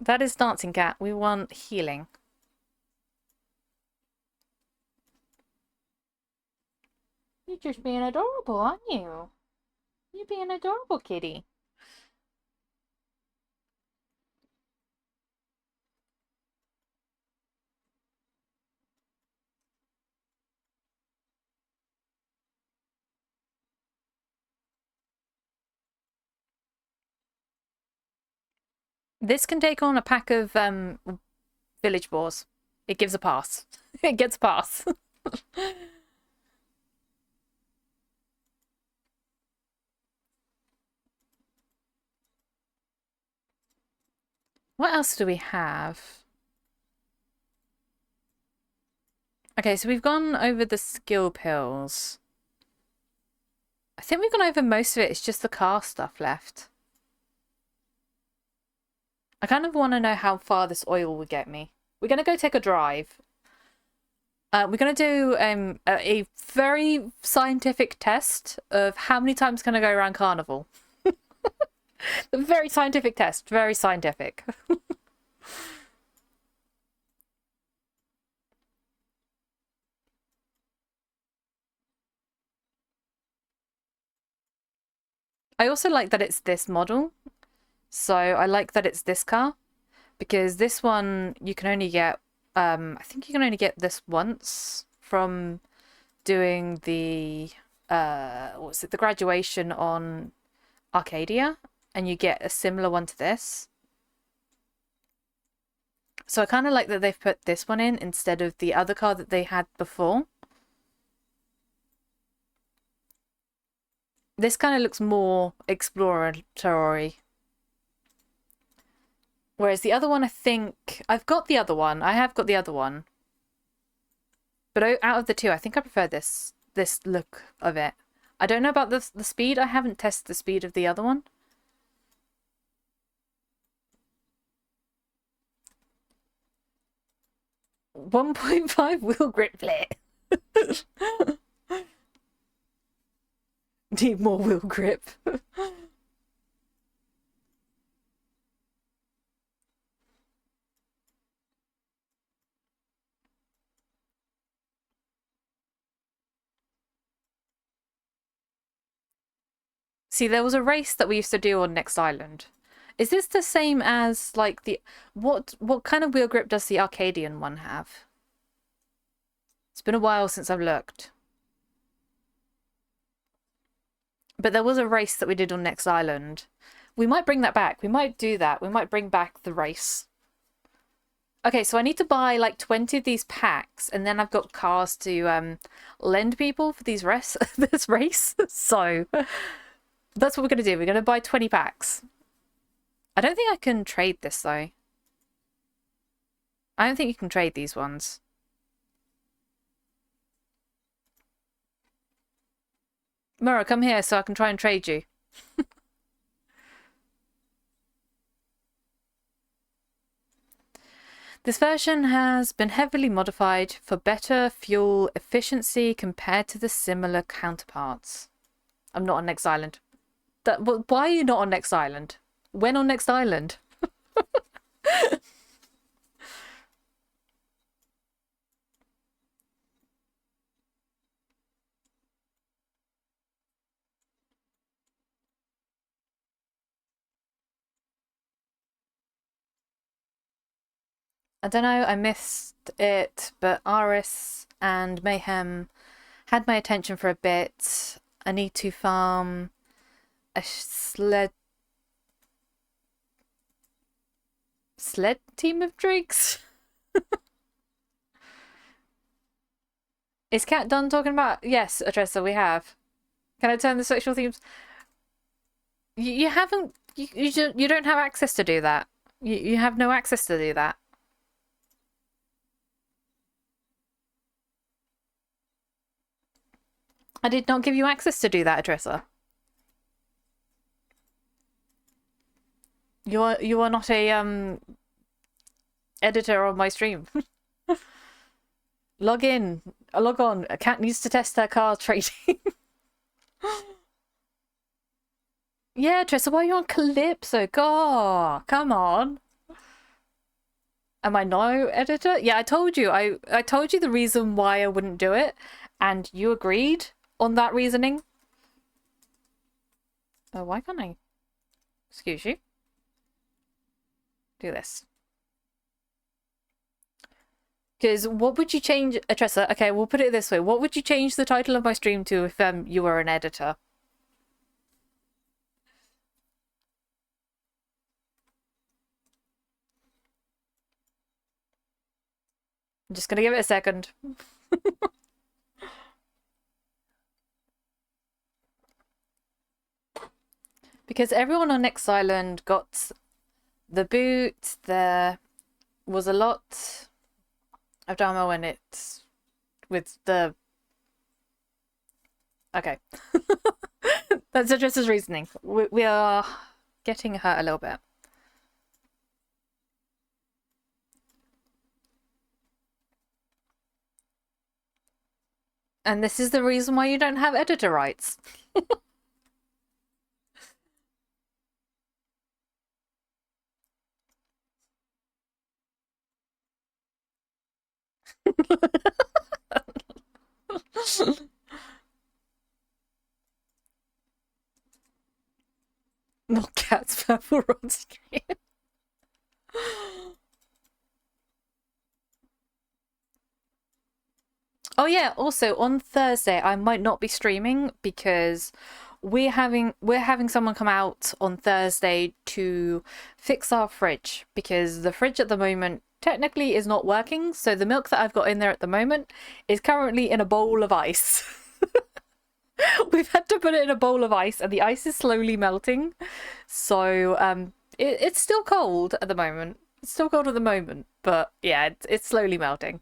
That is Dancing Cat. We want healing. You're just being adorable, aren't you? You're being adorable, kitty. This can take on a pack of village boars. It gives a pass. It gets a pass. What else do we have? Okay, so we've gone over the skill pills. I think we've gone over most of it. It's just the car stuff left. I kind of want to know how far this oil will get me. We're going to go take a drive. We're going to do a very scientific test of how many times can I go around Carnival. A very scientific test. Very scientific. I also like that it's this model. So I like that it's this car. Because this one, you can only get... I think you can only get this once from doing the... what's it? The graduation on Arcadia. And you get a similar one to this. So I kind of like that they've put this one in instead of the other car that they had before. This kind of looks more exploratory. Whereas the other one, I think... I've got the other one. I have got the other one. But out of the two, I think I prefer this look of it. I don't know about the speed. I haven't tested the speed of the other one. 1.5 wheel grip plate. Need more wheel grip. See, there was a race that we used to do on Next Island. Is this the same as like the what kind of wheel grip does the Arcadian one have? It's been a while since I've looked. But there was a race that we did on Next Island. We might bring that back. We might do that. We might bring back the race. Okay, so I need to buy like 20 of these packs, and then I've got cars to lend people for these this race. So that's what we're gonna do. We're gonna buy 20 packs. I don't think I can trade this though. I don't think you can trade these ones. Mura, come here so I can try and trade you. This version has been heavily modified for better fuel efficiency compared to the similar counterparts. I'm not on Next Island. Why are you not on Next Island? When on Next Island? I don't know, I missed it, but Aris and Mayhem had my attention for a bit. I need to farm a sled team of drakes. Is Cat done talking about? Yes, Adressa, we have. Can I turn the sexual themes? You haven't. You don't have access to do that. You have no access to do that. I did not give you access to do that, Adressa. You are not a editor on my stream. Log in. Log on. A cat needs to test her car trading. Yeah, Tressa, why are you on Calypso? God, come on. Am I no editor? Yeah, I told you. I told you the reason why I wouldn't do it, and you agreed on that reasoning. Oh, why can't I? Excuse you. Do this. Because what would you change, Tressa? Okay, we'll put it this way. What would you change the title of my stream to if you were an editor? I'm just gonna give it a second. Because everyone on Next Island got the boot, there was a lot of drama when it's with the... Okay. That's Adressa's reasoning. We are getting hurt a little bit. And this is the reason why you don't have editor rights. Not cats purple on stream. Oh yeah, also on Thursday I might not be streaming because we're having someone come out on Thursday to fix our fridge because the fridge at the moment technically is not working, so the milk that I've got in there at the moment is currently in a bowl of ice. We've had to put it in a bowl of ice and the ice is slowly melting. So it's still cold at the moment. It's still cold at the moment, but yeah, it's slowly melting.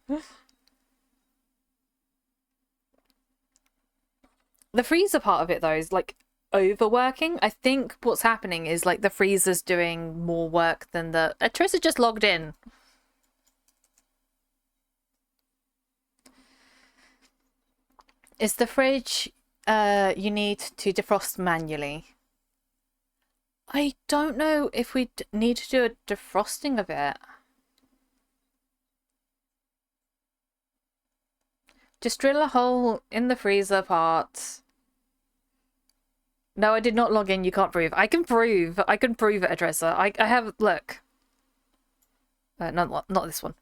The freezer part of it though is like overworking. I think what's happening is like the freezer's doing more work than the... Trissa just logged in. Is the fridge you need to defrost manually? I don't know if we need to do a defrosting of it. Just drill a hole in the freezer part. No, I did not log in. You can't prove. I can prove. I can prove it, Adressa. I have... Look. Not this one.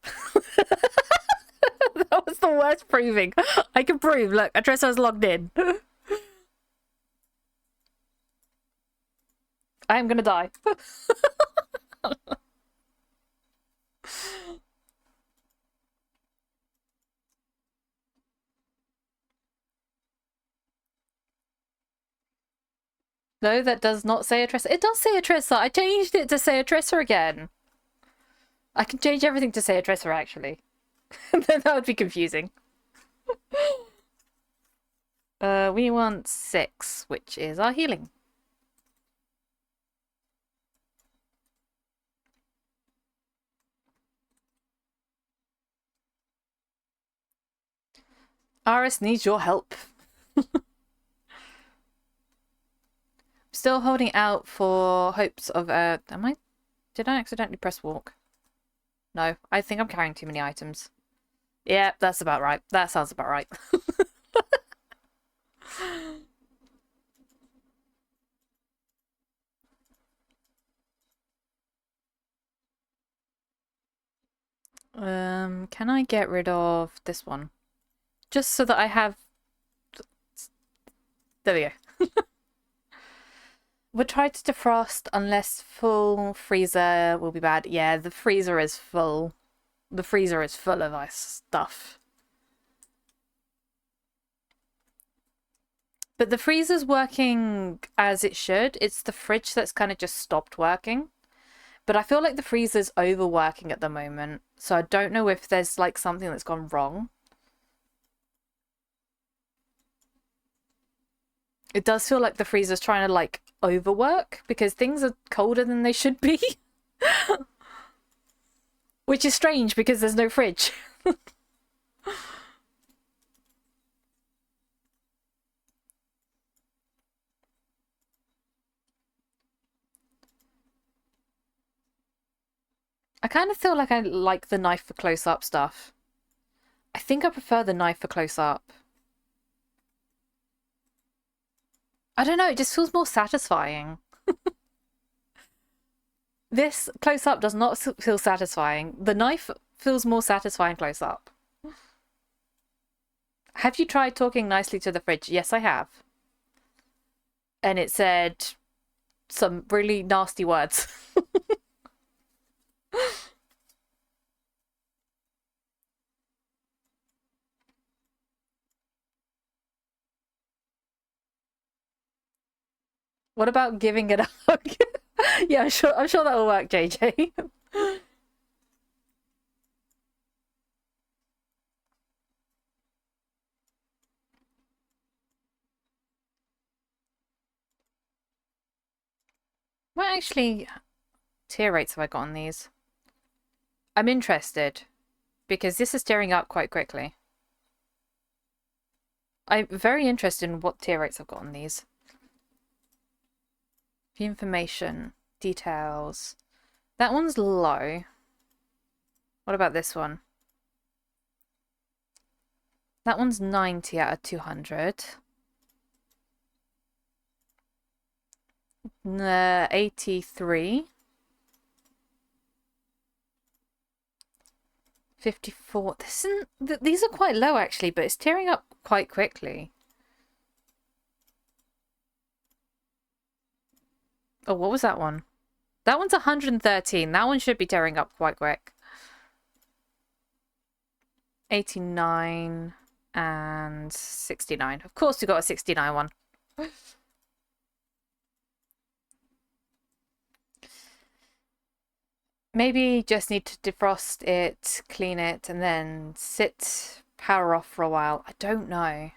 That was the worst proving. I can prove. Look, Adressa is logged in. I am gonna die. No, that does not say Atressa. It does say Atressa. I changed it to say Atressa again. I can change everything to say Atressa, actually. Then that would be confusing. We want 6, which is our healing. Aris needs your help. Still holding out for hopes of am I? Did I accidentally press walk? No, I think I'm carrying too many items. Yeah, that's about right. That sounds about right. Can I get rid of this one? Just so that I have... There we go. We'll try to defrost unless full freezer will be bad. Yeah, the freezer is full. The freezer is full of ice stuff. But the freezer's working as it should. It's the fridge that's kind of just stopped working. But I feel like the freezer's overworking at the moment. So I don't know if there's like something that's gone wrong. It does feel like the freezer's trying to like overwork because things are colder than they should be. Which is strange because there's no fridge. I kind of feel like I like the knife for close-up stuff. I think I prefer the knife for close-up. I don't know, it just feels more satisfying. This close-up does not feel satisfying. The knife feels more satisfying close-up. Have you tried talking nicely to the fridge? Yes, I have. And it said some really nasty words. What about giving it a hug? Yeah, I'm sure that will work, JJ. What actually tier rates have I got on these? I'm interested because this is tearing up quite quickly. I'm very interested in what tier rates I've got on these. The information, details. That one's low. What about this one? That one's 90 out of 200. 83. 54. This isn't, these are quite low actually, but it's tearing up quite quickly. Oh, what was that one? That one's 113. That one should be tearing up quite quick. 89 and 69. Of course we got a 69 one. Maybe just need to defrost it, clean it, and then sit power off for a while. I don't know.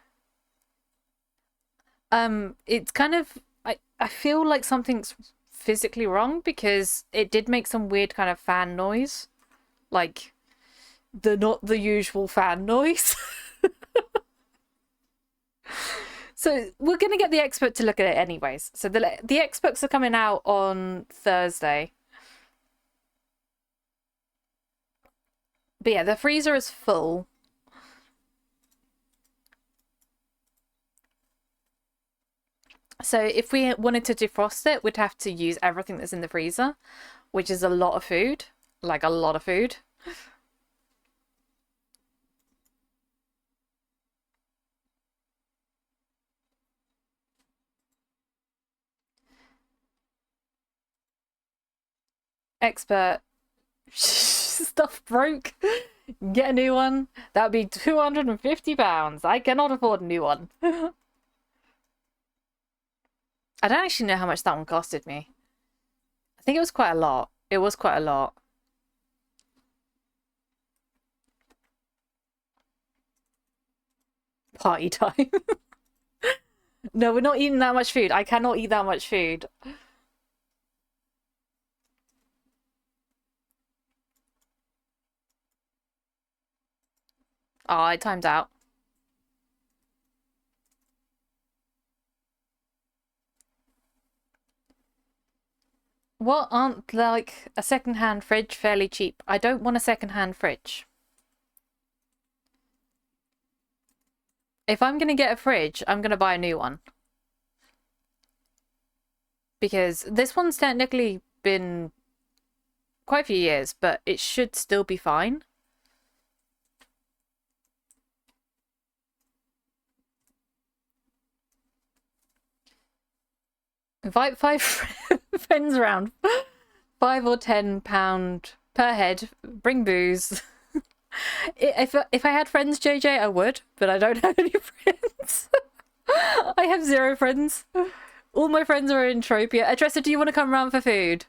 It's kind of... I feel like something's physically wrong because it did make some weird kind of fan noise. Like, not the usual fan noise. So we're going to get the expert to look at it anyways. So the experts are coming out on Thursday. But yeah, the freezer is full. So if we wanted to defrost it, we'd have to use everything that's in the freezer, which is a lot of food. Like a lot of food. Expert. Stuff broke. Get a new one. That would be £250. I cannot afford a new one. I don't actually know how much that one costed me. I think it was quite a lot. It was quite a lot. Party time. No, we're not eating that much food. I cannot eat that much food. Oh, it timed out. What aren't like a second-hand fridge fairly cheap? I don't want a second-hand fridge. If I'm gonna get a fridge, I'm gonna buy a new one. Because this one's technically been quite a few years, but it should still be fine. Invite 5 friends around. £5 or £10 per head. Bring booze. If I had friends, JJ, I would, but I don't have any friends. I have 0 friends. All my friends are in Tropia. Atressa, do you want to come around for food?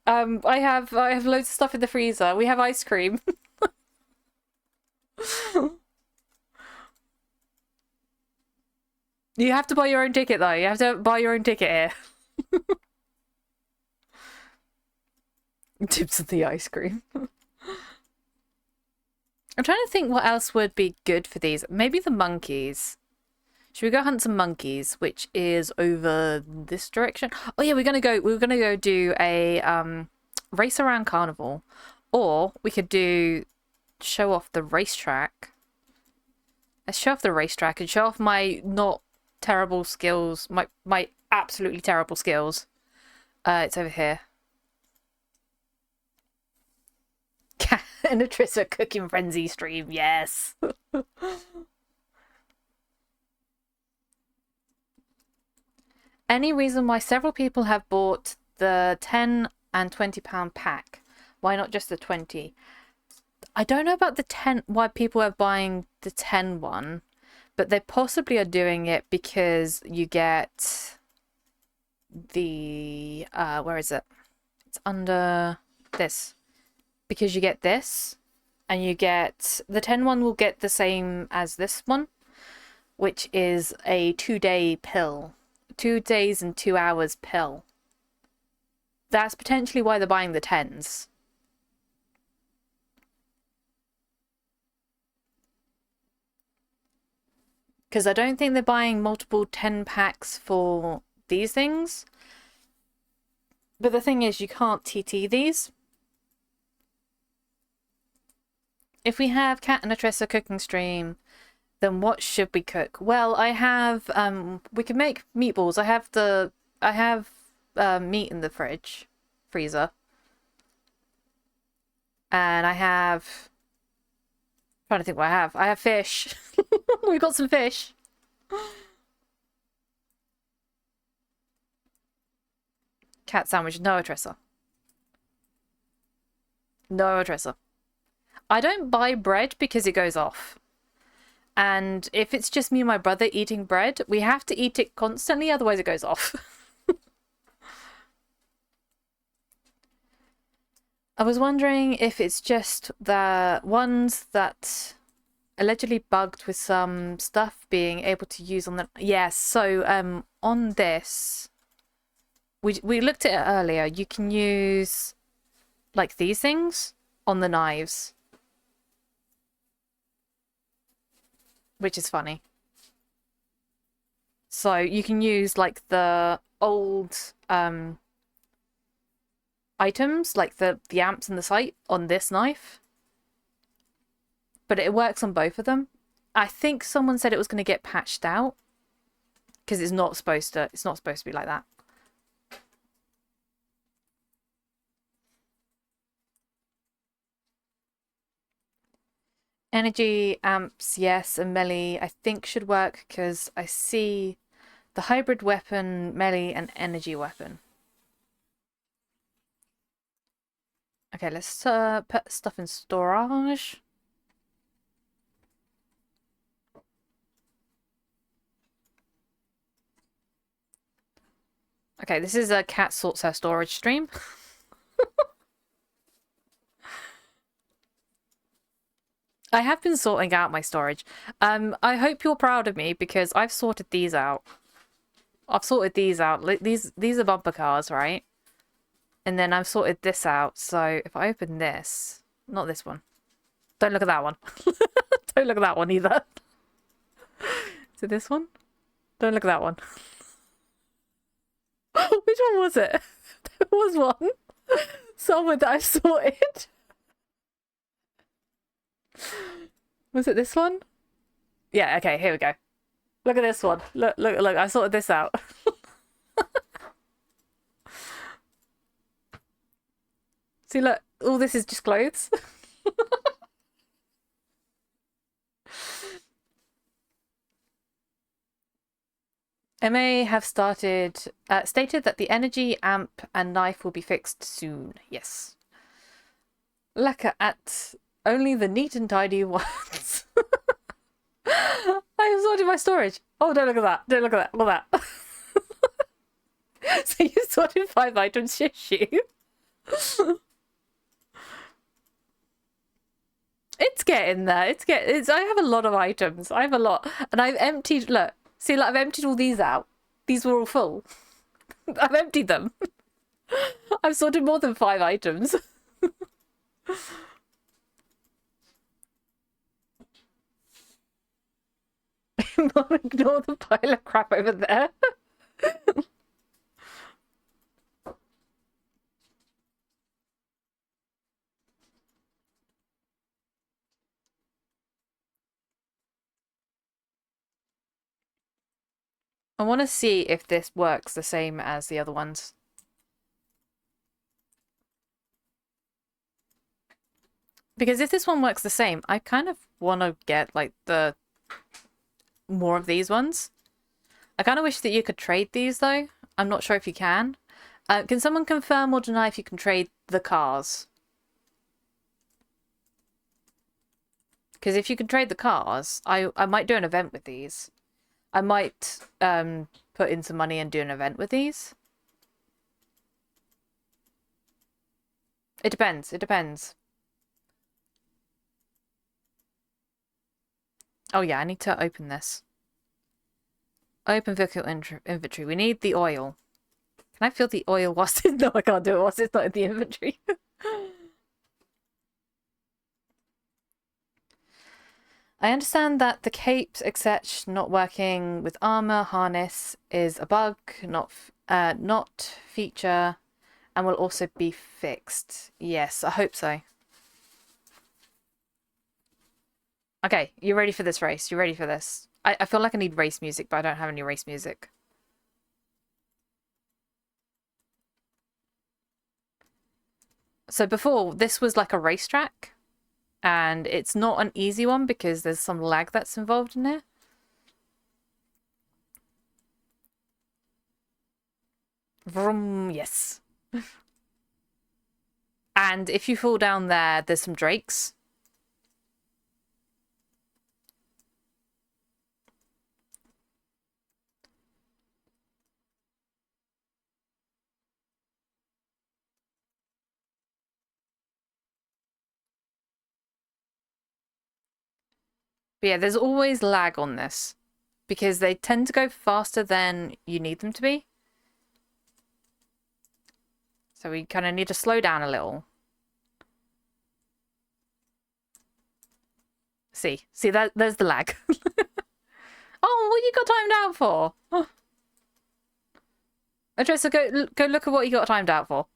I have loads of stuff in the freezer. We have ice cream. You have to buy your own ticket though. You have to buy your own ticket here. Tips of the ice cream. I'm trying to think what else would be good for these. Maybe the monkeys. Should we go hunt some monkeys, which is over this direction? Oh yeah, we're gonna go do a race around carnival. Or we could show off the racetrack. Let's show off the racetrack and show off my not terrible skills, my absolutely terrible skills. It's over here. And a Trissa cooking frenzy stream, yes. Any reason why several people have bought the £10 and £20 pack? Why not just the 20? I don't know about the 10, why people are buying the 10 one, but they possibly are doing it because you get the, where is it? It's under this. Because you get this, and you get, the 10 one will get the same as this one, which is a 2-day pill. 2 days and 2 hours pill. That's potentially why they're buying the 10s. Because I don't think they're buying multiple 10 packs for these things. But the thing is, you can't TT these. If we have Cat and Atressa cooking stream, then what should we cook? Well, I have, we can make meatballs. I have meat in the freezer. And I have, I'm trying to think what I have. I have fish. We've got some fish. Cat sandwich, no Atressa. No Atressa. I don't buy bread because it goes off. And if it's just me and my brother eating bread, we have to eat it constantly, otherwise it goes off. I was wondering if it's just the ones that allegedly bugged with some stuff being able to use on the... Yes, so on this, we looked at it earlier. You can use like these things on the knives. Which is funny. So you can use like the old items, like the amps and the sight on this knife. But it works on both of them. I think someone said it was going to get patched out because it's not supposed to be like that. Energy amps, yes, and melee I think should work because I see the hybrid weapon, melee, and energy weapon. Okay, let's put stuff in storage. Okay, this is a cat sorts her storage stream. I have been sorting out my storage. I hope you're proud of me because I've sorted these out. I've sorted these out. These are bumper cars, right? And then I've sorted this out. So if I open this, not this one. Don't look at that one. Don't look at that one either. Is it this one? Don't look at that one. Which one was it? There was one. Someone that I sorted. Was it this one? Yeah, okay, here we go. Look at this one. Look, I sorted this out. See, look, all this is just clothes. MA have stated that the energy amp and knife will be fixed soon. Yes. Lacquer at only the neat and tidy ones. I have sorted my storage. Oh, don't look at that. Don't look at that. Look at that. So you sorted 5 items, Shishu. It's getting there. I have a lot of items. I have a lot. And I've emptied, look. See, like, I've emptied all these out. These were all full. I've emptied them. I've sorted more than 5 items. Ignore the pile of crap over there. I want to see if this works the same as the other ones. Because if this one works the same, I kind of want to get like the more of these ones. I kind of wish that you could trade these though. I'm not sure if you can. Can someone confirm or deny if you can trade the cars? Because if you can trade the cars, I might do an event with these. I might put in some money and do an event with these. It depends. It depends. Oh yeah, I need to open this. Open vehicle inventory. We need the oil. Can I fill the oil whilst no, I can't do it whilst it's not in the inventory. I understand that the capes, etc., not working with armor harness is a bug, not feature, and will also be fixed. Yes, I hope so. Okay, you ready for this race? You ready for this? I feel like I need race music, but I don't have any race music. So before, this was like a racetrack. And it's not an easy one because there's some lag that's involved in there. Vroom, yes. And if you fall down there, there's some drakes. But yeah, there's always lag on this because they tend to go faster than you need them to be. So we kind of need to slow down a little. See that there's the lag. Oh, what you got timed out for? Adressa, go look at what you got timed out for.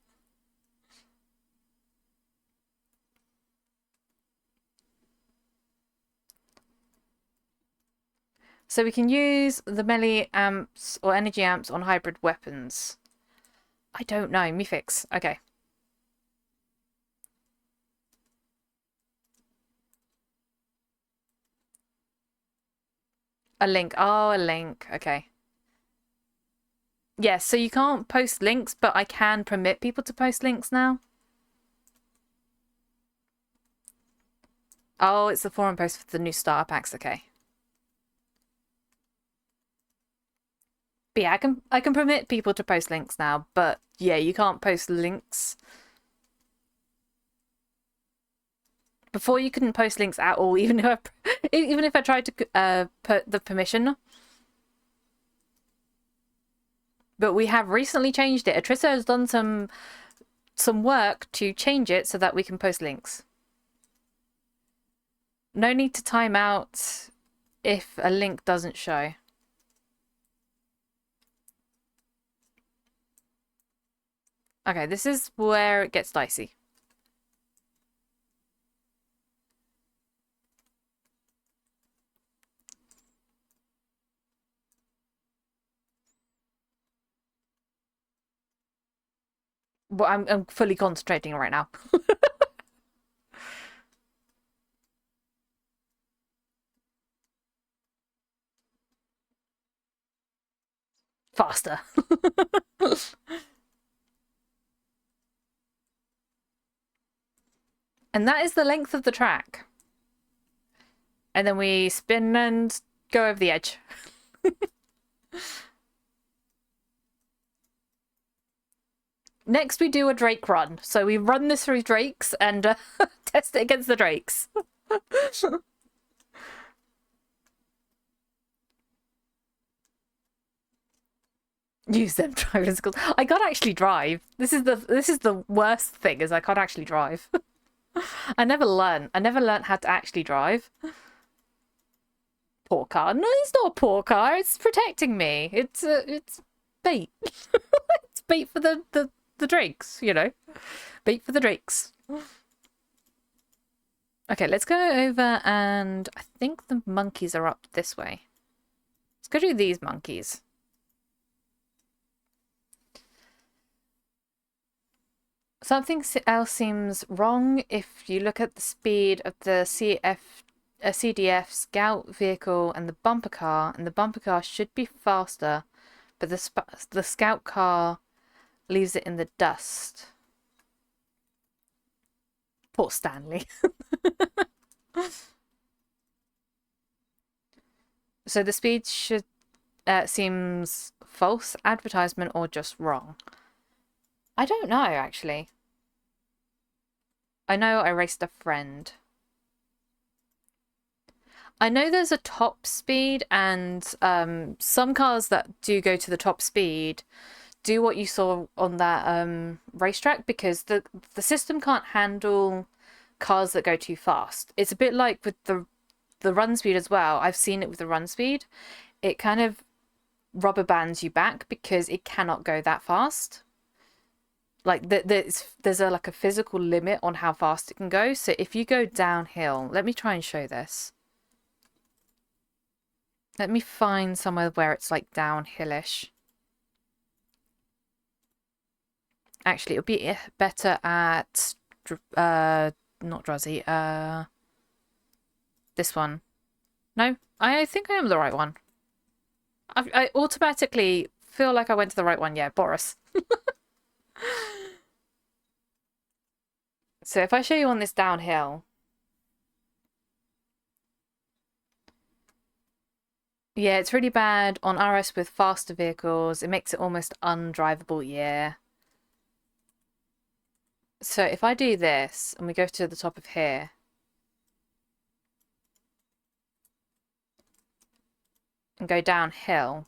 So we can use the melee amps or energy amps on hybrid weapons. I don't know. Me fix. Okay. A link. Oh, a link. Okay. Yes, so you can't post links, but I can permit people to post links now. Oh, it's the forum post for the new starter packs. Okay. But yeah, I can permit people to post links now, but yeah, you can't post links. Before you couldn't post links at all, even if I tried to put the permission. But we have recently changed it. Atrissa has done some work to change it so that we can post links. No need to time out if a link doesn't show. Okay, this is where it gets dicey. But I'm fully concentrating right now. Faster. And that is the length of the track. And then we spin and go over the edge. Next, we do a Drake run. So we run this through Drakes and test it against the Drakes. Use them driving skills. I can't actually drive. This is the worst thing, is I can't actually drive. I never learned how to actually drive. Poor car. No, it's not a poor car. It's protecting me. It's bait. It's bait for the drakes, you know. Bait for the drakes. Okay, let's go over, and I think the monkeys are up this way. Let's go do these monkeys. Something else seems wrong if you look at the speed of the CDF scout vehicle and the bumper car, and the bumper car should be faster, but the scout car leaves it in the dust. Poor Stanley. So the speed should seems false advertisement or just wrong. I don't know, actually. I know I raced a friend. I know there's a top speed, and some cars that do go to the top speed do what you saw on that racetrack, because the system can't handle cars that go too fast. It's a bit like with the run speed as well. I've seen it with the run speed. It kind of rubber bands you back because it cannot go that fast. Like there's like a physical limit on how fast it can go. So if you go downhill, let me try and show this. Let me find somewhere where it's like downhillish. Actually, it would be better at not Druzzy. This one. No, I think I am the right one. I automatically feel like I went to the right one. Yeah, Boris. So if I show you on this downhill. Yeah, it's really bad on RS with faster vehicles. It makes it almost undrivable, yeah. So if I do this and we go to the top of here. And go downhill.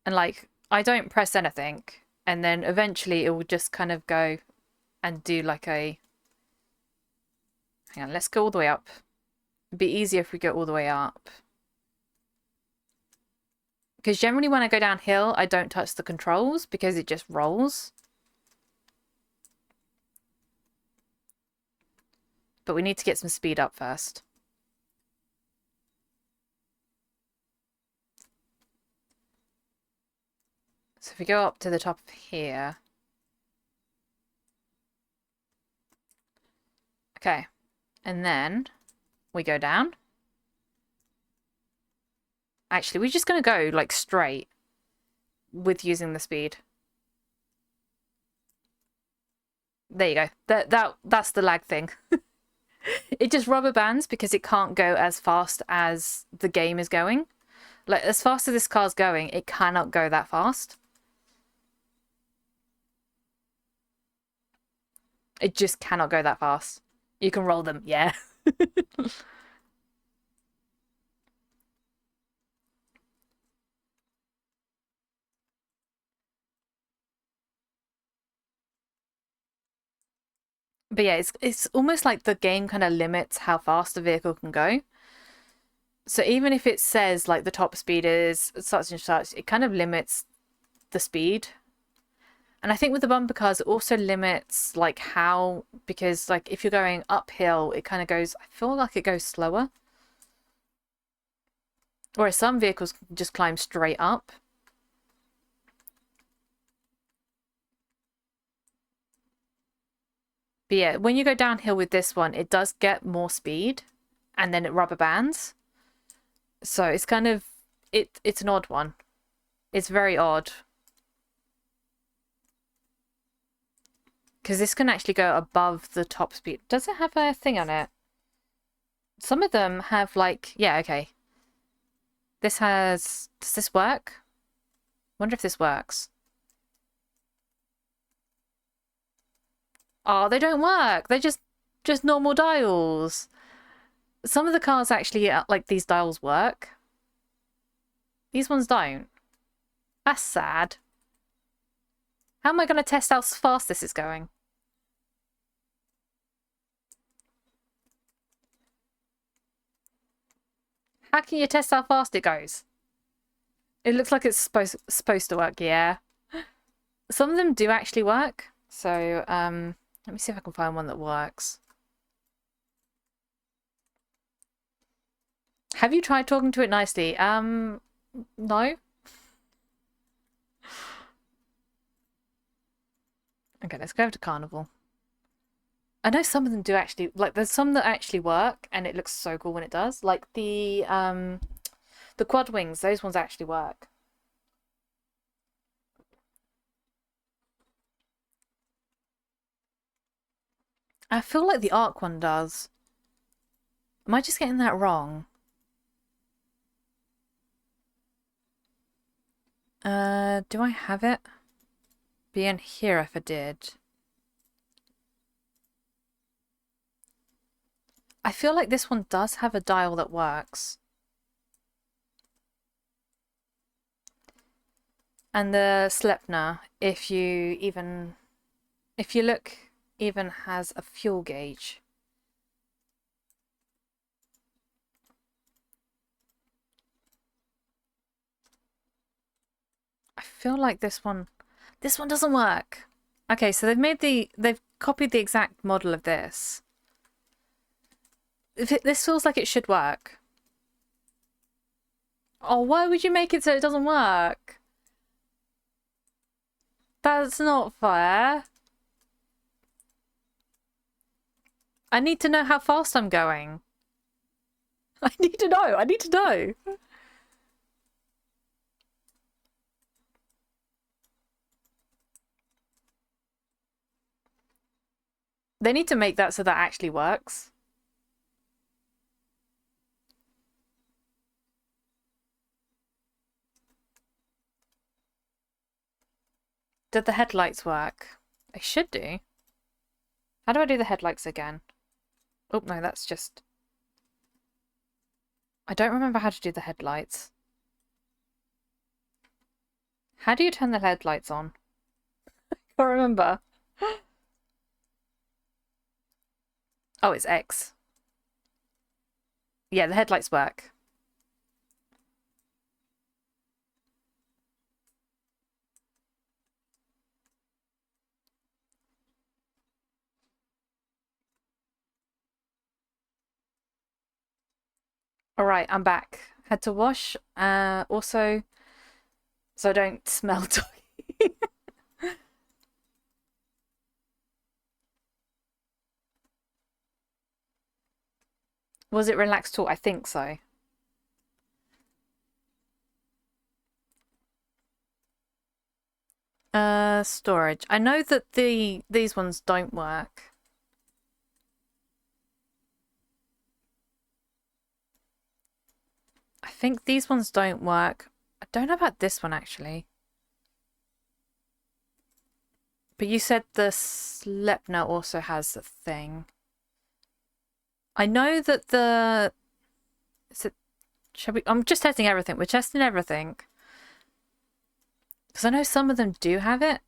And like, I don't press anything. And then eventually it will just kind of go and do like a... Hang on, let's go all the way up. It'd be easier if we go all the way up. Because generally when I go downhill, I don't touch the controls because it just rolls. But we need to get some speed up first. So if we go up to the top of here. Okay. And then we go down. Actually, we're just going to go like straight with using the speed. There you go. That's the lag thing. It just rubber bands because it can't go as fast as the game is going. Like, as fast as this car's going, it cannot go that fast. It just cannot go that fast. You can roll them, yeah. But yeah, it's almost like the game kind of limits how fast a vehicle can go. So even if it says like the top speed is such and such, it kind of limits the speed. And I think with the bumper cars, it also limits like how, because like if you're going uphill, it kind of goes, I feel like it goes slower. Whereas some vehicles just climb straight up. But yeah, when you go downhill with this one, it does get more speed and then it rubber bands. So it's kind of, it's an odd one. It's very odd. Because this can actually go above the top speed. Does it have a thing on it? Some of them have like, yeah, okay. This has, does this work? Wonder if this works. Oh, they don't work. They're just normal dials. Some of the cars actually, like these dials work. These ones don't. That's sad. How am I going to test how fast this is going? How can you test how fast it goes? It looks like it's supposed to work, yeah. Some of them do actually work. So, let me see if I can find one that works. Have you tried talking to it nicely? No. Okay, let's go over to Carnival. I know some of them do actually, like, there's some that actually work, and it looks so cool when it does. Like the quad wings, those ones actually work. I feel like the Arc one does. Am I just getting that wrong? Do I have it? Be in here if I did. I feel like this one does have a dial that works. And the Sleipner, if you look, even has a fuel gauge. I feel like this one doesn't work. Okay, so they've copied the exact model of this. This feels like it should work. Oh, why would you make it so it doesn't work? That's not fair. I need to know how fast I'm going. I need to know. I need to know. They need to make that so that actually works. Did the headlights work? They should do. How do I do the headlights again? Oh, no, that's just... I don't remember how to do the headlights. How do you turn the headlights on? I can't remember. Oh, it's X. Yeah, the headlights work. All right, I'm back. Had to wash. Also, so I don't smell doggy. Was it relaxed talk? I think so. Storage. I know that these ones don't work. I think these ones don't work. I don't know about this one actually. But you said the Slepner also has a thing. I know that the... Is it... Shall we... I'm just testing everything. We're testing everything. Because I know some of them do have it.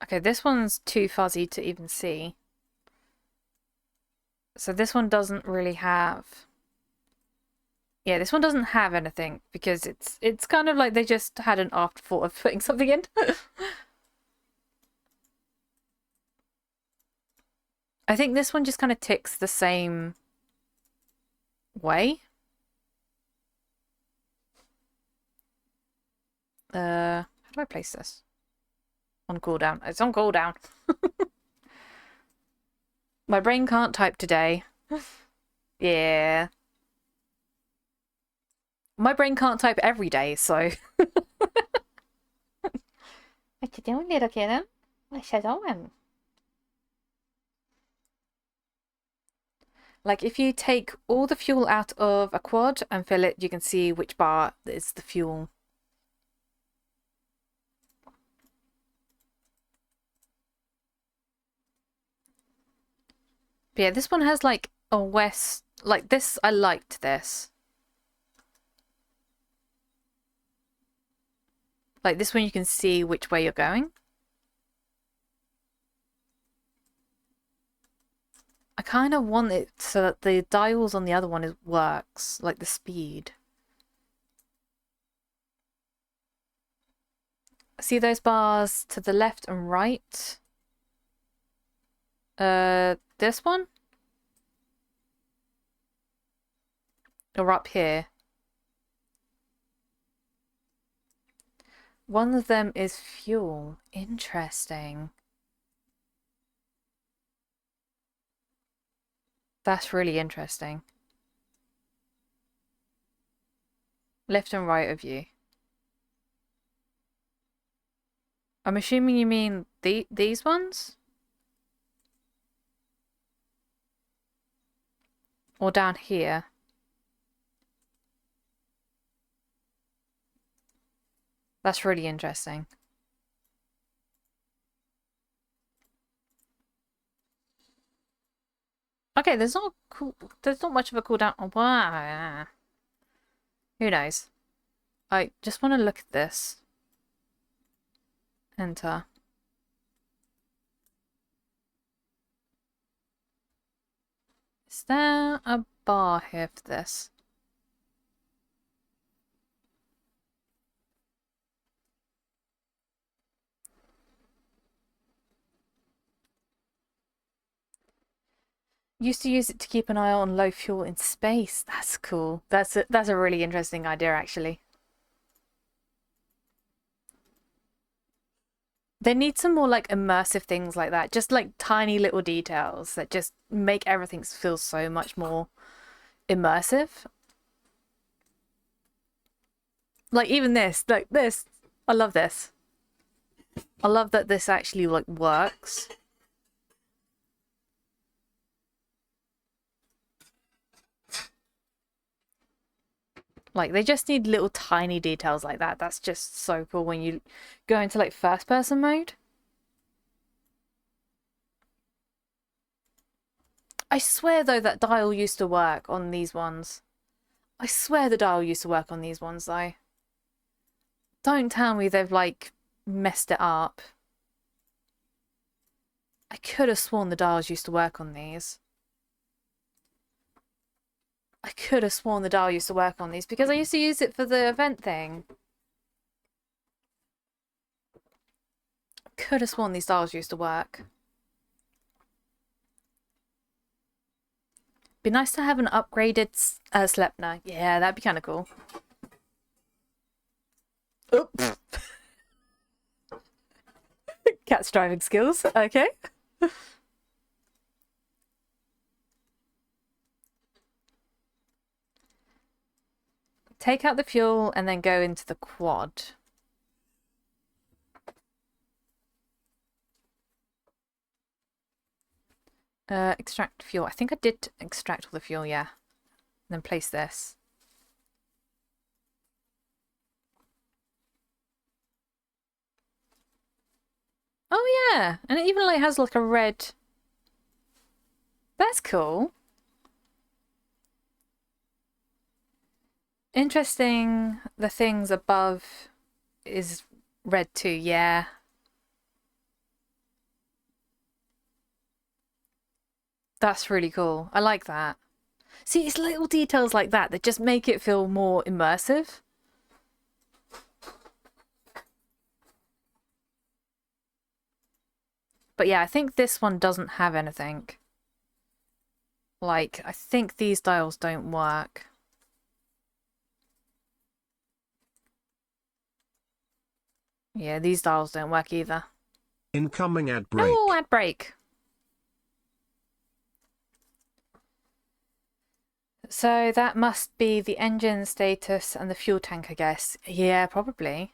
Okay, this one's too fuzzy to even see. So this one doesn't really have... Yeah, this one doesn't have anything because it's kind of like they just had an afterthought of putting something in. I think this one just kind of ticks the same way. How do I place this? On cooldown. It's on cooldown. My brain can't type today. Yeah. My brain can't type every day, so... What you doing, little kitten? What you doing? Like, if you take all the fuel out of a quad and fill it, you can see which bar is the fuel. But yeah, this one has, like, a west... Like, this, I liked this. Like, this one you can see which way you're going. I kind of want it so that the dials on the other one works, like the speed. See those bars to the left and right? This one? Or up here? One of them is fuel. Interesting. That's really interesting. Left and right of you. I'm assuming you mean these ones? Or down here? That's really interesting. Okay, there's not much of a cooldown. Wow. Who knows? I just want to look at this. Enter. Is there a bar here for this? Used to use it to keep an eye on low fuel in space. That's cool. That's a really interesting idea, actually. They need some more like immersive things like that. Just like tiny little details that just make everything feel so much more immersive. Like even this, like this. I love this. I love that this actually like works. Like they just need little tiny details like that. That's just so cool when you go into like first person mode. I swear though that dial used to work on these ones. I swear the dial used to work on these ones though. Don't tell me they've like messed it up. I could have sworn the dials used to work on these. I could have sworn the dial used to work on these because I used to use it for the event thing. could have sworn these dials used to work. Be nice to have an upgraded Sleipnir. Yeah, that'd be kind of cool. Oops. Cat's driving skills. Okay. Take out the fuel and then go into the quad. Extract fuel. I think I did extract all the fuel, yeah. And then place this. Oh yeah, and it even like has like a red. That's cool. Interesting. The things above is red too. Yeah. That's really cool. I like that. See, it's little details like that that just make it feel more immersive. But yeah, I think this one doesn't have anything. Like, I think these dials don't work. Yeah, these dials don't work either. Incoming ad break. Oh, ad break. So that must be the engine status and the fuel tank, I guess. Yeah, probably.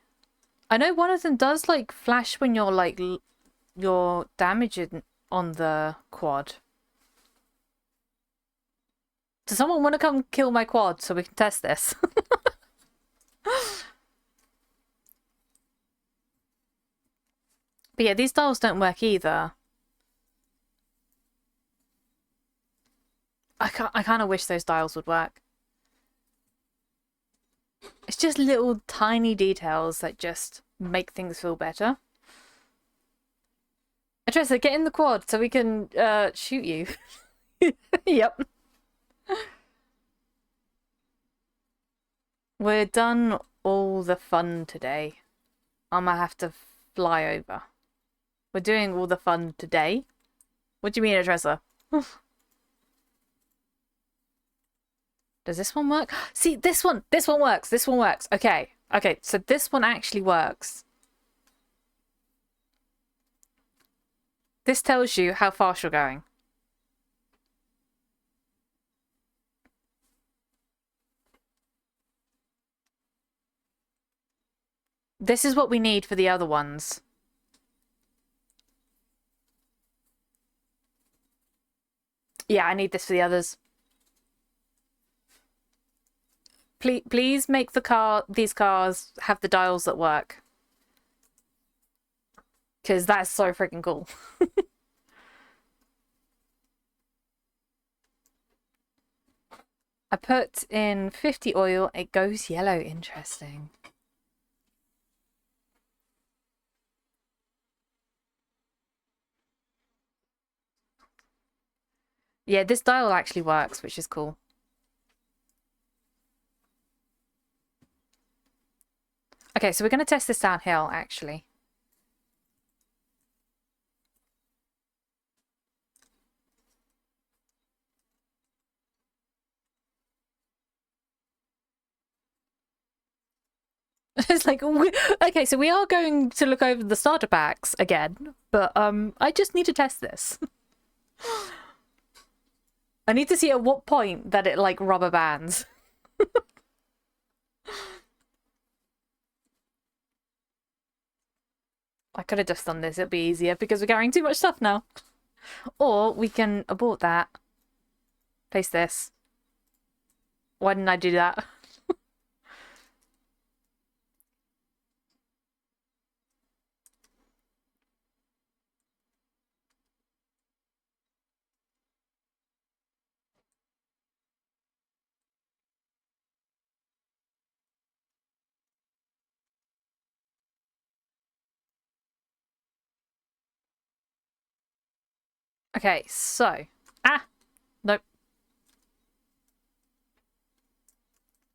I know one of them does like flash when you're like you're damaging on the quad. Does someone want to come kill my quad so we can test this? But yeah, these dials don't work either. I kind of wish those dials would work. It's just little tiny details that just make things feel better. Atressa, get in the quad so we can shoot you. Yep. We're done all the fun today. I'm gonna have to fly over. We're doing all the fun today? What do you mean, Atressa? Does this one work? See, this one works. This one works. Okay. Okay, so this one actually works. This tells you how fast you're going. This is what we need for the other ones. Yeah, I need this for the others. Please make these cars have the dials that work. Because that's so freaking cool. I put in 50 oil. It goes yellow. Interesting. Yeah, this dial actually works, which is cool. Okay, so we're going to test this downhill, actually. It's like, okay, so we are going to look over the starter packs again, but I just need to test this. I need to see at what point that it like rubber bands. I could have just done this, it'd be easier because we're carrying too much stuff now. Or we can abort that. Place this. Why didn't I do that? Okay, so. Ah! Nope.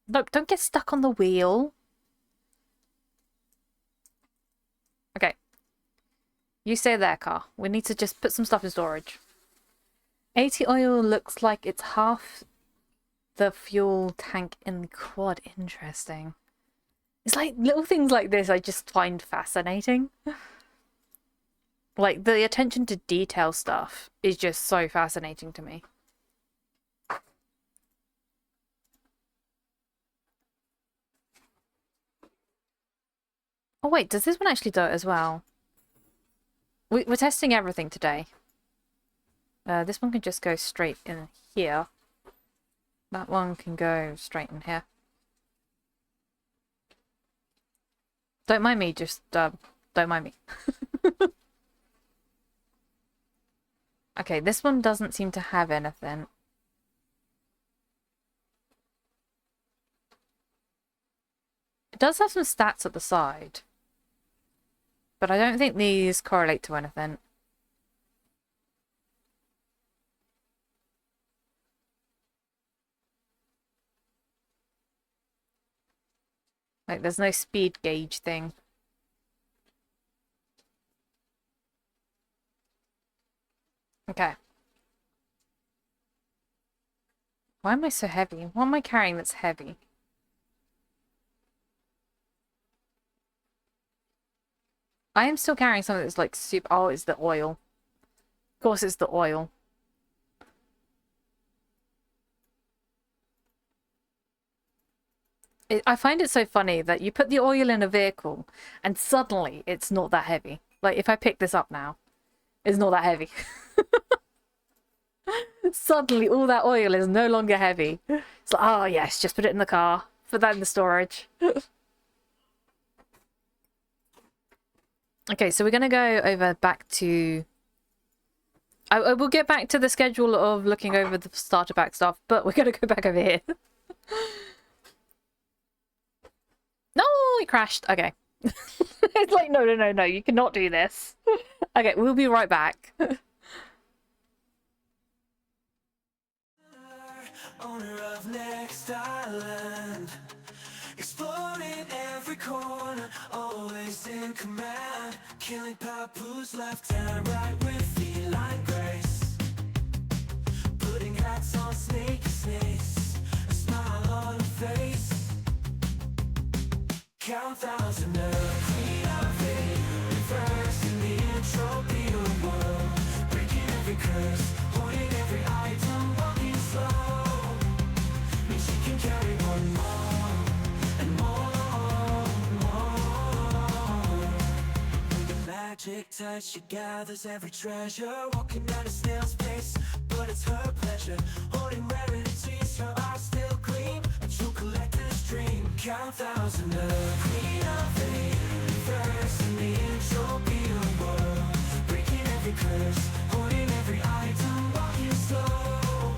Nope, don't get stuck on the wheel. Okay. You stay there, car. We need to just put some stuff in storage. 80 oil looks like it's half the fuel tank in the quad. Interesting. It's like little things like this I just find fascinating. Like the attention to detail stuff is just so fascinating to me. Oh wait, does this one actually do it as well? We're testing everything today. This one can just go straight in here. That one can go straight in here. Don't mind me, just don't mind me. Okay, this one doesn't seem to have anything. It does have some stats at the side. But I don't think these correlate to anything. Like, there's no speed gauge thing. Okay. Why am I so heavy? What am I carrying that's heavy? I am still carrying something that's like super... Oh, it's the oil. Of course it's the oil. I find it so funny that you put the oil in a vehicle and suddenly it's not that heavy. Like, if I pick this up now, it's not that heavy. Suddenly all that oil is no longer heavy. It's like, oh yes, just put it in the car. Put that in the storage. Okay, so we're going to go over back to... I will get back to the schedule of looking over the starter pack stuff, but we're going to go back over here. No, it crashed. Okay. It's like, no, you cannot do this. Okay, we'll be right back. Owner of Next Island, exploring every corner, always in command, killing papoose left and right with feline grace, putting hats on sneaky snakes, a smile on her face, count thousand of queen of eight, reverse in the entropy of world, breaking every curse, holding every item, walking slow. She can carry one more and more. The magic touch, she gathers every treasure, walking at a snail's pace, but it's her pleasure. Holding rarities, her eyes still gleam, a true collector's dream. Count thousand of queen of eight, first in the entropy of world, breaking every curse, holding every item, walking slow.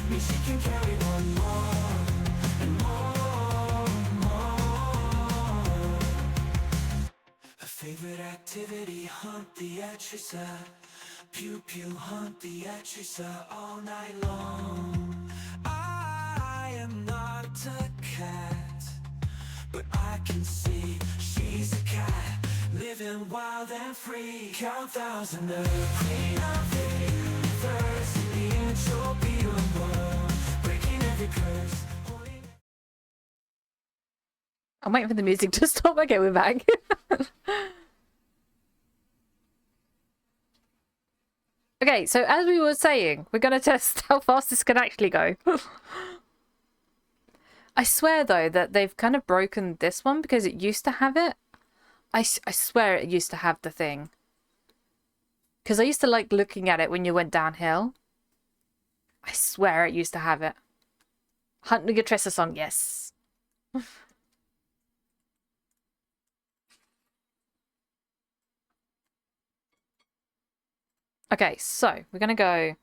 Means she can carry one more and more. Her favorite activity, hunt the Etrisa. Pew pew, hunt the Etrisa all night long. I am not a cat, but I can see she's a cat, living wild and free. Count thousand of queen of eight, first in the entropy of world, breaking every curse. I'm waiting for the music to stop. Okay, we're back. Okay, so as we were saying, we're going to test how fast this can actually go. I swear, though, that they've kind of broken this one because it used to have it. I swear it used to have the thing. Because I used to like looking at it when you went downhill. I swear it used to have it. Hunt the Tressa song, yes. Okay, so we're going to go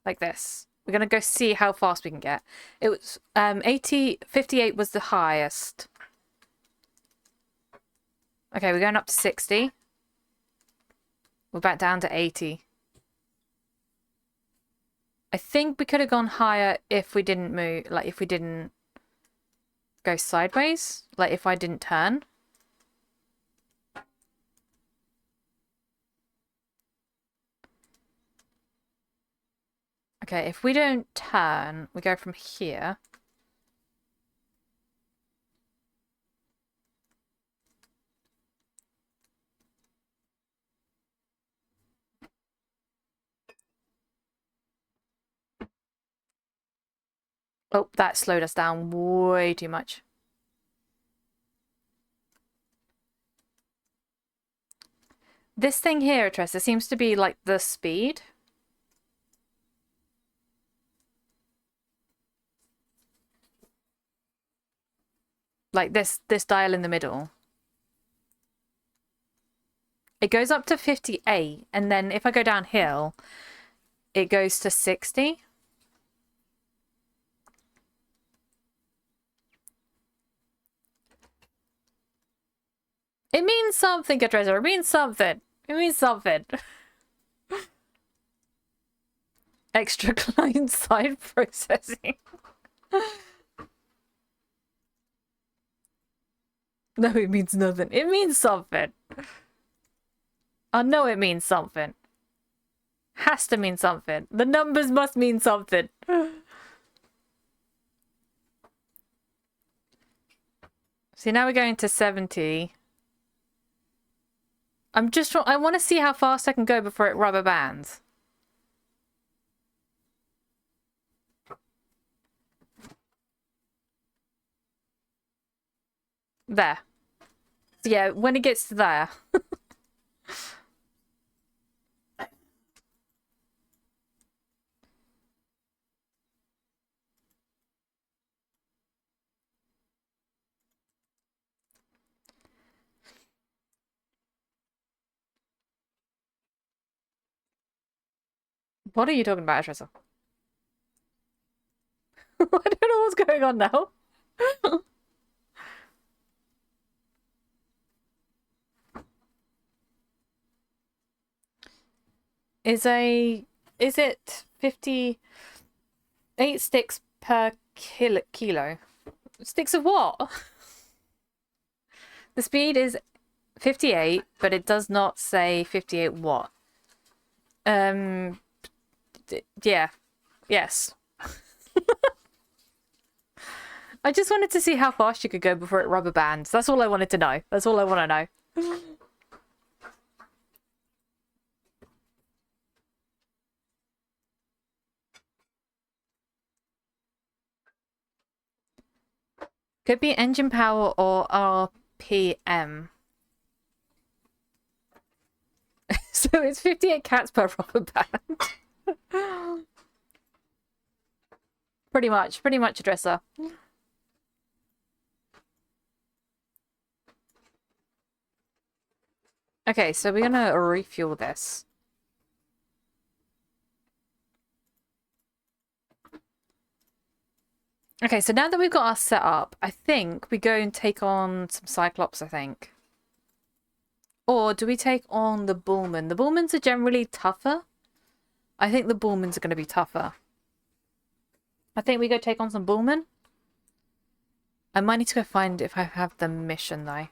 like this. We're going to go see how fast we can get. It was 58 was the highest. Okay, we're going up to 60. We're back down to 80. I think we could have gone higher if we didn't move, like if we didn't go sideways, like if I didn't turn. Okay, if we don't turn, we go from here. Oh, that slowed us down way too much. This thing here, Tressa, seems to be like the speed. Like this dial in the middle. It goes up to 58, and then if I go downhill, it goes to 60. It means something, Katreza. It means something. It means something. Extra client-side processing. No, it means nothing. It means something. I know it means something. Has to mean something. The numbers must mean something. See, now we're going to 70. I want to see how fast I can go before it rubber bands. There. So yeah, when it gets to there. What are you talking about, Tressa? I don't know what's going on now. Is it 58 sticks per kilo? Sticks of what? The speed is 58, but it does not say 58 what. Yeah. Yes. I just wanted to see how fast you could go before it rubber bands. That's all I wanted to know. That's all I want to know. Could be engine power or RPM. So it's 58 cats per rubber band. Pretty much a dresser. Okay, so we're gonna refuel this. Okay, so now that we've got our set up, I think we go and take on some Cyclops, I think. Or do we take on the Bullman? The Bullmans are generally tougher. I think the Bullmans are going to be tougher. I think we go take on some Bullman. I might need to go find if I have the mission, though.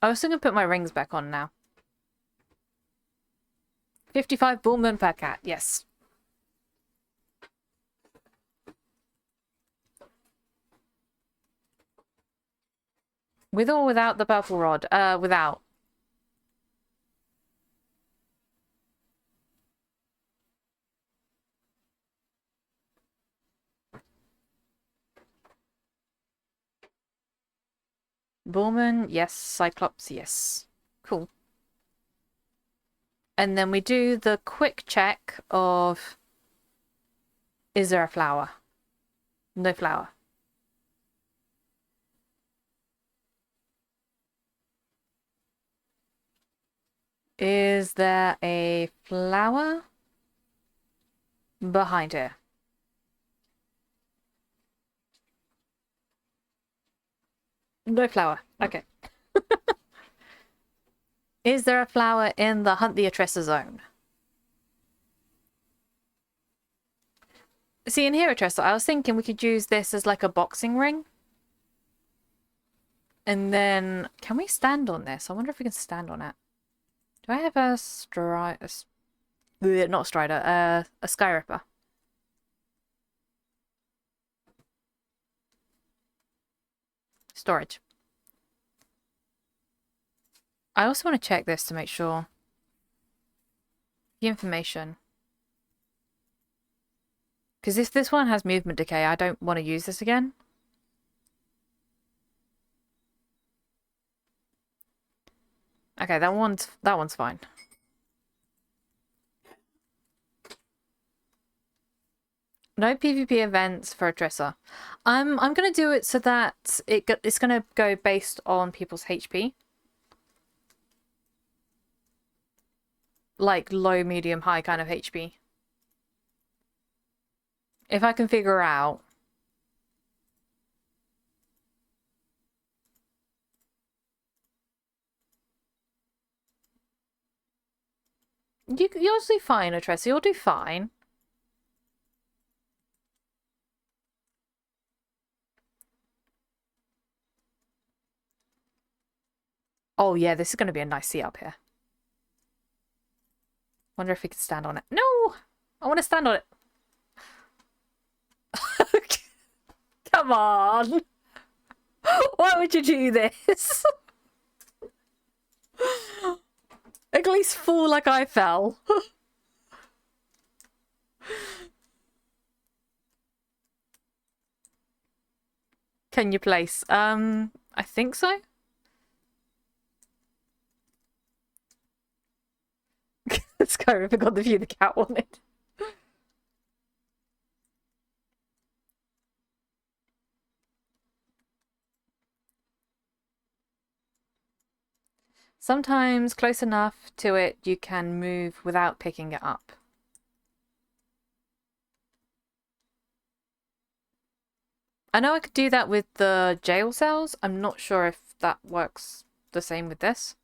I was going to put my rings back on now. 55 Bullman per cat, yes. With or without the purple rod? Without. Bullman, yes. Cyclops, yes. Cool. And then we do the quick check of... Is there a flower? No flower. Is there a flower behind her? No flower. Okay. Is there a flower in the Hunt the Atressa zone? See, in here, Atressa, I was thinking we could use this as like a boxing ring. And then, can we stand on this? I wonder if we can stand on it. Do Do I have a strider? Not a strider, a sky ripper. Storage. I also want to check this to make sure. The information. Because if this one has movement decay, I don't want to use this again. Okay, that one's fine. No PvP events for a dresser. I'm gonna do it so that it's gonna go based on people's HP. Like low, medium, high kind of HP. If I can figure out. You'll do fine, Otressa. You'll do fine. Oh yeah, this is going to be a nice seat up here. Wonder if we can stand on it. No! I want to stand on it. Come on! Why would you do this? At least fall like I fell. Can you place? I think so. Skyrim forgot the view the cat wanted. Sometimes close enough to it you can move without picking it up. I know I could do that with the jail cells. I'm not sure if that works the same with this.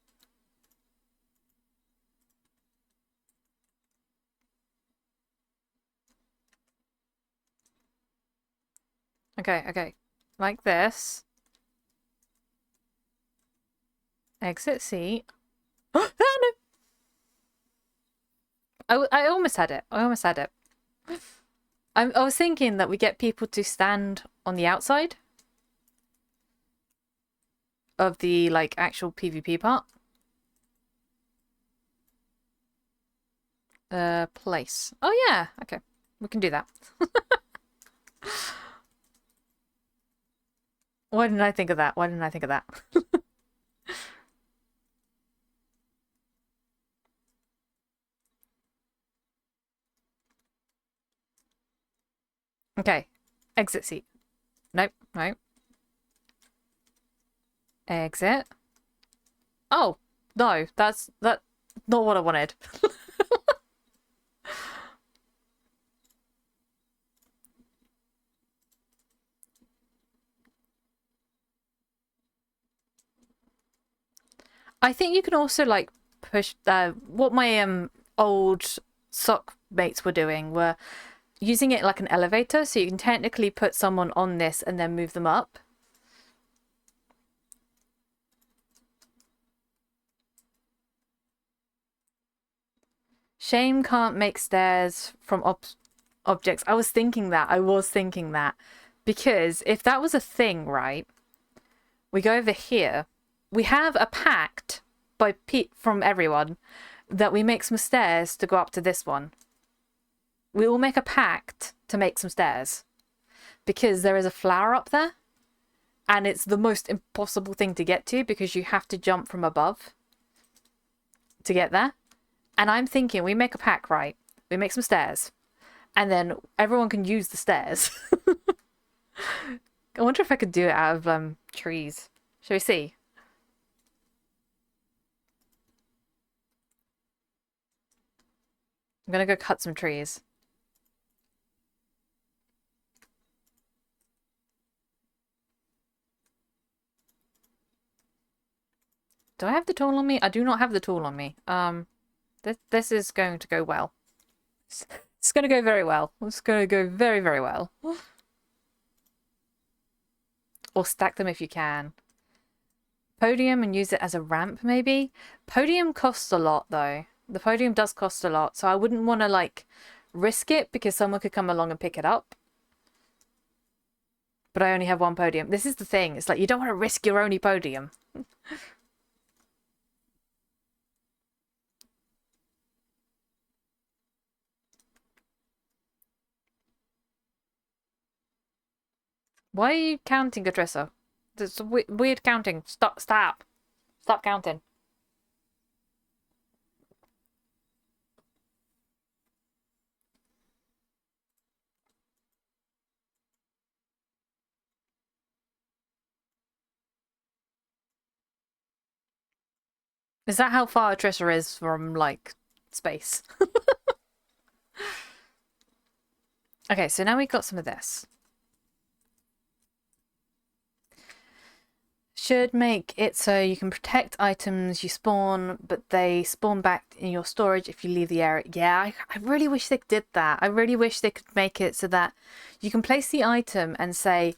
Okay, okay. Like this. Exit seat. Oh, no! I almost had it. I almost had it. I was thinking that we get people to stand on the outside of the, like, actual PvP part. Place. Oh, yeah. Okay. We can do that. Why didn't I think of that? Why didn't I think of that? Okay. Exit seat. Nope. Nope. Exit. Oh, no. That's not what I wanted. I think you can also like push what my old sock mates were doing were using it like an elevator, so you can technically put someone on this and then move them up. Shame can't make stairs from objects. I was thinking that. Because if that was a thing, right? We go over here. We have a pact from everyone that we make some stairs to go up to this one. We will make a pact to make some stairs. Because there is a flower up there. And it's the most impossible thing to get to because you have to jump from above to get there. And I'm thinking we make a pact, right? We make some stairs. And then everyone can use the stairs. I wonder if I could do it out of trees. Shall we see? I'm gonna go cut some trees. Do I have the tool on me? I do not have the tool on me. This is going to go well. It's going to go very well. It's going to go very, very well. Or stack them if you can. Podium and use it as a ramp, maybe? Podium costs a lot, though. The podium does cost a lot, so I wouldn't want to, like, risk it because someone could come along and pick it up. But I only have one podium. This is the thing. It's like, you don't want to risk your only podium. Why are you counting, Adressa? That's weird counting. Stop. Stop counting. Is that how far Adressa is from, like, space? Okay, so now we've got some of this. Should make it so you can protect items you spawn, but they spawn back in your storage if you leave the area. Yeah, I really wish they did that. I really wish they could make it so that you can place the item and say,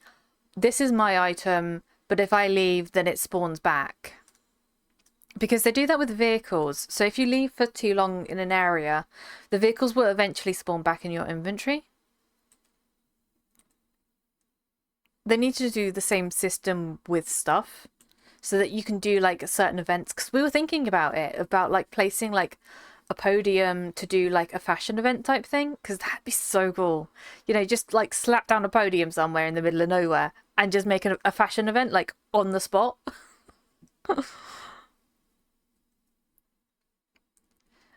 this is my item, but if I leave, then it spawns back. Because they do that with vehicles. So if you leave for too long in an area, the vehicles will eventually spawn back in your inventory. They need to do the same system with stuff so that you can do like certain events, because we were thinking about it, about like placing like a podium to do like a fashion event type thing, because that'd be so cool. You know, just like slap down a podium somewhere in the middle of nowhere and just make a fashion event like on the spot.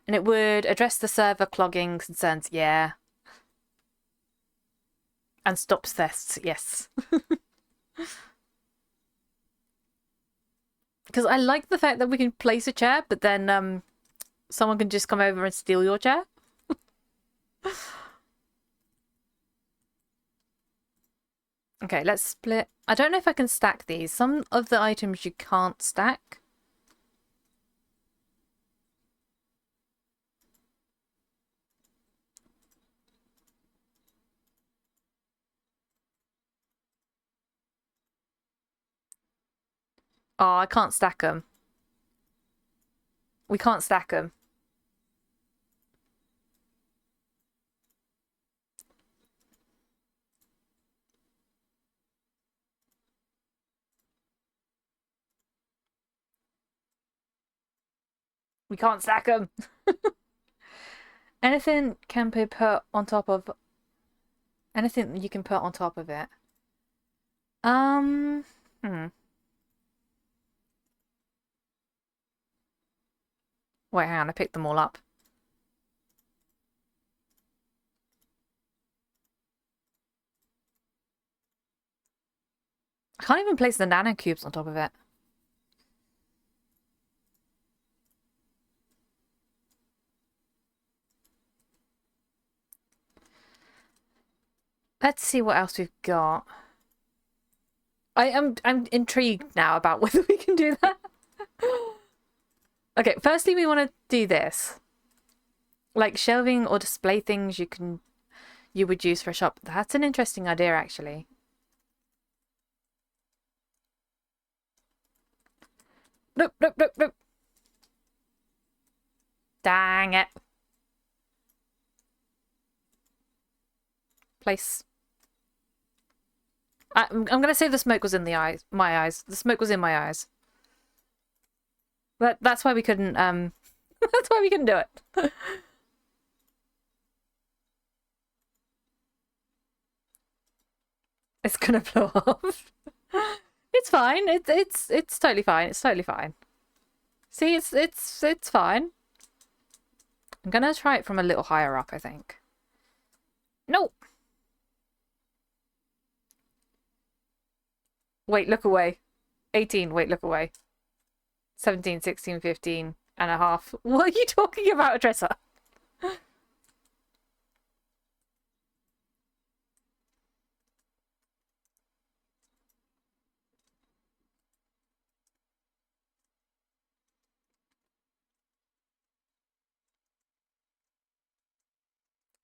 And it would address the server clogging concerns, yeah. And stops thefts, yes. Because I like the fact that we can place a chair, but then someone can just come over and steal your chair. Okay, let's split. I don't know if I can stack these. Some of the items you can't stack. Oh, I can't stack them. We can't stack them. We can't stack them. Anything can be put on top of... Anything you can put on top of it. Hmm. Wait, hang on, I picked them all up. I can't even place the nano cubes on top of it. Let's see what else we've got. I'm intrigued now about whether we can do that. Okay, firstly we want to do this. Like shelving or display things you would use for a shop. That's an interesting idea actually. Nope, nope, nope, nope. Dang it. Place. I'm gonna say the smoke was in the eyes. My eyes. The smoke was in my eyes. That's why we couldn't that's why we couldn't do it. It's gonna blow off. It's fine. It's totally fine. It's totally fine. See, it's fine. I'm gonna try it from a little higher up, I think. No. Wait, look away. 18, wait, look away. 17, 16, 15 and a half. What are you talking about, Dresser?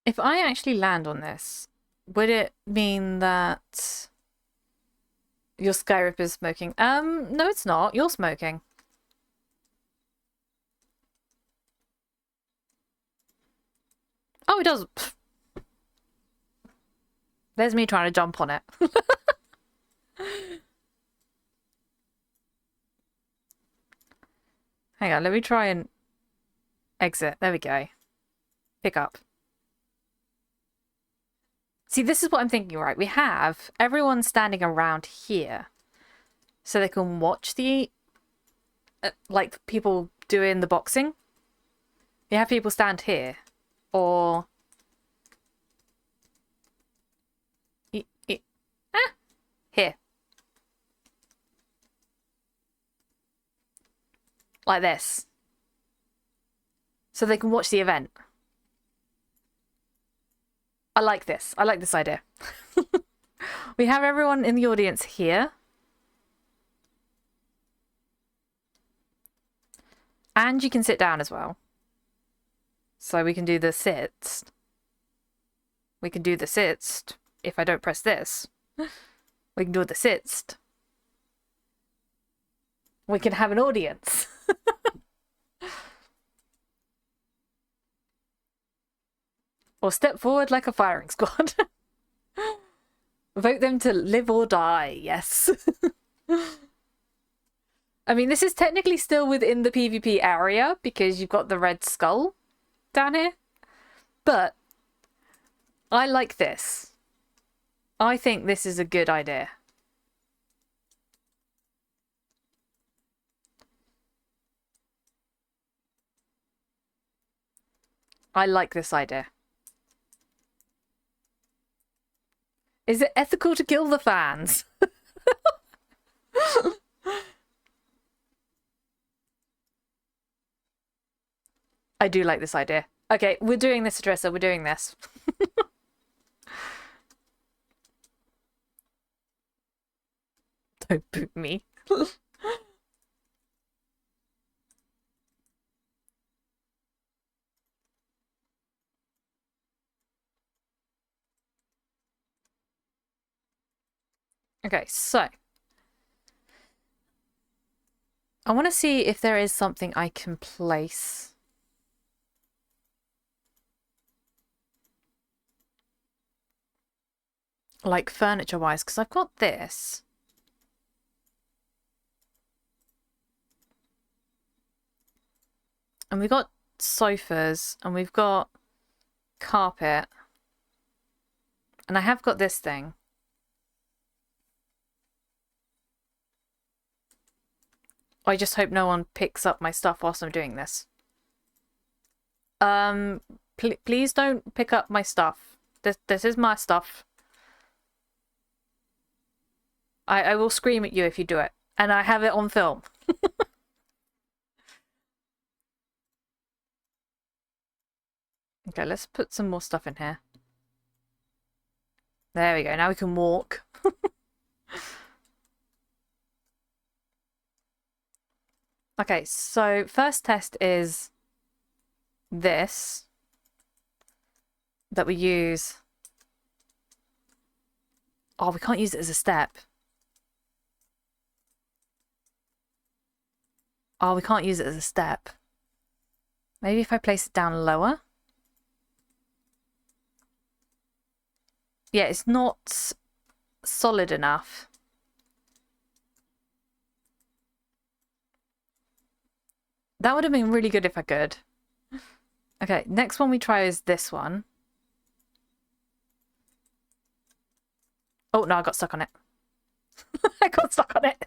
If I actually land on this, would it mean that Your Skyrip is smoking. No, it's not. You're smoking. Oh, it does. Pfft. There's me trying to jump on it. Hang on, let me try and exit. There we go. Pick up. See, this is what I'm thinking, right? We have everyone standing around here so they can watch the, like, people doing the boxing. You have people stand here or... Here. Like this. So they can watch the event. I like this. I like this idea. We have everyone in the audience here. And you can sit down as well. So we can do the sits. We can do the sits if I don't press this. We can do the sits. We can have an audience. Or step forward like a firing squad. Vote them to live or die, yes. I mean, this is technically still within the PvP area because you've got the red skull down here. But I like this. I think this is a good idea. I like this idea. Is it ethical to kill the fans? I do like this idea. Okay, we're doing this, Adressa. We're doing this. Don't boot me. Okay, so I want to see if there is something I can place. Like furniture-wise, because I've got this. And we've got sofas, and we've got carpet. And I have got this thing. I just hope no one picks up my stuff whilst I'm doing this. Please don't pick up my stuff. This is my stuff. I will scream at you if you do it. And I have it on film. Okay, let's put some more stuff in here. There we go. Now we can walk. Okay, so first test is this that we use. Oh, we can't use it as a step. Oh, we can't use it as a step. Maybe if I place it down lower. Yeah, it's not solid enough. That would have been really good if I could. Okay, next one we try is this one. Oh, no, I got stuck on it. I got stuck on it.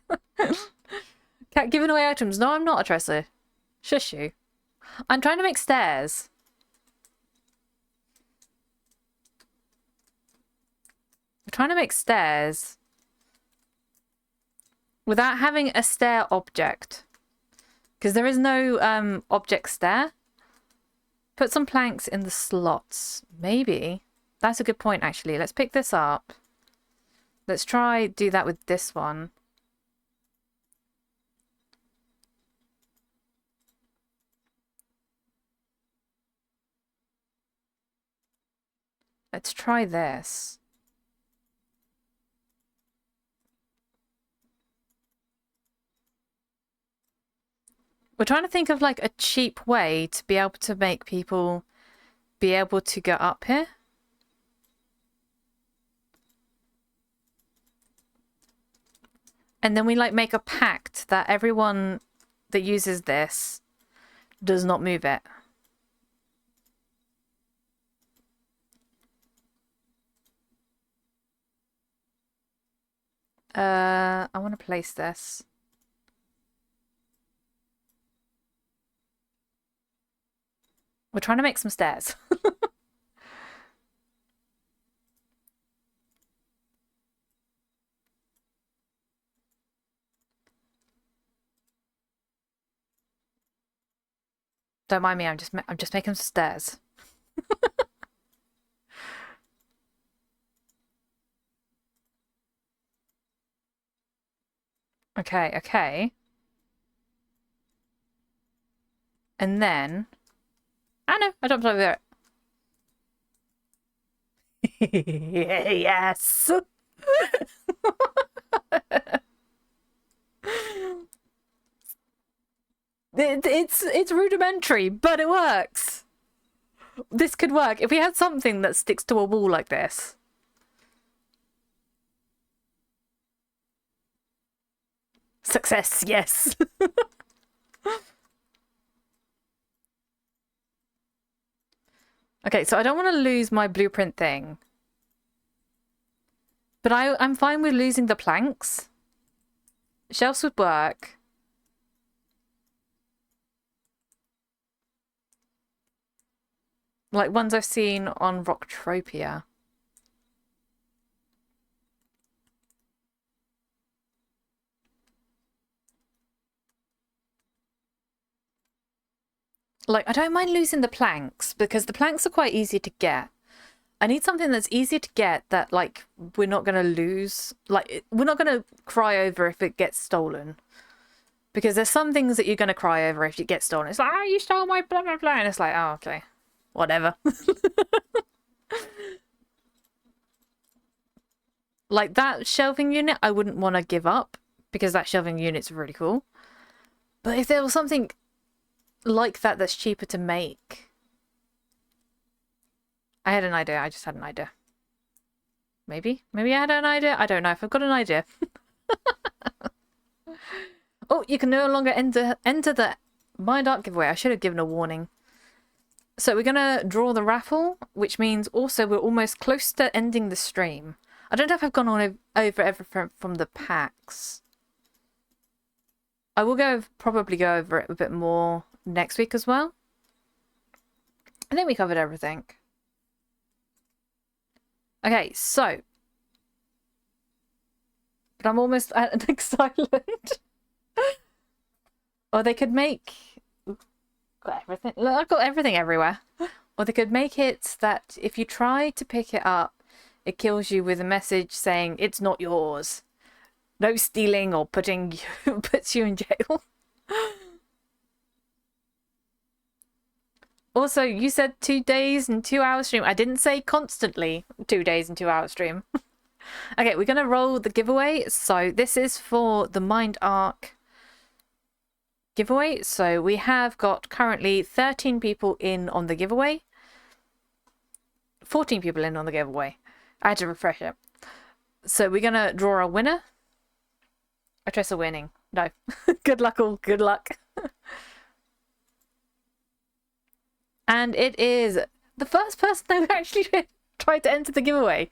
Cat giving away items. No, I'm not a Tressa. Shush you. I'm trying to make stairs. I'm trying to make stairs without having a stair object. Because there is no object stair. Put some planks in the slots. Maybe. That's a good point, actually. Let's pick this up. Let's try do that with this one. Let's try this. We're trying to think of like a cheap way to be able to make people be able to go up here. And then we like make a pact that everyone that uses this does not move it. I want to place this. We're trying to make some stairs. Don't mind me, I'm just making some stairs. Okay, okay. And then I know, I jumped over it. Yes. It's rudimentary, but it works. This could work if we had something that sticks to a wall like this. Success, yes. Okay, so I don't want to lose my blueprint thing. But I'm fine with losing the planks. Shelves would work. Like ones I've seen on Rocktropia. Like, I don't mind losing the planks because the planks are quite easy to get. I need something that's easy to get that, like, we're not going to lose. Like, we're not going to cry over if it gets stolen. Because there's some things that you're going to cry over if it gets stolen. It's like, oh, you stole my blah, blah, blah. And it's like, oh, okay. Whatever. Like, that shelving unit, I wouldn't want to give up. Because that shelving unit's really cool. But if there was something like that that's cheaper to make... I had an idea. I just had an idea. Maybe? Maybe I had an idea? I don't know if I've got an idea. Oh, you can no longer enter the Mind Art giveaway. I should have given a warning. So we're going to draw the raffle, which means also we're almost close to ending the stream. I don't know if I've gone on over everything from the packs. I will probably go over it a bit more next week as well. I think we covered everything. Okay, so. But I'm almost at an island. Or they could make... Got everything. Look, I've got everything everywhere. Or they could make it that if you try to pick it up, it kills you with a message saying it's not yours. No stealing or puts you in jail. Also, you said 2 days and 2 hour stream. I didn't say constantly 2 days and 2 hour stream. Okay, we're going to roll the giveaway. So this is for the Mind Arc giveaway. So we have got currently 13 people in on the giveaway. 14 people in on the giveaway. I had to refresh it. So we're going to draw a winner. I try winning. No. Good luck all. Good luck. And it is the first person that actually tried to enter the giveaway.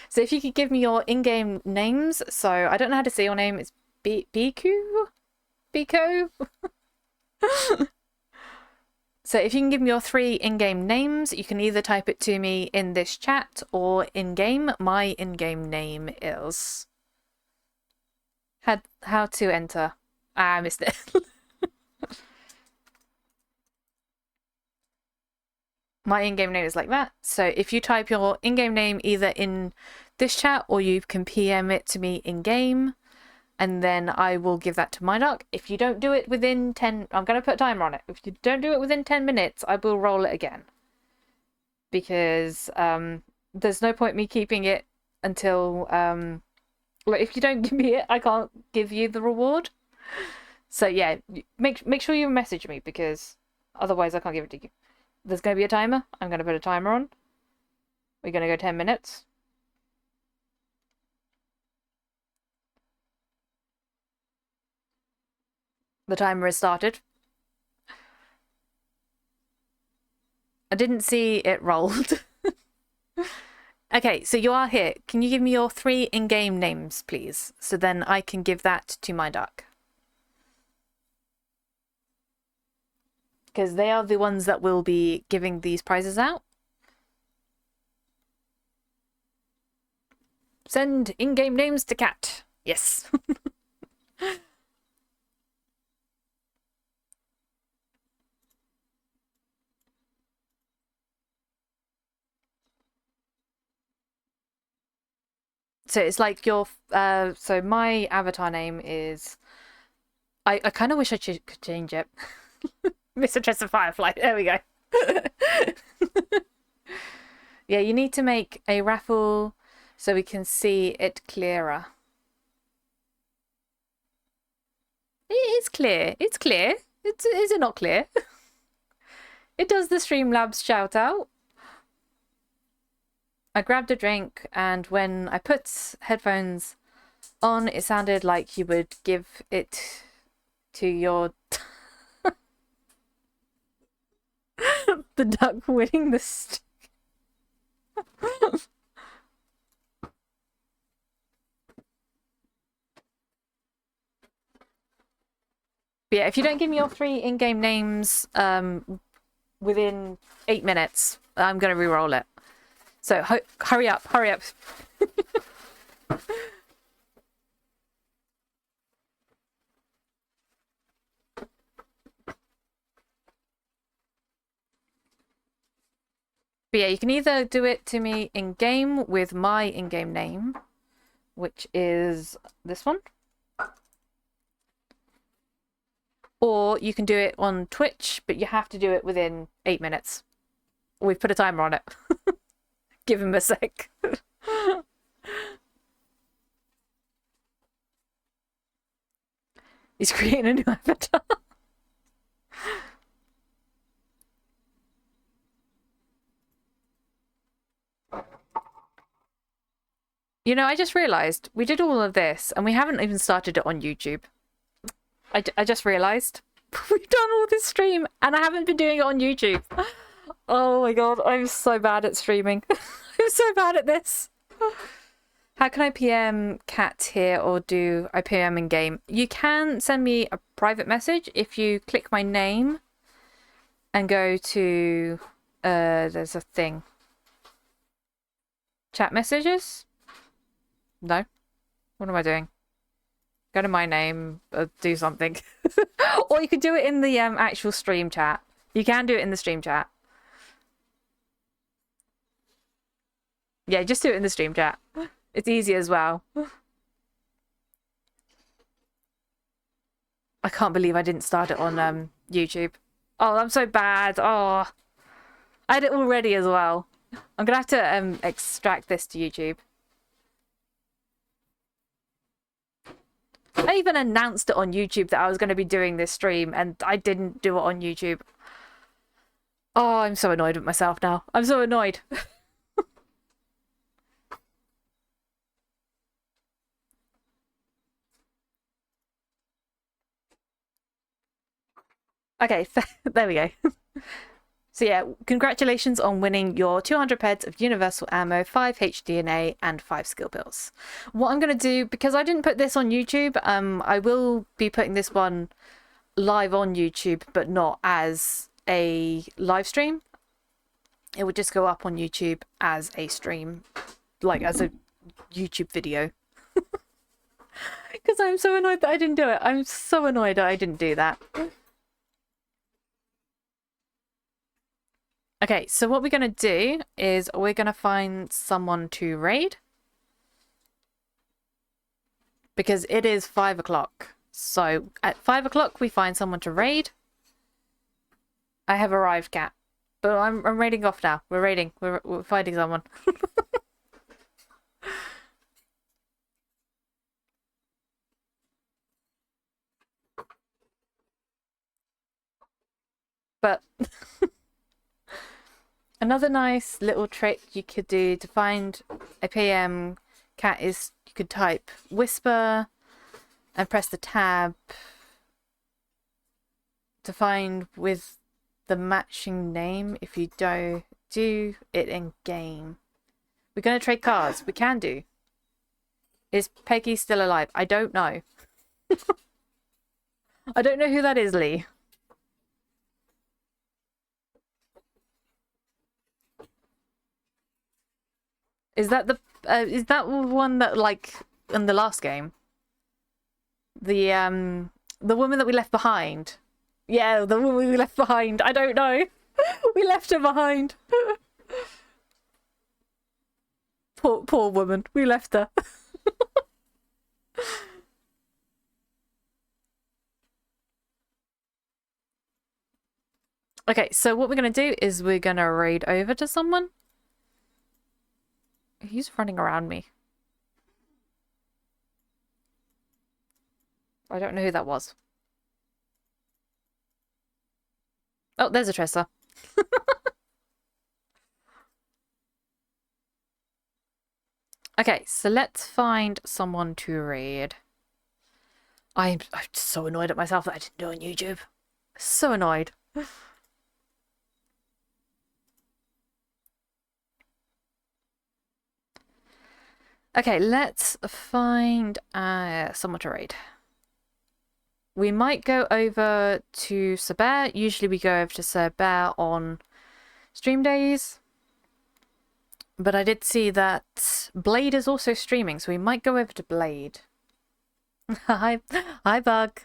So if you could give me your in-game names. So I don't know how to say your name. It's Biku? Biko? So if you can give me your 3 in-game names, you can either type it to me in this chat or in-game. My in-game name is... How to enter. I missed it. My in-game name is like that. So if you type your in-game name either in this chat or you can PM it to me in-game, and then I will give that to Mindark. If you don't do it within 10... I'm going to put a timer on it. If you don't do it within 10 minutes, I will roll it again. Because there's no point me keeping it until... Like, if you don't give me it, I can't give you the reward. So yeah, make sure you message me because otherwise I can't give it to you. There's going to be a timer. I'm going to put a timer on. We're going to go 10 minutes. The timer is started. I didn't see it rolled. Okay, so you are here. Can you give me your 3 in-game names, please? So then I can give that to my duck. Because they are the ones that will be giving these prizes out. Send in-game names to Cat. Yes. So it's like your so my avatar name is I kind of wish I could change it. Mr. Chester Firefly. There we go. Yeah, you need to make a raffle so we can see it clearer. It is clear. It's clear. Is it not clear? It does the Streamlabs shout out. I grabbed a drink and when I put headphones on, it sounded like you would give it to your... the duck winning the stick. But yeah, if you don't give me your 3 in-game names within 8 minutes, I'm going to re-roll it. So hurry up, hurry up. But yeah, you can either do it to me in-game with my in-game name, which is this one. Or you can do it on Twitch, but you have to do it within 8 minutes. We've put a timer on it. Give him a sec. He's creating a new avatar. You know, I just realised we did all of this and we haven't even started it on YouTube. I just realised we've done all this stream and I haven't been doing it on YouTube. Oh my god, I'm so bad at streaming. I'm so bad at this. How can I PM Cat here or do I PM in game? You can send me a private message if you click my name and go to there's a thing. Chat messages? No. What am I doing? Go to my name, do something. Or you could do it in the actual stream chat. You can do it in the stream chat. Yeah, just do it in the stream chat. It's easy as well. I can't believe I didn't start it on YouTube. Oh, I'm so bad. Oh, I had it already as well. I'm gonna have to extract this to YouTube. I even announced it on YouTube that I was going to be doing this stream and I didn't do it on YouTube. Oh, I'm so annoyed with myself now. I'm so annoyed. Okay, there we go. So yeah, congratulations on winning your 200 peds of universal ammo, 5 HDNA and 5 skill pills. What I'm going to do, because I didn't put this on YouTube, I will be putting this one live on YouTube, but not as a live stream. It would just go up on YouTube as a stream, like as a YouTube video. Because I'm so annoyed that I didn't do it. I'm so annoyed that I didn't do that. Okay, so what we're going to do is we're going to find someone to raid. Because it is 5 o'clock. So at 5 o'clock we find someone to raid. I have arrived, Cat. But I'm raiding off now. We're raiding. We're finding someone. but another nice little trick you could do to find a PM cat is you could type whisper and press the tab to find with the matching name if you do it in game. We're going to trade cards. We can do. Is Peggy still alive? I don't know. I don't know who that is, Lee. Is that the one that, like, in the last game? The woman that we left behind. Yeah, the woman we left behind. I don't know. We left her behind. Poor woman. We left her. Okay, so what we're going to do is we're going to raid over to someone. He's running around me. I don't know who that was. Oh, there's a Tressa. Okay, so let's find someone to raid. I'm so annoyed at myself that I didn't do it on YouTube. So annoyed. Okay, let's find someone to raid. We might go over to Saber. Usually we go over to Saber on stream days. But I did see that Blade is also streaming, so we might go over to Blade. Hi, Bug.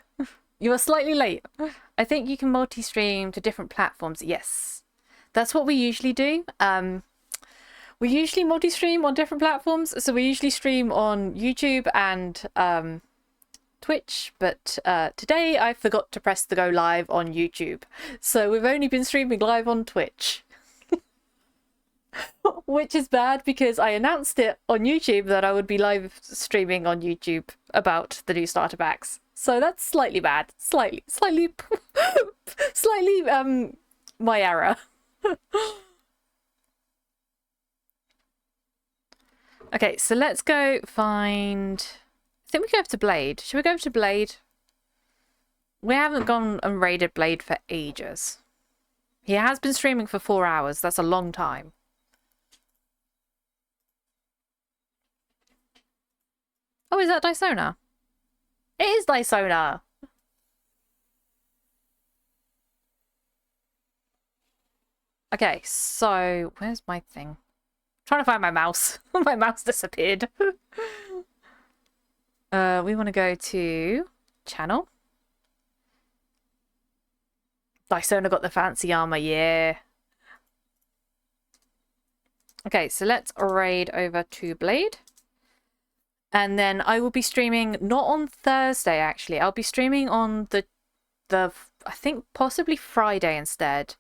You are slightly late. I think you can multi-stream to different platforms. Yes, that's what we usually do. We usually multi-stream on different platforms, so we usually stream on YouTube and Twitch, but today I forgot to press the go live on YouTube, so we've only been streaming live on Twitch. Which is bad because I announced it on YouTube that I would be live streaming on YouTube about the new starter packs. So that's slightly bad. Slightly my error. Okay, so let's go find... I think we go over to Blade. Should we go over to Blade? We haven't gone and raided Blade for ages. He has been streaming for 4 hours. That's a long time. Oh, is that Dysona? It is Dysona! Okay, so where's my thing? I'm trying to find my mouse. My mouse disappeared. We want to go to channel. Dysona got the fancy armor, yeah. Okay, so let's raid over to Blade. And then I will be streaming, not on Thursday actually, I'll be streaming on the I think possibly Friday instead.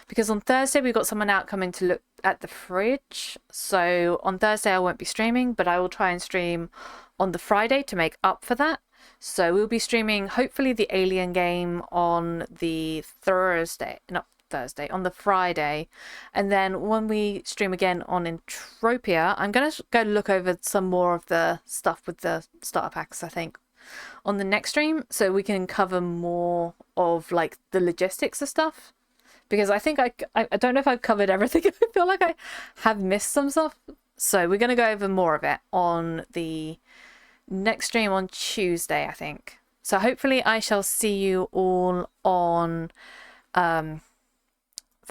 Because on Thursday we've got someone out coming to look at the fridge. So on Thursday I won't be streaming, but I will try and stream on the Friday to make up for that. So we'll be streaming hopefully the Alien game on the on the Friday. And then when we stream again on Entropia, I'm going to go look over some more of the stuff with the starter packs, I think, on the next stream, so we can cover more of like the logistics of stuff. Because I think I don't know if I've covered everything. I feel like I have missed some stuff. So we're going to go over more of it on the next stream on Tuesday, I think. So hopefully I shall see you all on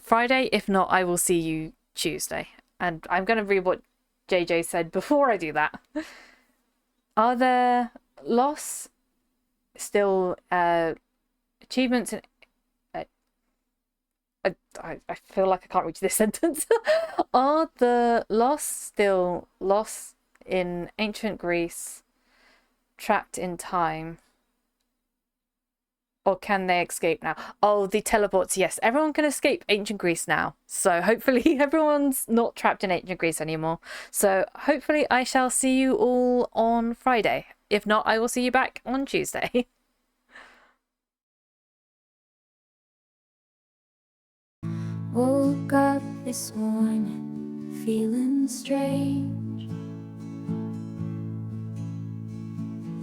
Friday. If not, I will see you Tuesday. And I'm going to read what JJ said before I do that. Are there loss still achievements in... I feel like I can't reach this sentence. Are the lost still lost in ancient Greece, trapped in time? Or can they escape now? Oh, the teleports, yes. Everyone can escape ancient Greece now. So hopefully everyone's not trapped in ancient Greece anymore. So hopefully I shall see you all on Friday. If not, I will see you back on Tuesday. Woke up this morning feeling strange.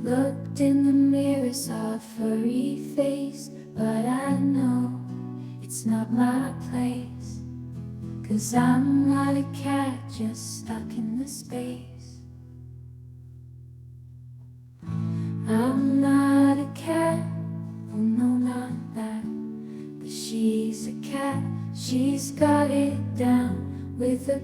Looked in the mirror, saw a furry face, but I know it's not my place. 'Cause I'm not a cat just stuck in the space. I'm not a cat, oh no, not that. But she's a cat, she's got it down with a